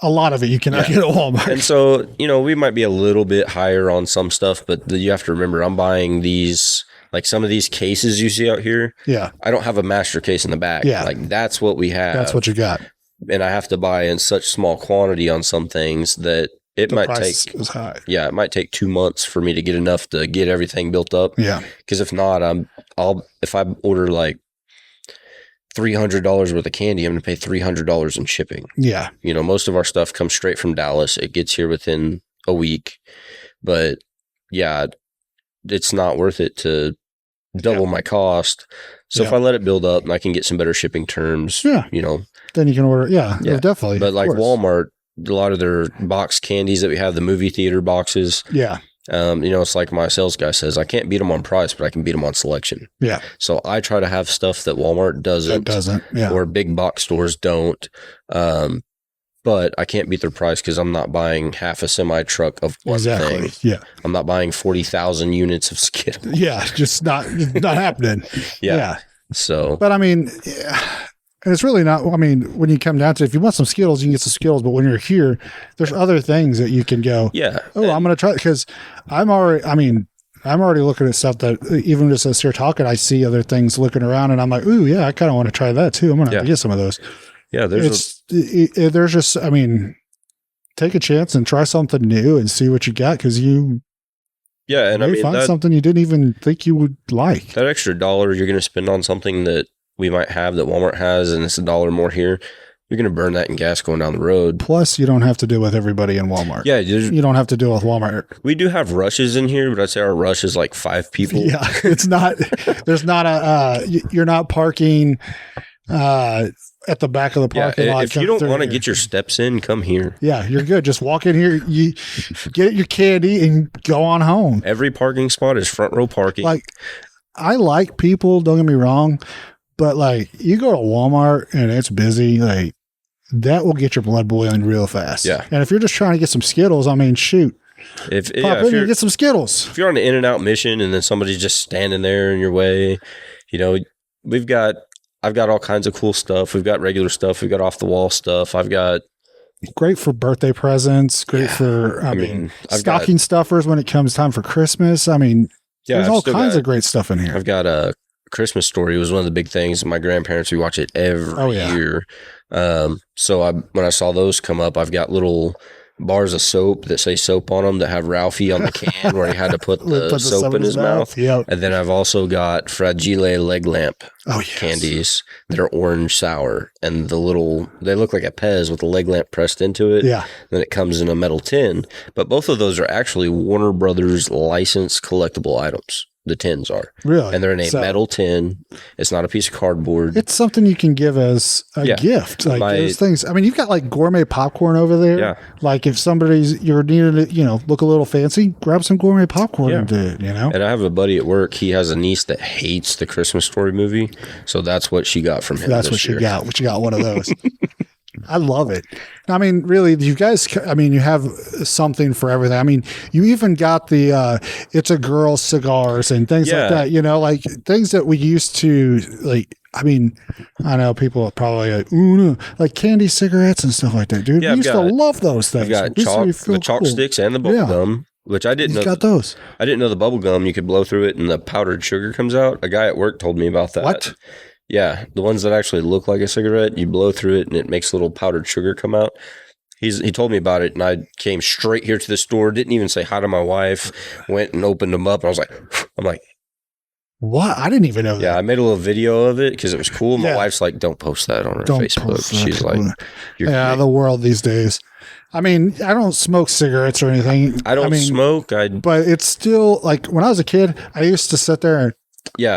Speaker 1: A lot of it you cannot get at Walmart.
Speaker 2: And so, you know, we might be a little bit higher on some stuff, but you have to remember, I'm buying these, like some of these cases you see out here.
Speaker 1: Yeah.
Speaker 2: I don't have a master case in the back.
Speaker 1: Yeah.
Speaker 2: Like, that's what we have.
Speaker 1: That's what you got.
Speaker 2: And I have to buy in such small quantity on some things that it might take.
Speaker 1: Is high.
Speaker 2: Yeah, it might take 2 months for me to get enough to get everything built up.
Speaker 1: Yeah.
Speaker 2: Because if not, if I order like $300 worth of candy, I'm going to pay $300 in shipping.
Speaker 1: Yeah.
Speaker 2: You know, most of our stuff comes straight from Dallas. It gets here within a week. But yeah, it's not worth it to double my cost. So if I let it build up and I can get some better shipping terms, you know.
Speaker 1: Then you can order. Yeah. Definitely.
Speaker 2: But like Walmart, a lot of their box candies that we have, the movie theater boxes.
Speaker 1: Yeah.
Speaker 2: You know, it's like my sales guy says, I can't beat them on price, but I can beat them on selection. Yeah. So I try to have stuff that Walmart doesn't. Or big box stores don't. But I can't beat their price because I'm not buying half a semi truck of one thing. Yeah. I'm not buying 40,000 units of Skittles.
Speaker 1: Yeah. Just not happening.
Speaker 2: Yeah. So.
Speaker 1: But I mean, and it's really not, I mean, when you come down to it, if you want some Skittles, you can get some Skittles. But when you're here, there's other things that you can go, I'm going to try, because I'm already looking at stuff that even just as you're talking, I see other things looking around and I'm like, ooh, yeah, I kind of want to try that too. I'm going to have to get some of those.
Speaker 2: Yeah.
Speaker 1: There's just, I mean, take a chance and try something new and see what you got. Cause you may find something you didn't even think you would like.
Speaker 2: That extra $1 you're going to spend on something that we might have that Walmart has, and it's $1 more here, you're going to burn that in gas going down the road.
Speaker 1: Plus, you don't have to deal with everybody in Walmart.
Speaker 2: Yeah.
Speaker 1: You don't have to deal with Walmart.
Speaker 2: We do have rushes in here, but I'd say our rush is like 5 people.
Speaker 1: Yeah. It's not, there's not you're not parking at the back of the parking lot.
Speaker 2: If you don't want to get your steps in, come here.
Speaker 1: Yeah, you're good. Just walk in here, you get your candy and go on home.
Speaker 2: Every parking spot is front row parking.
Speaker 1: Like, I like people, don't get me wrong, but like you go to Walmart and it's busy, like that will get your blood boiling real fast. Yeah. And if you're just trying to get some Skittles, I mean, shoot. Pop in and get some Skittles.
Speaker 2: If you're on an in-and-out mission and then somebody's just standing there in your way, you know, I've got all kinds of cool stuff. We've got regular stuff. We've got off-the-wall stuff. I've got...
Speaker 1: Great for birthday presents. Great for, I mean stocking stuffers when it comes time for Christmas. I mean, there's all kinds of great stuff in here.
Speaker 2: I've got a Christmas Story was one of the big things. My grandparents, we watch it every year. So when I saw those come up, I've got little bars of soap that say soap on them that have Ralphie on the can where he had to put the soap in his mouth. Yep. And then I've also got Fragile leg lamp candies that are orange sour, and they look like a Pez with a leg lamp pressed into it. Yeah. Then it comes in a metal tin, but both of those are actually Warner Brothers licensed collectible items. The tins are. Really? And they're in a metal tin. It's not a piece of cardboard.
Speaker 1: It's something you can give as a gift. Like those things. I mean, you've got like gourmet popcorn over there. Yeah. Like if you're needing to, look a little fancy, grab some gourmet popcorn and do it,
Speaker 2: And I have a buddy at work. He has a niece that hates the Christmas Story movie. So that's what she got from him.
Speaker 1: That's what she got. She got one of those. I love it. I mean, really, you guys, you have something for everything. I mean, you even got the It's a Girl cigars and things like that, like things that we used to, like, I mean, I know people are probably like, ooh, no, like candy cigarettes and stuff like that, dude. We used to love those things.
Speaker 2: I've got the chalk sticks and the bubble gum, which I didn't know.
Speaker 1: Got those.
Speaker 2: I didn't know the bubble gum, you could blow through it and the powdered sugar comes out. A guy at work told me about that.
Speaker 1: What?
Speaker 2: Yeah, the ones that actually look like a cigarette, you blow through it and it makes a little powdered sugar come out. He told me about it, and I came straight here to the store, didn't even say hi to my wife, went and opened them up, and I'm like,
Speaker 1: what? I didn't even know that.
Speaker 2: Yeah, I made a little video of it because it was cool. My wife's like, don't post that on her Facebook. She's like,
Speaker 1: the world these days. I mean, I don't smoke cigarettes or anything.
Speaker 2: I don't smoke.
Speaker 1: But it's still, like, when I was a kid, I used to sit there and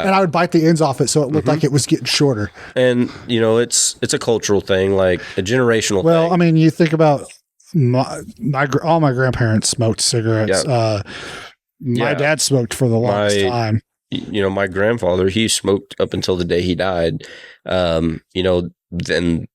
Speaker 1: I would bite the ends off it so it looked like it was getting shorter.
Speaker 2: And, it's a cultural thing, like a generational thing.
Speaker 1: Well, I mean, you think about all my grandparents smoked cigarettes. My dad smoked for the longest time.
Speaker 2: You know, my grandfather, he smoked up until the day he died. You know, then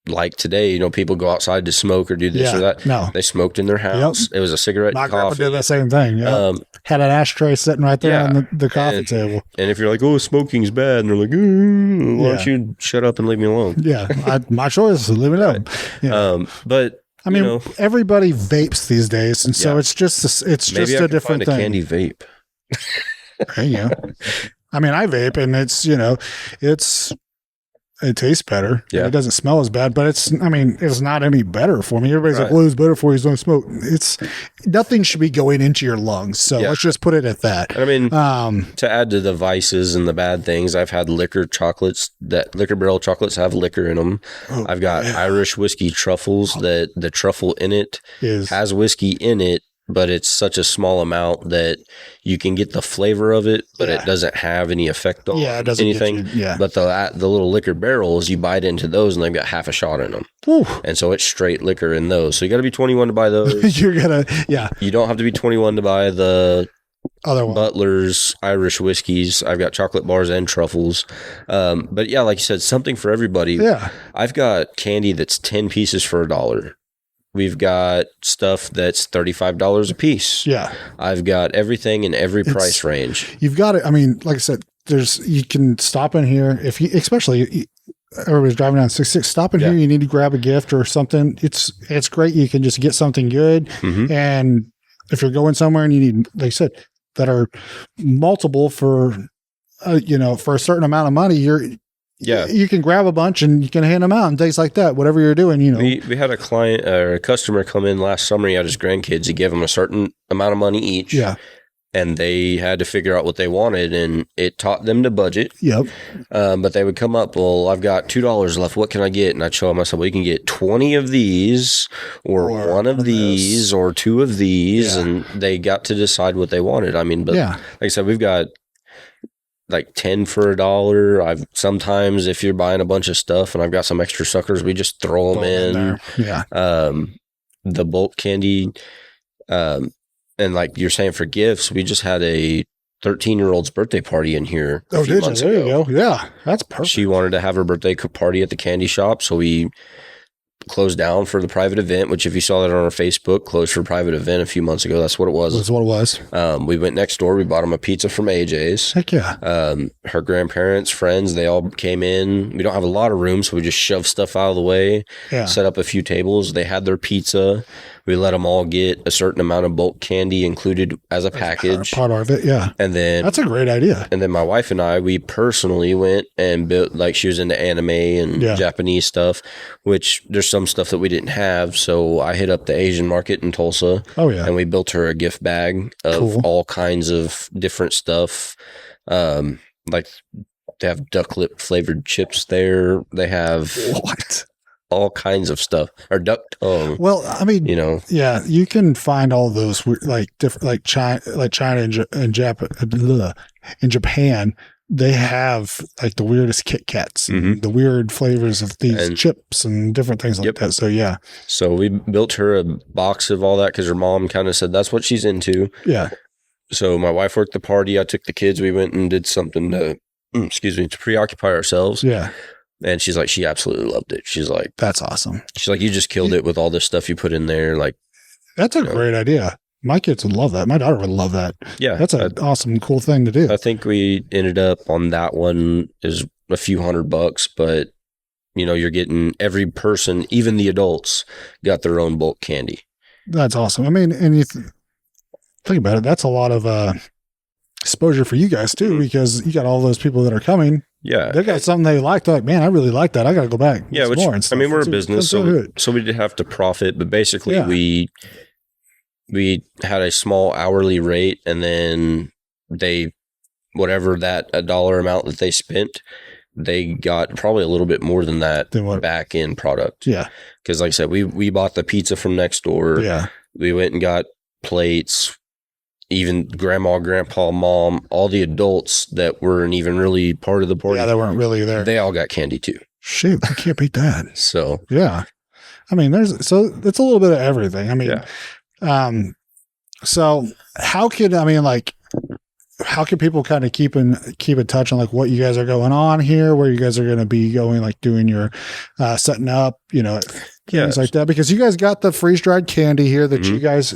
Speaker 2: like today, you know, people go outside to smoke or do this or that.
Speaker 1: No,
Speaker 2: they smoked in their house. It was a cigarette.
Speaker 1: My
Speaker 2: and
Speaker 1: grandpa
Speaker 2: coffee.
Speaker 1: did the same thing. Yeah, had an ashtray sitting right there on the coffee table.
Speaker 2: And if you're like, "Oh, smoking's bad," and they're like, "Why don't you shut up and leave me alone?"
Speaker 1: Yeah, my choice. Leave me alone. Yeah.
Speaker 2: But
Speaker 1: I mean, everybody vapes these days, and so it's just a different thing.
Speaker 2: Candy vape.
Speaker 1: There you go. I mean, I vape, and it's it tastes better. Yeah, it doesn't smell as bad, but it's not any better for me. Everybody's like, "Well, it's better for you. Don't smoke." It's nothing should be going into your lungs. So let's just put it at that.
Speaker 2: I mean, to add to the vices and the bad things, I've had liquor chocolates. That Liquor Barrel chocolates have liquor in them. I've got Irish whiskey truffles that the truffle in it has whiskey in it, but it's such a small amount that you can get the flavor of it, but it doesn't have any effect on anything. But the little Liquor Barrels, you bite into those and they've got half a shot in them. Ooh. And so it's straight liquor in those. So you got to be 21 to buy those. You don't have to be 21 to buy the other one. Butler's Irish whiskeys. I've got chocolate bars and truffles. But yeah, like you said, something for everybody. Yeah. I've got candy that's 10 pieces for $1. We've got stuff that's $35 a piece. Yeah. I've got everything in every price range.
Speaker 1: You've got it. I mean, like I said, you can stop in here especially everybody's driving down 66, stop in here. You need to grab a gift or something. It's great. You can just get something good. Mm-hmm. And if you're going somewhere and you need, like I said, that are multiple for, for a certain amount of money, you can grab a bunch and you can hand them out and things like that, whatever you're doing,
Speaker 2: We had a client or a customer come in last summer. He had his grandkids. He gave them a certain amount of money each. Yeah. And they had to figure out what they wanted, and it taught them to budget. Yep. But they would come up, well, I've got $2 left. What can I get? And I'd show them, I said, well, you can get 20 of these or one of these or two of these. Yeah. And they got to decide what they wanted. I mean, but like I said, we've got like 10 for $1. Sometimes if you're buying a bunch of stuff and I've got some extra suckers, we just throw them in. Yeah. The bulk candy, and like you're saying for gifts, we just had a 13-year-old's birthday party in here.
Speaker 1: Oh, did you? There you go. Yeah, that's perfect.
Speaker 2: She wanted to have her birthday party at the candy shop, so we closed down for the private event, which if you saw that on our Facebook, closed for a private event a few months ago. That's what it was.
Speaker 1: That's what it was.
Speaker 2: We went next door. We bought them a pizza from AJ's.
Speaker 1: Heck yeah.
Speaker 2: Her grandparents, friends, they all came in. We don't have a lot of room, so we just shoved stuff out of the way, set up a few tables. They had their pizza. We let them all get a certain amount of bulk candy included as a package.
Speaker 1: Part of it, yeah.
Speaker 2: And then
Speaker 1: that's a great idea.
Speaker 2: And then my wife and I, we personally went and built, like she was into anime and Japanese stuff, which there's some stuff that we didn't have. So I hit up the Asian market in Tulsa. Oh, yeah. And we built her a gift bag of all kinds of different stuff. Like they have duck lip flavored chips there. They have all kinds of stuff, or duck tongue.
Speaker 1: Well, I mean, you can find all those different, like China and Japan. In Japan, they have like the weirdest Kit Kats, and the weird flavors of these chips and different things like that. So yeah.
Speaker 2: So we built her a box of all that because her mom kind of said that's what she's into. Yeah. So my wife worked the party. I took the kids. We went and did something to preoccupy ourselves. Yeah. And she's like, she absolutely loved it. She's like,
Speaker 1: that's awesome.
Speaker 2: She's like, you just killed it with all this stuff you put in there. Like,
Speaker 1: that's a great idea. My kids would love that. My daughter would love that. Yeah. That's an awesome, cool thing to do.
Speaker 2: I think we ended up on that one is a few $100, but you're getting every person, even the adults, got their own bulk candy.
Speaker 1: That's awesome. I mean, and you think about it, that's a lot of exposure for you guys too, because you got all those people that are coming. Yeah. They got something they like. They're like, man, I really like that. I got to go back.
Speaker 2: Yeah. Which, I mean, we're a business, so we did have to profit, but basically we had a small hourly rate, and then whatever that $1 amount that they spent, they got probably a little bit more than that back in product. Yeah. Cause like I said, we bought the pizza from next door. Yeah. We went and got plates. Even grandma, grandpa, mom, all the adults that weren't even really part of the party.
Speaker 1: Yeah, they weren't really there.
Speaker 2: They all got candy too.
Speaker 1: Shit, I can't beat that.
Speaker 2: So,
Speaker 1: yeah. I mean, it's a little bit of everything. I mean, So how can people kind of keep in touch on like what you guys are going on here, where you guys are going to be going, like doing your setting up, things like that? Because you guys got the freeze dried candy here that you guys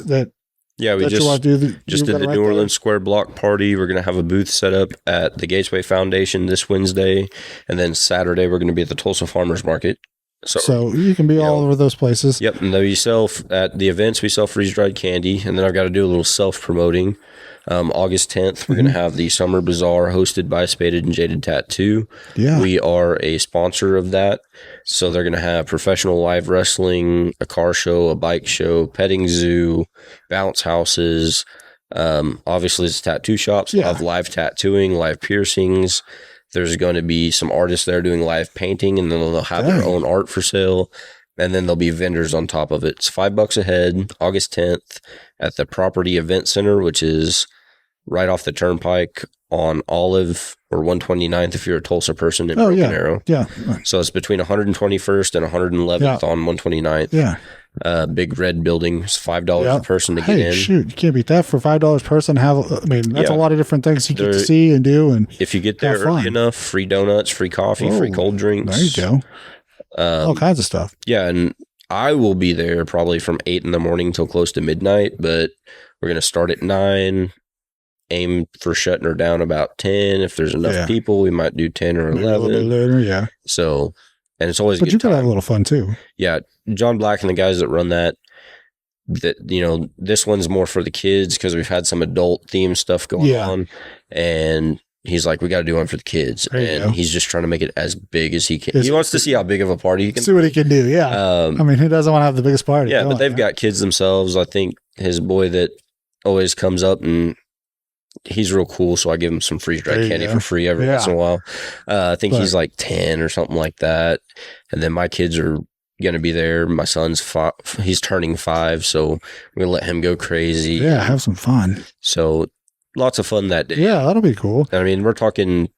Speaker 2: we just did the New Orleans Square Block party. We're going to have a booth set up at the Gateway Foundation this Wednesday, and then Saturday we're going to be at the Tulsa Farmers Market. So
Speaker 1: you can be all over those places.
Speaker 2: Yep, and we sell at the events. We sell freeze dried candy, and then I've got to do a little self promoting. August 10th, we're going to have the Summer Bazaar hosted by Spaded and Jaded Tattoo. Yeah. We are a sponsor of that. So they're going to have professional live wrestling, a car show, a bike show, petting zoo, bounce houses. Obviously, it's tattoo shops. Yeah. Of live tattooing, live piercings. There's going to be some artists there doing live painting, and then they'll have their own art for sale. And then there'll be vendors on top of it. It's $5 a head, August 10th at the Property Event Center, which is right off the turnpike on Olive or 129th if you're a Tulsa person in Broken Arrow.
Speaker 1: Yeah.
Speaker 2: So it's between 121st and 111th on 129th.
Speaker 1: Yeah.
Speaker 2: Big red building. It's $5 per person to get in.
Speaker 1: Shoot, you can't beat that for $5 per person. That's a lot of different things you get to see and do. And
Speaker 2: if you get there early enough, free donuts, free coffee, free cold drinks.
Speaker 1: There you go. All kinds of stuff.
Speaker 2: Yeah, and I will be there probably from 8 in the morning till close to midnight, but we're going to start at 9, aim for shutting her down about 10. If there's enough people, we might do 10 or 11. A little bit later, yeah. So, and it's always
Speaker 1: But you gotta have a little fun too.
Speaker 2: Yeah, John Black and the guys that run that, this one's more for the kids because we've had some adult theme stuff going on, and he's like, we got to do one for the kids. And he's just trying to make it as big as he can. He wants to see how big of a party he can.
Speaker 1: See what he can do, yeah. Who doesn't want to have the biggest party?
Speaker 2: Yeah, but they've got kids themselves. I think his boy that always comes up, and he's real cool, so I give him some freeze-dried candy for free every once in a while. I think he's like 10 or something like that. And then my kids are going to be there. My son's 5. He's turning 5, so we're going to let him go crazy.
Speaker 1: Yeah, have some fun.
Speaker 2: So lots of fun that day.
Speaker 1: Yeah, that'll be cool.
Speaker 2: I mean, we're talking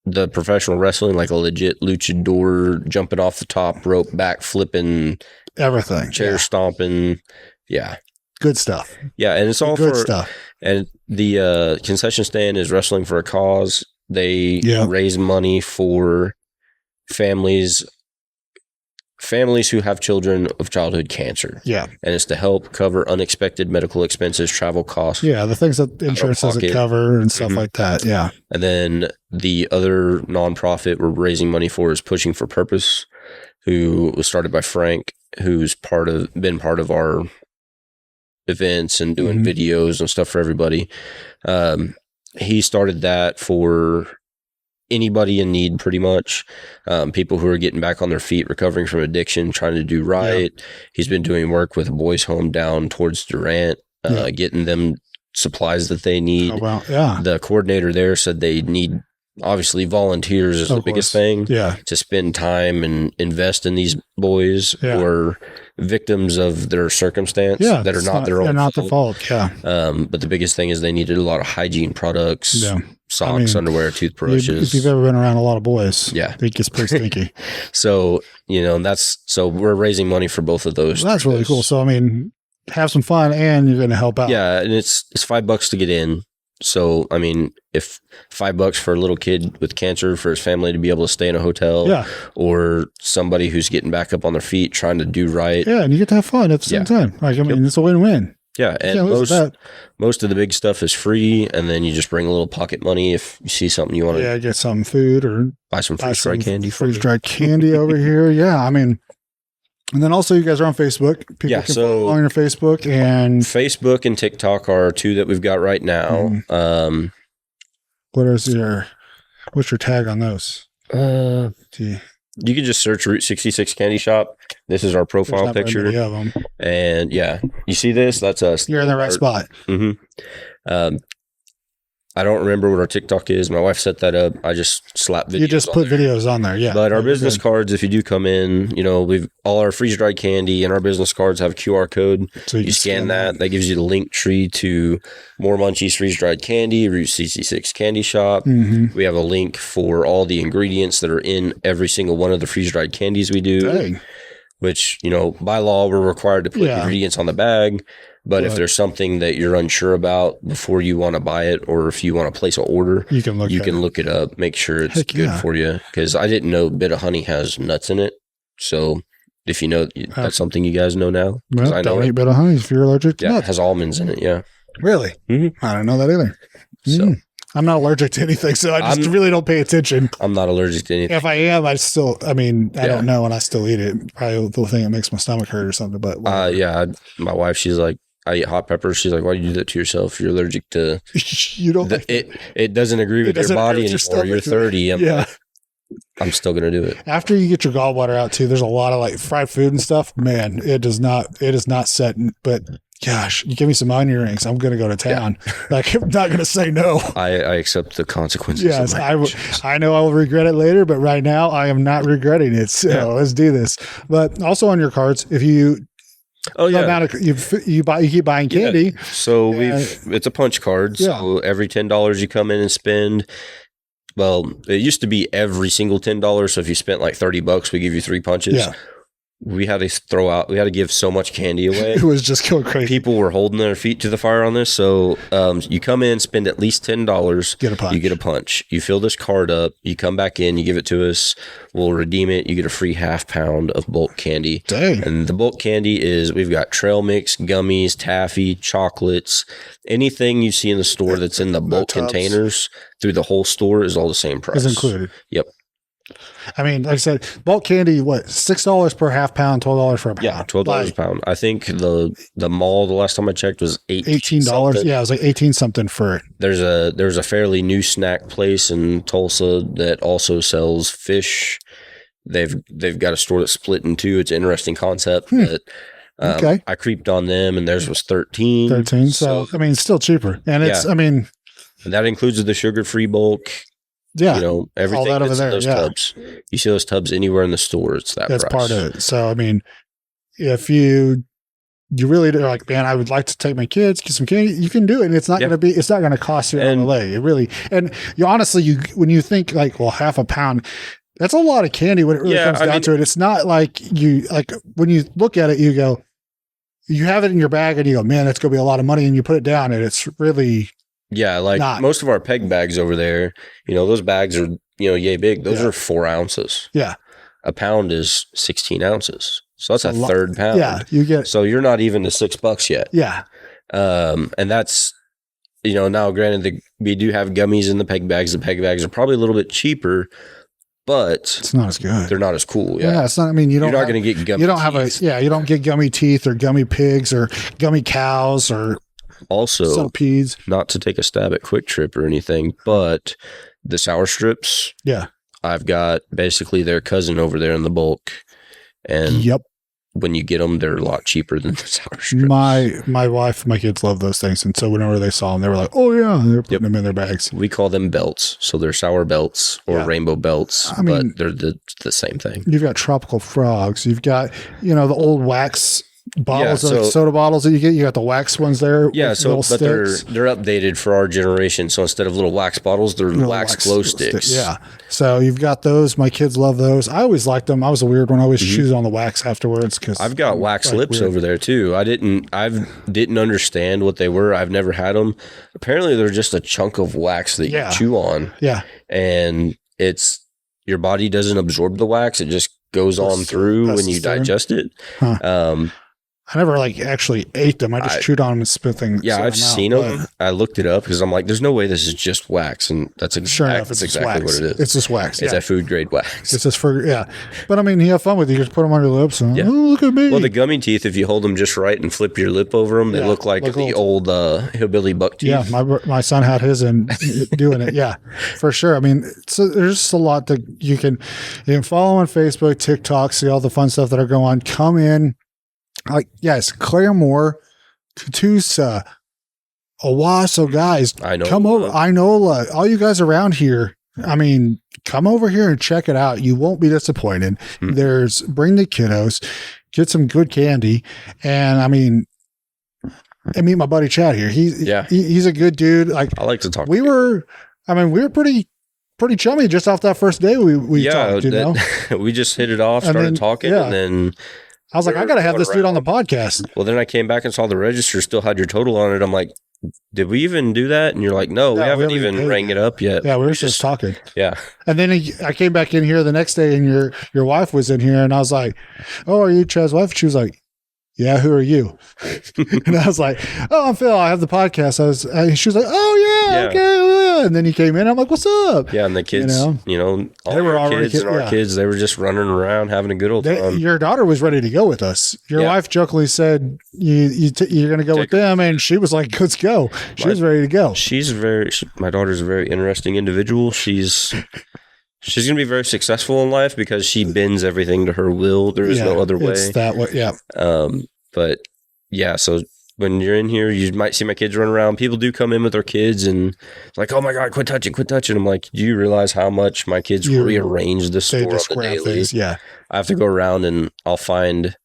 Speaker 2: the professional wrestling, like a legit luchador, jumping off the top rope, back flipping,
Speaker 1: everything,
Speaker 2: chair stomping. Yeah.
Speaker 1: Good stuff.
Speaker 2: Yeah, and it's all
Speaker 1: good stuff.
Speaker 2: And the concession stand is Wrestling for a Cause. They raise money for families who have children of childhood cancer. Yeah. And it's to help cover unexpected medical expenses, travel costs.
Speaker 1: Yeah, the things that insurance doesn't cover and stuff like that. Yeah.
Speaker 2: And then the other nonprofit we're raising money for is Pushing for Purpose, who was started by Frank, who's been part of our events and doing videos and stuff for everybody. He started that for anybody in need, pretty much. People who are getting back on their feet, recovering from addiction, trying to do right. Yeah. He's been doing work with a boys' home down towards Durant, getting them supplies that they need.
Speaker 1: Oh, wow. Yeah.
Speaker 2: The coordinator there said they need, obviously, volunteers is the biggest thing. Yeah. To spend time and invest in these boys who are victims of their circumstance that are not their own fault. They're not their fault, but the biggest thing is they needed a lot of hygiene products, socks, underwear, toothbrushes.
Speaker 1: If you've ever been around a lot of boys, it gets pretty stinky.
Speaker 2: So, so we're raising money for both of those.
Speaker 1: Well, that's really cool. So, have some fun and you're going to help out.
Speaker 2: Yeah, and it's $5 to get in. So, if $5 for a little kid with cancer for his family to be able to stay in a hotel, or somebody who's getting back up on their feet trying to do right.
Speaker 1: Yeah, and you get to have fun at the same time. It's a win-win.
Speaker 2: Yeah, and most of the big stuff is free, and then you just bring a little pocket money if you see something you want to.
Speaker 1: Yeah, get some food or
Speaker 2: buy some freeze-dried candy.
Speaker 1: Freeze-dried candy over here. Yeah, and then also you guys are on Facebook. People can follow on your Facebook and
Speaker 2: Facebook and TikTok are 2 that we've got right now.
Speaker 1: What's your tag on those?
Speaker 2: You can just search Route 66 Candy Shop. This is our profile picture. And you see this? That's us.
Speaker 1: You're in the right spot.
Speaker 2: I don't remember what our TikTok is. My wife set that up. I just slap videos.
Speaker 1: You just put videos on there, yeah.
Speaker 2: But our business cards, if you do come in, we've all our freeze-dried candy and our business cards have a QR code. So you scan that. That gives you the link tree to More Munchies freeze-dried candy, Route 66 Candy Shop. We have a link for all the ingredients that are in every single one of the freeze-dried candies we do. Dang. which, by law, we're required to put ingredients on the bag. But if there's something that you're unsure about before you want to buy it, or if you want to place an order, you can look it up, make sure it's good for you. Because I didn't know Bit of Honey has nuts in it. So if you know, that's something you guys know now.
Speaker 1: Well,
Speaker 2: I
Speaker 1: don't eat Bit of Honey if you're allergic to nuts.
Speaker 2: It has almonds in it, yeah.
Speaker 1: Really? Mm-hmm. I don't know that either. So I'm not allergic to anything, so I just really don't pay attention.
Speaker 2: I'm not allergic to anything.
Speaker 1: If I am, I don't know, and I still eat it. Probably the thing that makes my stomach hurt or something. But
Speaker 2: my wife, she's like, I eat hot peppers. She's like, why do you do that to yourself? You're allergic to
Speaker 1: you don't
Speaker 2: it doesn't agree with your body anymore. You're 30. I'm still gonna do it.
Speaker 1: After you get your gallbladder out too, there's a lot of like fried food and stuff. Man, it is not set. But gosh, you give me some onion rings, I'm gonna go to town. Yeah. Like, I'm not gonna say no.
Speaker 2: I accept the consequences.
Speaker 1: Yes, I know I will regret it later, but right now I am not regretting it. So let's do this. But also on your cards, if you you keep buying candy.
Speaker 2: Yeah. So it's a punch card. So every $10 you come in and spend. Well, it used to be every single $10. So if you spent like $30, we give you 3 punches.
Speaker 1: Yeah.
Speaker 2: We had to give so much candy away.
Speaker 1: It was just going crazy.
Speaker 2: People were holding their feet to the fire on this. So you come in, spend at least $10.
Speaker 1: Get a punch.
Speaker 2: You get a punch. You fill this card up. You come back in. You give it to us. We'll redeem it. You get a free half pound of bulk candy.
Speaker 1: Dang.
Speaker 2: And the bulk candy is, we've got trail mix, gummies, taffy, chocolates. Anything you see in the store that's in the bulk containers through the whole store is all the same price.
Speaker 1: Is included.
Speaker 2: Yep.
Speaker 1: I mean, like I said, bulk candy, $6 per half pound, $12 for a pound.
Speaker 2: Yeah, $12 a pound. I think the mall, the last time I checked, was
Speaker 1: $18. Yeah, it was like 18 something for it.
Speaker 2: There's a fairly new snack place in Tulsa that also sells fish. They've got a store that's split in two. It's an interesting concept. But
Speaker 1: okay.
Speaker 2: I creeped on them, and theirs was 13.
Speaker 1: 13. So I mean, it's still cheaper, and it's and
Speaker 2: that includes the sugar-free bulk.
Speaker 1: Yeah,
Speaker 2: everything
Speaker 1: all that over
Speaker 2: that's
Speaker 1: there.
Speaker 2: In those tubs. You see those tubs anywhere in the store, it's that's price.
Speaker 1: Part of it. So I mean, if you really are like, man, I would like to take my kids, get some candy, you can do it. And it's not going to cost you on the way. It really, and honestly, when you think like, well, half a pound, that's a lot of candy when it really comes down to it. It's not like when you look at it, you go, you have it in your bag and you go, man, that's going to be a lot of money. And you put it down and it's really,
Speaker 2: most of our peg bags over there, those bags are, yay big. Those are 4 ounces.
Speaker 1: Yeah.
Speaker 2: A pound is 16 ounces. So that's a third pound.
Speaker 1: Yeah. So
Speaker 2: you're not even to $6 yet.
Speaker 1: Yeah.
Speaker 2: And that's, now granted we do have gummies in the peg bags. The peg bags are probably a little bit cheaper, but
Speaker 1: it's not as good.
Speaker 2: They're not as cool.
Speaker 1: Yeah. It's not, you're not
Speaker 2: going to get gummy teeth.
Speaker 1: You don't get gummy teeth or gummy pigs or gummy cows or
Speaker 2: also
Speaker 1: centipedes.
Speaker 2: Not to take a stab at Quick Trip or anything, but the sour strips.
Speaker 1: Yeah.
Speaker 2: I've got basically their cousin over there in the bulk. And when you get them, they're a lot cheaper than the sour strips.
Speaker 1: My wife, my kids love those things. And so whenever they saw them, they were like, oh yeah, they're putting them in their bags.
Speaker 2: We call them belts. So they're sour belts or rainbow belts, but they're the same thing.
Speaker 1: You've got tropical frogs. You've got, the old wax bottles, soda bottles that you get. You got the wax ones there.
Speaker 2: Yeah, but they're updated for our generation. So instead of little wax bottles, they're wax glow sticks.
Speaker 1: Yeah. So you've got those. My kids love those. I always liked them. I was a weird one. I always choose on the wax afterwards because
Speaker 2: I've got wax lips over there too. I didn't understand what they were. I've never had them. Apparently, they're just a chunk of wax that you chew on.
Speaker 1: Yeah.
Speaker 2: And your body doesn't absorb the wax. It just goes on through when you digest it.
Speaker 1: Huh. I never actually ate them. I just chewed on them and spit things.
Speaker 2: Yeah, I've seen them. I looked it up because I'm like, there's no way this is just wax. And that's exactly what it is.
Speaker 1: It's just wax.
Speaker 2: It's a food grade wax.
Speaker 1: It's just But you have fun with it. You just put them on your lips and, oh, look at me.
Speaker 2: Well, the gummy teeth, if you hold them just right and flip your lip over them, they look like the old hillbilly buck teeth.
Speaker 1: Yeah, my son had his and doing it. Yeah, for sure. So there's just a lot that you can follow on Facebook, TikTok, see all the fun stuff that are going on. Come in. Claremore, Catoosa, Owasso, guys, come over. Inola, all you guys around here. Come over here and check it out. You won't be disappointed. Bring the kiddos, get some good candy, and meet my buddy Chad here. He's a good dude. I like to talk. We were pretty chummy just off that first day we talked.
Speaker 2: We just hit it off, started talking, and then.
Speaker 1: I was like, I got to have this dude on the podcast.
Speaker 2: Well, then I came back and saw the register still had your total on it. I'm like, did we even do that? And you're like, no, we haven't even rang it up yet.
Speaker 1: Yeah, we were just talking.
Speaker 2: Yeah.
Speaker 1: And then I came back in here the next day and your wife was in here and I was like, oh, are you Chad's wife? She was like, yeah, who are you? And I was like, oh, I'm Phil. I have the podcast. She was like, oh, yeah, okay. And then he came in. I'm like, what's up?
Speaker 2: Yeah, and the kids, all
Speaker 1: they were
Speaker 2: our kids and our kids, they were just running around having a good old time.
Speaker 1: Your daughter was ready to go with us. Your wife jokingly said, you're going to go with them. And she was like, let's go. She was ready to go.
Speaker 2: My daughter's a very interesting individual. She's going to be very successful in life because she bends everything to her will. There is no other way.
Speaker 1: It's that way. Yeah.
Speaker 2: But yeah, so when you're in here, you might see my kids run around. People do come in with their kids and it's like, oh my God, quit touching. I'm like, do you realize how much my kids rearrange the store on the daily?
Speaker 1: Things, yeah.
Speaker 2: I have to go around and I'll find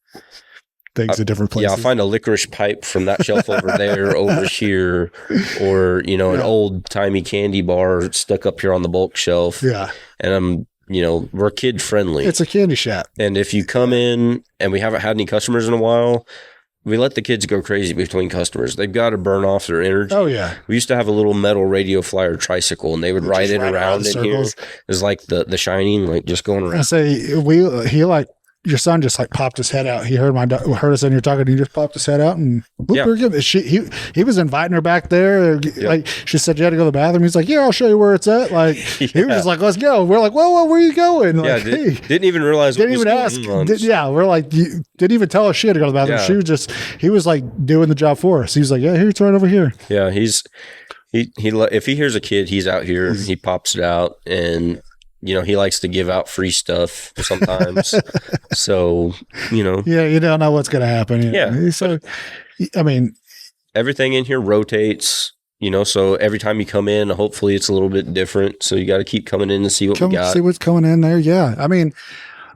Speaker 1: things at different places.
Speaker 2: Yeah, I'll find a licorice pipe from that shelf over there, over here, or, an old timey candy bar stuck up here on the bulk shelf.
Speaker 1: Yeah.
Speaker 2: And we're kid friendly.
Speaker 1: It's a candy shop.
Speaker 2: And if you come in and we haven't had any customers in a while, we let the kids go crazy between customers. They've got to burn off their energy.
Speaker 1: Oh, yeah.
Speaker 2: We used to have a little metal radio flyer tricycle, and they would ride it around in here. It's like the Shining, like just going around.
Speaker 1: I say, your son just like popped his head out. He heard us in here talking. He just popped his head out and he was inviting her back there. Like she said, you had to go to the bathroom. He's like, yeah, I'll show you where it's at. Like he was just like, let's go. We're like, whoa, where are you going? Like,
Speaker 2: didn't even realize.
Speaker 1: Didn't even ask. We're like, you didn't even tell us she had to go to the bathroom.
Speaker 2: Yeah.
Speaker 1: He was like doing the job for us. He was like, yeah, here, it's right over here.
Speaker 2: Yeah, he if he hears a kid, he's out here. He pops it out and. He likes to give out free stuff sometimes. So,
Speaker 1: Yeah, you don't know what's going to happen.
Speaker 2: Yeah.
Speaker 1: So, I mean.
Speaker 2: Everything in here rotates, so every time you come in, hopefully it's a little bit different. So you got to keep coming in to see what we got.
Speaker 1: See what's coming in there. Yeah. I mean,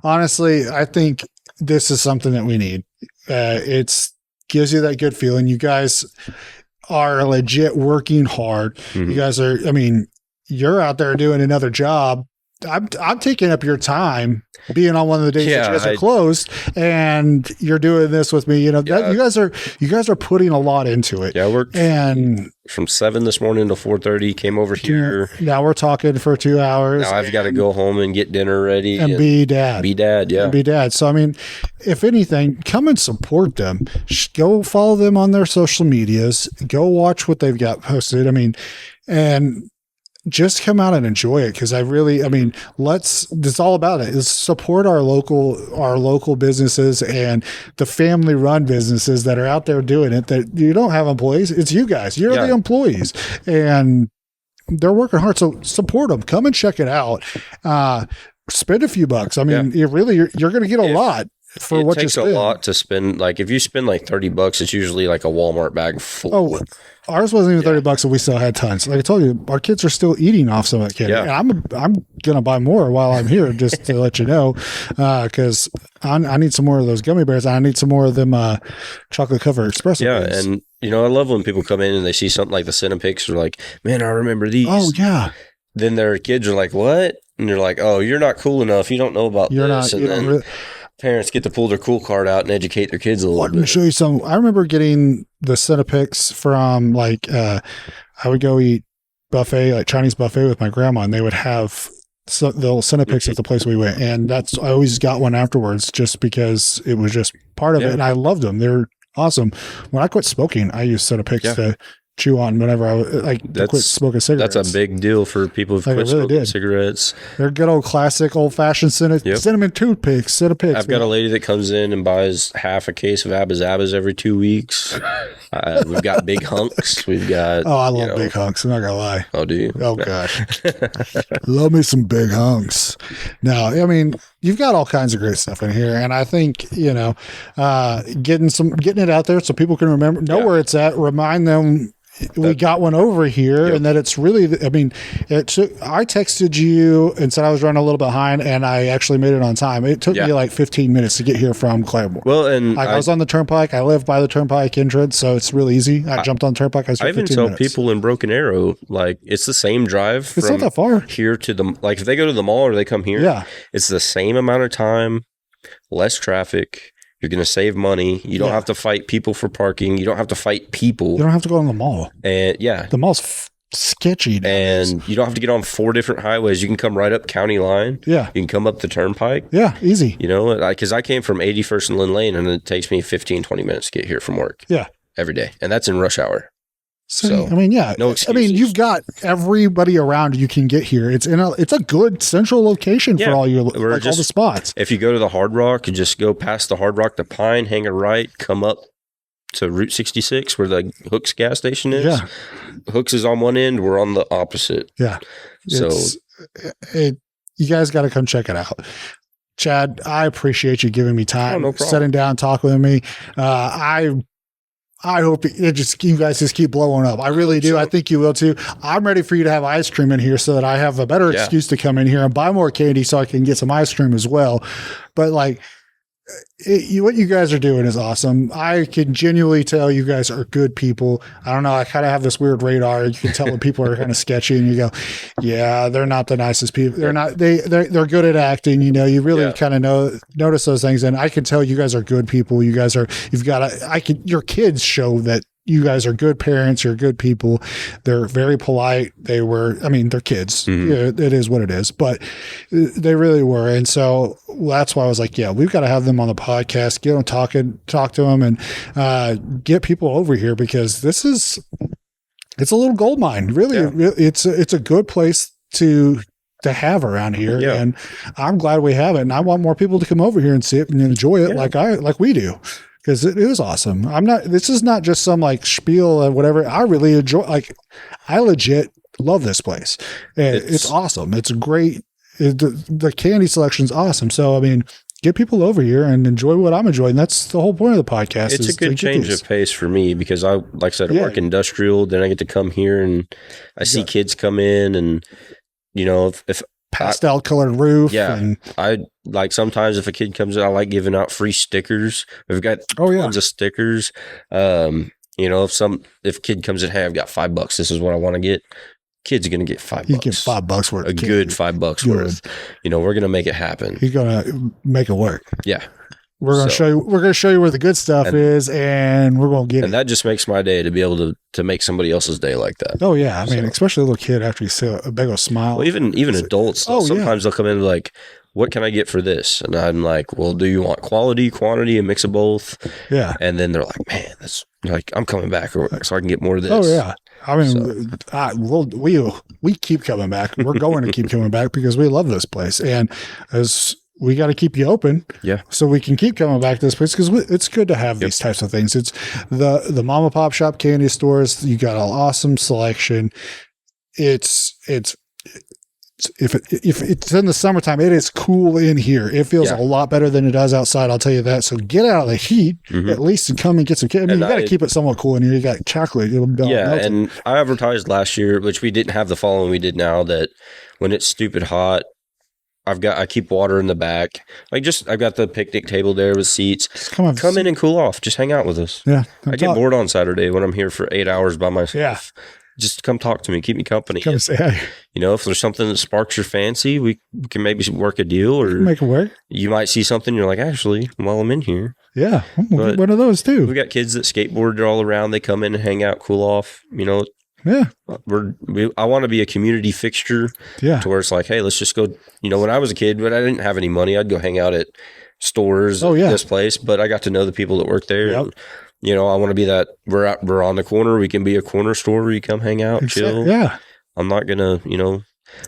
Speaker 1: honestly, I think this is something that we need. It gives you that good feeling. You guys are legit working hard. Mm-hmm. You guys are, you're out there doing another job. I'm taking up your time being on one of the days that you guys are closed, and you're doing this with me. You guys are putting a lot into it.
Speaker 2: Yeah, I worked from 7 this morning to 4:30. Came over here.
Speaker 1: Now we're talking for 2 hours.
Speaker 2: Now I've got to go home and get dinner ready
Speaker 1: and be dad.
Speaker 2: Be dad, yeah.
Speaker 1: And be dad. So if anything, come and support them. Go follow them on their social medias. Go watch what they've got posted. And just come out and enjoy it. Cause it's all about it is support our local businesses and the family run businesses that are out there doing it, that you don't have employees. It's you guys, you're the employees and they're working hard. So support them, come and check it out. Spend a few bucks. You're going to get a lot. For what you spend.
Speaker 2: It takes a lot to spend. Like if you spend like $30, it's usually like a Walmart bag full.
Speaker 1: Oh, ours wasn't even $30, and we still had tons. Like I told you, our kids are still eating off some of that candy. Yeah. And I'm gonna buy more while I'm here, just to let you know, because I need some more of those gummy bears. I need some more of them chocolate covered espresso.
Speaker 2: Yeah,
Speaker 1: bears.
Speaker 2: and I love when people come in and they see something like the Cinepix. They're like, "Man, I remember these."
Speaker 1: Oh yeah.
Speaker 2: Then their kids are like, "What?" And they're like, "Oh, you're not cool enough. You don't know about this." And then parents get to pull their cool card out and educate their kids a little bit.
Speaker 1: Let me show you some. I remember getting the Cinepix from I would go eat buffet, like Chinese buffet with my grandma, and they would have the Cinepix at the place we went. And I always got one afterwards just because it was just part of it. And I loved them. They're awesome. When I quit smoking, I used Cinepix to chew on whenever I quit smoking cigarettes.
Speaker 2: That's a big deal for people who quit smoking cigarettes.
Speaker 1: They're good old classic old fashioned cinnamon toothpicks, Cinepix.
Speaker 2: I've got a lady that comes in and buys half a case of Abba Zabbas every 2 weeks. We've got big hunks. We've got
Speaker 1: I love big hunks. I'm not gonna lie.
Speaker 2: Oh, do you?
Speaker 1: Oh gosh, love me some big hunks. Now, you've got all kinds of great stuff in here, and I think getting it out there so people can know where it's at. Remind them. We got one over here, and that it's really, I texted you and said I was running a little behind, and I actually made it on time. It took me like 15 minutes to get here from Claremore.
Speaker 2: Well, and
Speaker 1: I was on the turnpike. I live by the turnpike entrance, so it's real easy. I jumped on the turnpike. I
Speaker 2: even tell people in Broken Arrow, like, it's the same drive.
Speaker 1: It's not that far.
Speaker 2: Here to if they go to the mall or they come here, it's the same amount of time, less traffic. You're going to save money. You don't have to fight people for parking. You don't have to fight people.
Speaker 1: You don't have to go in the mall.
Speaker 2: And
Speaker 1: the mall's sketchy nowadays.
Speaker 2: And you don't have to get on 4 different highways. You can come right up county line.
Speaker 1: Yeah.
Speaker 2: You can come up the turnpike.
Speaker 1: Yeah, easy.
Speaker 2: You know, because I came from 81st and Lynn Lane, and it takes me 15, 20 minutes to get here from work.
Speaker 1: Yeah.
Speaker 2: Every day. And that's in rush hour.
Speaker 1: So, I mean, yeah.
Speaker 2: No excuses.
Speaker 1: I mean, you've got everybody around you can get here. It's a good central location for all your all the spots.
Speaker 2: If you go to the Hard Rock, you just go past the Hard Rock to Pine, hang a right, come up to Route 66 where the Hooks gas station is.
Speaker 1: Yeah.
Speaker 2: Hooks is on one end, we're on the opposite.
Speaker 1: Yeah.
Speaker 2: So
Speaker 1: you guys got to come check it out. Chad, I appreciate you giving me time, sitting down, talking with me. I hope you guys just keep blowing up. I really do. I think you will too. I'm ready for you to have ice cream in here so that I have a better excuse to come in here and buy more candy so I can get some ice cream as well. But like, what you guys are doing is awesome. I can genuinely tell you guys are good people. I don't know. I kind of have this weird radar. You can tell when people are kind of sketchy and you go, yeah, they're not the nicest people. They're not, they're good at acting. You know, you really kind of notice those things. And I can tell you guys are good people. You guys are, your kids show that you guys are good parents. You're good people. They're very polite. They're kids.
Speaker 2: Mm-hmm.
Speaker 1: Yeah, it is what it is, but they really were. And so that's why I was like, yeah, we've got to have them on the podcast, get them talk to them and get people over here because it's a little gold mine. Really, it's a good place to have around here. Yeah. And I'm glad we have it. And I want more people to come over here and see it and enjoy it like we do. Because it is awesome. This is not just some like spiel and whatever. I really enjoy, I legit love this place. And it's awesome. It's great. The candy selection is awesome. So, I mean, get people over here and enjoy what I'm enjoying. That's the whole point of the podcast.
Speaker 2: It's a good change of pace for me because I work industrial. Then I get to come here and I see kids come in and, you know, if
Speaker 1: pastel colored roof.
Speaker 2: Yeah.
Speaker 1: And
Speaker 2: I like sometimes if a kid comes in, I like giving out free stickers. We've got tons of stickers. You know, if a kid comes in, hey, I've got $5. This is what I want to get. Kid's going to get $5.
Speaker 1: You get $5 worth.
Speaker 2: A good $5 worth. You know, we're going to make it happen.
Speaker 1: You're going to make it work.
Speaker 2: Yeah.
Speaker 1: We're going to show you where the good stuff is, and we're going to get it.
Speaker 2: And that just makes my day to be able to make somebody else's day like that.
Speaker 1: Oh yeah, I mean, especially a little kid after you see a big old smile.
Speaker 2: Well, even adults. Sometimes they'll come in like, "What can I get for this?" And I'm like, "Well, do you want quality, quantity, a mix of both?"
Speaker 1: Yeah.
Speaker 2: And then they're like, "Man, that's like I'm coming back so I can get more of this."
Speaker 1: Oh yeah. I mean, we keep coming back. We're going to keep coming back because we love this place, and as we got to keep you open, so we can keep coming back to this place because it's good to have these types of things. It's the mom and pop shop candy stores. You got an awesome selection. If it's in the summertime, it is cool in here. It feels a lot better than it does outside. I'll tell you that. So get out of the heat at least and come and get some candy. I mean, you got to keep it somewhat cool in here. You got chocolate.
Speaker 2: And I advertised last year, which we didn't have the following we did now, that when it's stupid hot, I keep water in the back. I've got the picnic table there with seats. Come in and cool off. Just hang out with us.
Speaker 1: Yeah.
Speaker 2: I get bored on Saturday when I'm here for 8 hours by myself.
Speaker 1: Yeah.
Speaker 2: Just come talk to me. Keep me company.
Speaker 1: Come say hi.
Speaker 2: You know, if there's something that sparks your fancy, we can maybe work a deal or
Speaker 1: make it work.
Speaker 2: You might see something you're like, actually, while I'm in here.
Speaker 1: Yeah. We'll get one of those too.
Speaker 2: We got kids that skateboard all around. They come in and hang out, cool off. You know,
Speaker 1: yeah.
Speaker 2: I want to be a community fixture to where it's like, hey, let's just go. You know, when I was a kid, but I didn't have any money, I'd go hang out at stores this place, but I got to know the people that work there.
Speaker 1: Yep.
Speaker 2: And, you know, I want to be that we're on the corner. We can be a corner store where you come hang out, chill.
Speaker 1: Yeah.
Speaker 2: I'm not going to, you know,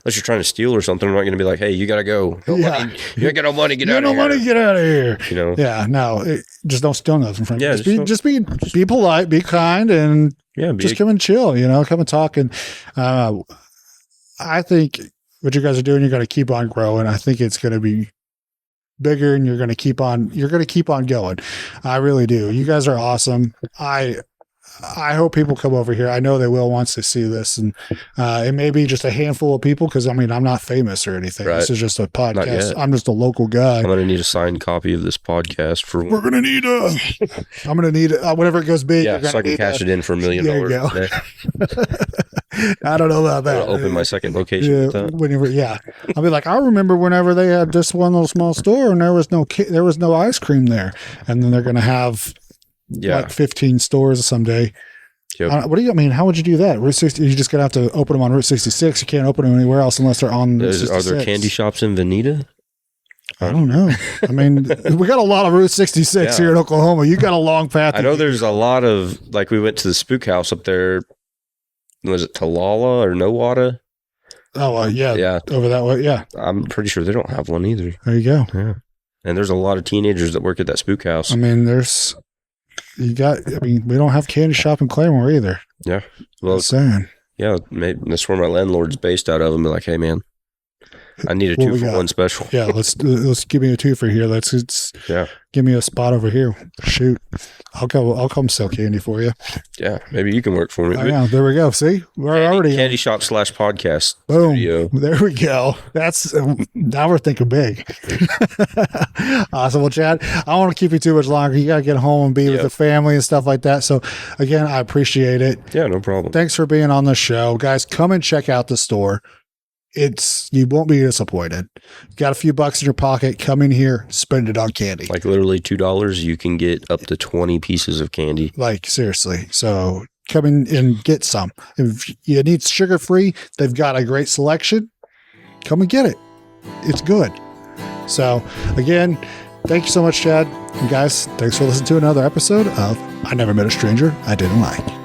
Speaker 2: unless you're trying to steal or something, I'm not going to be like, hey, you got to go. You ain't got no money, get out of here.
Speaker 1: No money, get out of here.
Speaker 2: You know?
Speaker 1: Yeah, no, just don't steal nothing from me.
Speaker 2: Yeah,
Speaker 1: just be polite, be kind, and just come and chill, you know, come and talk. And I think what you guys are doing, you're going to keep on growing. I think it's going to be bigger and you're going to keep on going. I really do. You guys are awesome. I hope people come over here. I know they will once they see this, and it may be just a handful of people because I mean I'm not famous or anything. Right. This is just a podcast. I'm just a local guy.
Speaker 2: I'm going to need a signed copy of this podcast for.
Speaker 1: We're going to need I'm going to need whenever it goes big.
Speaker 2: Yeah, so I can cash it in for $1 million.
Speaker 1: There you go. I don't know about that.
Speaker 2: I'll open my second location.
Speaker 1: Yeah,
Speaker 2: with that.
Speaker 1: whenever, I'll be like, I remember whenever they had this one little small store and there was no ice cream there, and then they're going to have like 15 stores someday.
Speaker 2: Yep.
Speaker 1: What do you mean? How would you do that? Route 60, you're just going to have to open them on Route 66. You can't open them anywhere else unless they're on Route 66.
Speaker 2: Are there candy shops in Veneta?
Speaker 1: I don't know. I mean, we got a lot of Route 66 here in Oklahoma. You got a long path.
Speaker 2: I know there's a lot of, like, we went to the Spook House up there. Was it Talala or Nowata?
Speaker 1: Oh, yeah. Over that way, yeah.
Speaker 2: I'm pretty sure they don't have one either.
Speaker 1: There you go.
Speaker 2: Yeah. And there's a lot of teenagers that work at that Spook House.
Speaker 1: I mean, we don't have candy shop in Claremore either.
Speaker 2: Yeah. Well,
Speaker 1: saying.
Speaker 2: Yeah, maybe that's where my landlord's based out of. And be like, hey, man, I need a 2-for-1 special.
Speaker 1: Yeah, let's give me a 2 for here. Let's give me a spot over here. Shoot, I'll come sell candy for you.
Speaker 2: Yeah, maybe you can work for me.
Speaker 1: Yeah, there we go. See, we're already
Speaker 2: candy shop /podcast.
Speaker 1: Boom.
Speaker 2: Studio.
Speaker 1: There we go. That's now we're thinking big. Awesome. Well, Chad, I don't want to keep you too much longer. You got to get home and be with the family and stuff like that. So again, I appreciate it.
Speaker 2: Yeah, no problem.
Speaker 1: Thanks for being on the show, guys. Come and check out the store. You won't be disappointed. Got a few bucks in your pocket, come in here, spend it on candy.
Speaker 2: Like literally $2, you can get up to 20 pieces of candy.
Speaker 1: Like seriously. So come in and get some. If you need sugar-free, they've got a great selection. Come and get it. It's good. So again, thank you so much, Chad. And guys, thanks for listening to another episode of I Never Met a Stranger I Didn't Like.